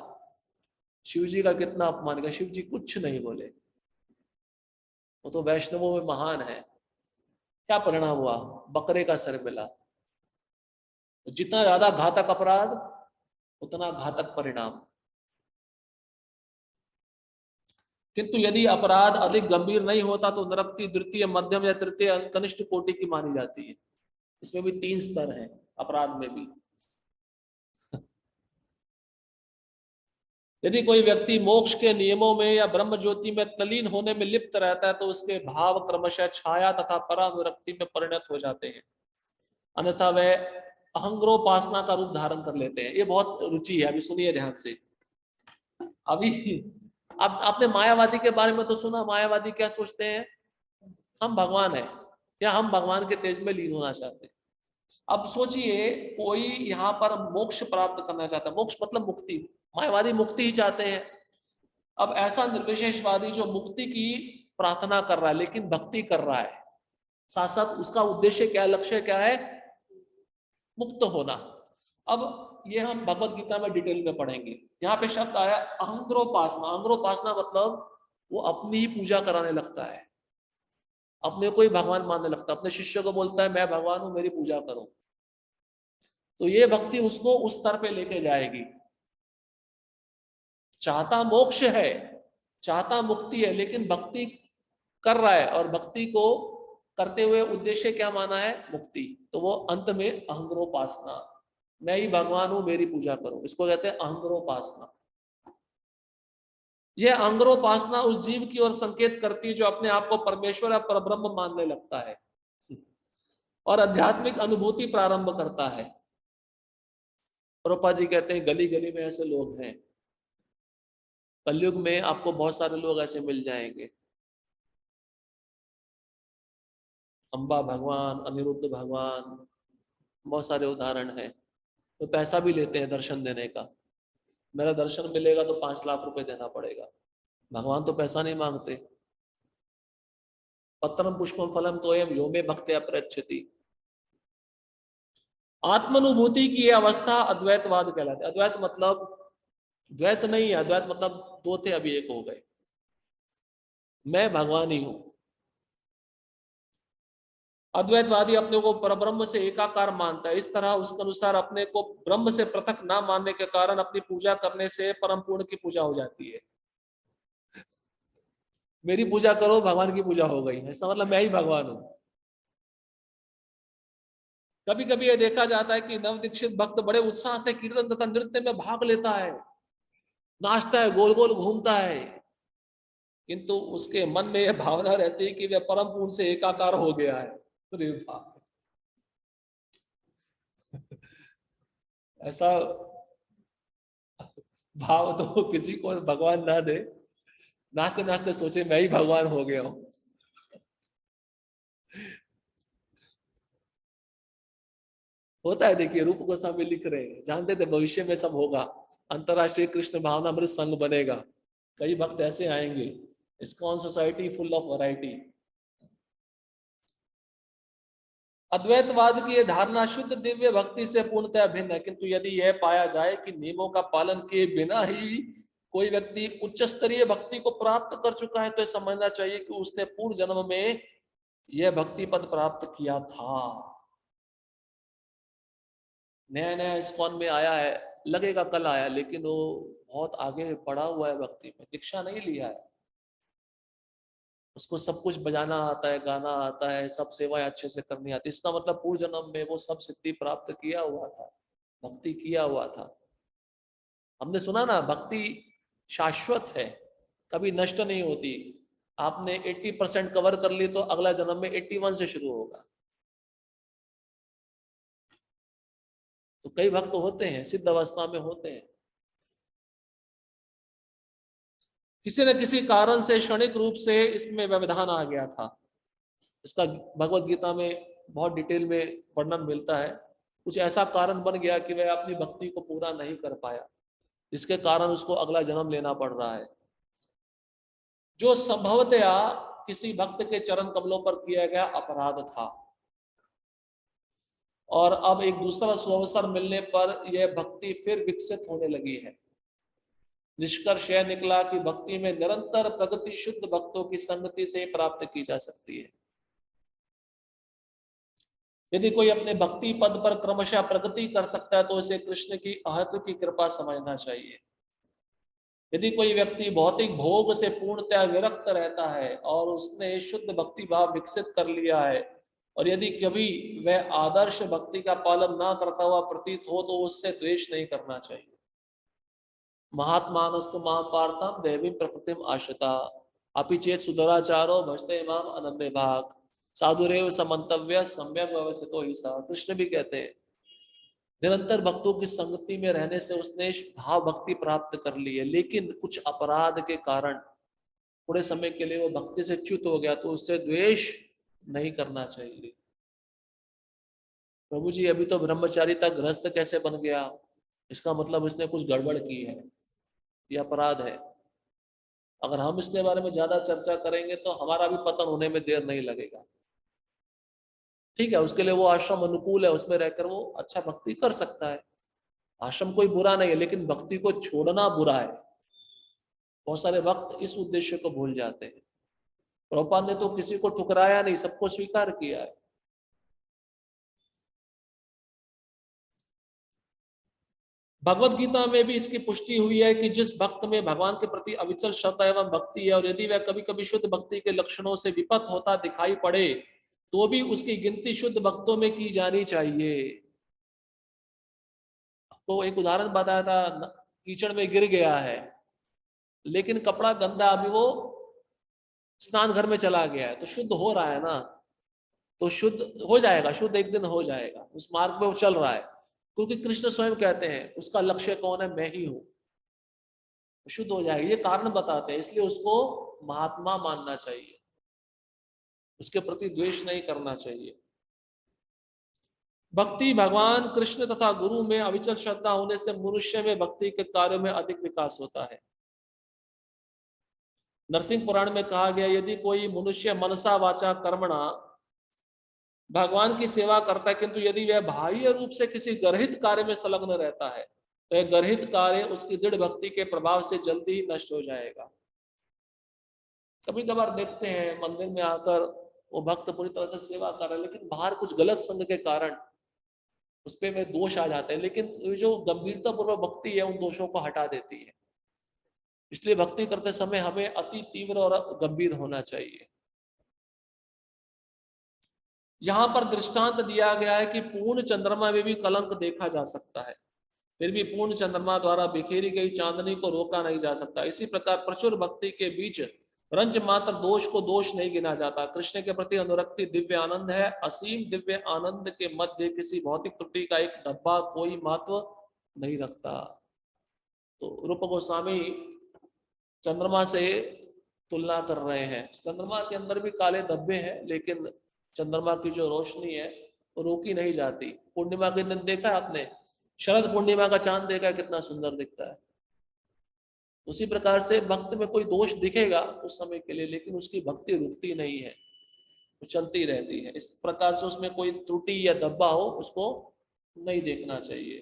शिव जी का कितना अपमान किया, शिव जी कुछ नहीं बोले, वो तो वैष्णवों में महान है। क्या परिणाम हुआ? बकरे का सर मिला। जितना ज्यादा घातक अपराध उतना घातक परिणाम। किंतु यदि अपराध अधिक गंभीर नहीं होता तो नरक की द्वितीय, मध्यम या तृतीय, कनिष्ठ कोटि की मानी जाती है। इसमें भी 3 स्तर हैं अपराध में भी। यदि कोई व्यक्ति मोक्ष के नियमों में या ब्रह्म ज्योति में तल्लीन होने में लिप्त रहता है तो उसके भाव क्रमशः छाया तथा परानुरक्ति में परिणत हो जाते हैं, अन्यथा वे अहंग्रोपासना का रूप धारण कर लेते हैं। ये बहुत रुचि है, अभी सुनिए ध्यान से। अभी आपने मायावादी के बारे में तो सुना। मायावादी क्या सोचते हैं? हम भगवान हैं या हम भगवान के तेज में लीन होना चाहते हैं। अब सोचिए, कोई यहाँ पर मोक्ष प्राप्त करना चाहता है, मोक्ष मतलब मुक्ति, मायावादी मुक्ति ही चाहते हैं। अब ऐसा निर्विशेषवादी जो मुक्ति की प्रार्थना कर रहा है लेकिन भक्ति कर रहा है, साथ साथ उसका उद्देश्य क्या, लक्ष्य क्या है? मुक्त होना। अब ये हम भगवत गीता में डिटेल में पढ़ेंगे। यहाँ पे शब्द आया अहंग्रोपासना। अहंग्रोपासना मतलब वो अपनी ही पूजा कराने लगता है, अपने को ही भगवान मानने लगता है, अपने शिष्य को बोलता है मैं भगवान हूं, मेरी पूजा करो। तो ये भक्ति उसको उस स्तर पे लेके जाएगी। चाहता मोक्ष है, चाहता मुक्ति है, लेकिन भक्ति कर रहा है और भक्ति को करते हुए उद्देश्य क्या माना है? मुक्ति। तो वो अंत में अहंग्रोपासना, मैं ही भगवान हूं, मेरी पूजा करो, इसको कहते हैं अहंग्रोपासना। यह अहंग्रोपासना उस जीव की ओर संकेत करती है जो अपने आप को परमेश्वर या परब्रह्म मानने लगता है और आध्यात्मिक अनुभूति प्रारंभ करता है। प्रभुपाद जी कहते हैं गली गली में ऐसे लोग हैं। कलयुग में आपको बहुत सारे लोग ऐसे मिल जाएंगे। अंबा भगवान, अनिरुद्ध भगवान, बहुत सारे उदाहरण हैं। तो पैसा भी लेते हैं दर्शन देने का। मेरा दर्शन मिलेगा तो 5 लाख रुपए देना पड़ेगा। भगवान तो पैसा नहीं मांगते। पत्रम पुष्पम फलम तोयम यो मे भक्त्या प्रयच्छति। आत्मानुभूति की यह अवस्था अद्वैतवाद कहलाती है। अद्वैत मतलब द्वैत नहीं है, अद्वैत मतलब 2 थे अभी 1 हो गए, मैं भगवान ही हूं। अद्वैतवादी अपने को परब्रह्म से एकाकार मानता है। इस तरह उसके अनुसार अपने को ब्रह्म से पृथक ना मानने के कारण अपनी पूजा करने से परम पूर्ण की पूजा हो जाती है। मेरी पूजा करो, भगवान की पूजा हो गई, ऐसा मतलब मैं ही भगवान हूं। कभी कभी यह देखा जाता है कि नव दीक्षित भक्त बड़े उत्साह से कीर्तन तथा नृत्य में भाग लेता है, नाचता है, गोल गोल घूमता है, किंतु उसके मन में यह भावना रहती है कि वह परम पूर्ण से एकाकार हो गया है। अरे बाप, ऐसा भाव तो किसी को भगवान ना दे। नाचते नाचते सोचे मैं ही भगवान हो गया हूं। होता है, देखिए रूप गोस्वामी लिख रहे हैं, जानते थे भविष्य में सब होगा, अंतरराष्ट्रीय कृष्ण भावनामृत संघ बनेगा, कई भक्त ऐसे आएंगे, ISKCON society full of variety. अद्वैतवाद की यह धारणा शुद्ध दिव्य भक्ति से पूर्णतः भिन्न है, किंतु यदि यह पाया जाए कि नियमों का पालन किए बिना ही कोई व्यक्ति उच्च स्तरीय भक्ति को प्राप्त कर चुका है तो समझना चाहिए कि उसने पूर्व जन्म में यह भक्ति पद प्राप्त किया था। नया नया इस्कॉन में आया है, लगेगा कल आया, लेकिन वो बहुत आगे पढ़ा हुआ है भक्ति में, दीक्षा नहीं लिया है, उसको सब कुछ बजाना आता है, गाना आता है, सब सेवाएं अच्छे से करनी आती है। इसका मतलब पूर्व जन्म में वो सब सिद्धि प्राप्त किया हुआ था, भक्ति किया हुआ था। हमने सुना ना, भक्ति शाश्वत है, कभी नष्ट नहीं होती। आपने 80% कवर कर ली तो अगला जन्म में 81 से शुरू होगा। तो कई भक्त होते हैं सिद्ध अवस्था में होते हैं, किसी न किसी कारण से क्षणिक रूप से इसमें व्यवधान आ गया था। इसका भगवत गीता में बहुत डिटेल में वर्णन मिलता है। कुछ ऐसा कारण बन गया कि वह अपनी भक्ति को पूरा नहीं कर पाया, इसके कारण उसको अगला जन्म लेना पड़ रहा है। जो संभवतया किसी भक्त के चरण कमलों पर किया गया अपराध था, और अब एक दूसरा सुअवसर मिलने पर यह भक्ति फिर विकसित होने लगी है। निष्कर्ष यह निकला कि भक्ति में निरंतर प्रगति शुद्ध भक्तों की संगति से प्राप्त की जा सकती है। यदि कोई अपने भक्ति पद पर क्रमशः प्रगति कर सकता है तो इसे कृष्ण की अहत की कृपा समझना चाहिए। यदि कोई व्यक्ति भौतिक भोग से पूर्णतया विरक्त रहता है और उसने शुद्ध भक्ति भाव विकसित कर लिया है, और यदि कभी वह आदर्श भक्ति का पालन ना करता हुआ प्रतीत हो तो उससे द्वेष नहीं करना चाहिए। महात्मानस्तु मां पार्थम देवी प्रकृतिम आश्रिता अपि चेत सुदराचारो भजते माम अनन्य भाग साधुरेव समंतव्य सम्यक व्यवस्थितो ही सा। कृष्ण भी कहते हैं निरंतर भक्तों की संगति में रहने से उसने भाव भक्ति प्राप्त कर ली है, लेकिन कुछ अपराध के कारण थोड़े समय के लिए वो भक्ति से च्युत हो गया तो उससे द्वेष नहीं करना चाहिए। प्रभु जी अभी तो ब्रह्मचारिता गृहस्थ कैसे बन गया, इसका मतलब इसने कुछ गड़बड़ की है, ये अपराध है। अगर हम इसके बारे में ज्यादा चर्चा करेंगे तो हमारा भी पतन होने में देर नहीं लगेगा। ठीक है, उसके लिए वो आश्रम अनुकूल है, उसमें रहकर वो अच्छा भक्ति कर सकता है। आश्रम कोई बुरा नहीं है, लेकिन भक्ति को छोड़ना बुरा है। बहुत सारे वक्त इस उद्देश्य को भूल जाते हैं। प्रभुपाद ने तो किसी को ठुकराया नहीं, सबको स्वीकार किया है। भगवत गीता में भी इसकी पुष्टि हुई है कि जिस भक्त में भगवान के प्रति अविचल श्रद्धा एवं भक्ति है और यदि वह कभी कभी शुद्ध भक्ति के लक्षणों से विपत होता दिखाई पड़े तो भी उसकी गिनती शुद्ध भक्तों में की जानी चाहिए। तो एक उदाहरण बताया था, कीचड़ में गिर गया है लेकिन कपड़ा गंदा, अभी वो स्नान घर में चला गया है तो शुद्ध हो रहा है ना, तो शुद्ध हो जाएगा, शुद्ध एक दिन हो जाएगा, उस मार्ग में वो चल रहा है। क्योंकि कृष्ण स्वयं कहते हैं उसका लक्ष्य कौन है, मैं ही हूं, शुद्ध हो जाएगा, ये कारण बताते हैं। इसलिए उसको महात्मा मानना चाहिए, उसके प्रति द्वेष नहीं करना चाहिए। भक्ति भगवान कृष्ण तथा गुरु में अविचल श्रद्धा होने से मनुष्य में भक्ति के कार्यों में अधिक विकास होता है। नरसिंह पुराण में कहा गया, यदि कोई मनुष्य मनसा वाचा कर्मणा भगवान की सेवा करता है किंतु यदि वह बाह्य रूप से किसी गर्हित कार्य में संलग्न रहता है तो यह गर्हित कार्य उसकी दृढ़ भक्ति के प्रभाव से जल्दी ही नष्ट हो जाएगा। कभी कभार देखते हैं मंदिर में आकर वो भक्त पूरी तरह से सेवा कर रहे हैं लेकिन बाहर कुछ गलत संग के कारण उस पे में दोष आ जाते हैं, लेकिन जो गंभीरता पूर्वक भक्ति है उन दोषों को हटा देती है। इसलिए भक्ति करते समय हमें अति तीव्र और गंभीर होना चाहिए। यहां पर दृष्टांत दिया गया है कि पूर्ण चंद्रमा में भी कलंक देखा जा सकता है, फिर भी पूर्ण चंद्रमा द्वारा बिखेरी गई चांदनी को रोका नहीं जा सकता। इसी प्रकार प्रचुर भक्ति के बीच रंज मात्र दोष को दोष नहीं गिना जाता। कृष्ण के प्रति अनुरक्ति दिव्य आनंद है। असीम दिव्य आनंद के मध्य किसी भौतिक त्रुटि का एक डब्बा कोई महत्व नहीं रखता। तो रूप गोस्वामी चंद्रमा से तुलना कर रहे हैं। चंद्रमा के अंदर भी काले धब्बे हैं लेकिन चंद्रमा की जो रोशनी है वो रोकी नहीं जाती। पूर्णिमा के दिन देखा है आपने, शरद पूर्णिमा का चांद देखा है, कितना सुंदर दिखता है। उसी प्रकार से भक्त में कोई दोष दिखेगा उस समय के लिए, लेकिन उसकी भक्ति रुकती नहीं है, वो चलती रहती है। इस प्रकार से उसमें कोई त्रुटि या धब्बा हो उसको नहीं देखना चाहिए।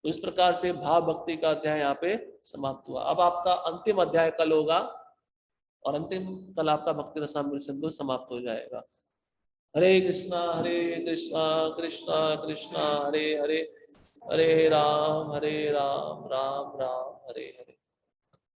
तो इस प्रकार से भाव भक्ति का अध्याय यहाँ पे समाप्त हुआ। अब आपका अंतिम अध्याय कल होगा और अंतिम कल आपका भक्ति रसामृत सिंधु समाप्त हो जाएगा। हरे कृष्णा कृष्णा कृष्णा हरे हरे, हरे राम राम राम हरे हरे।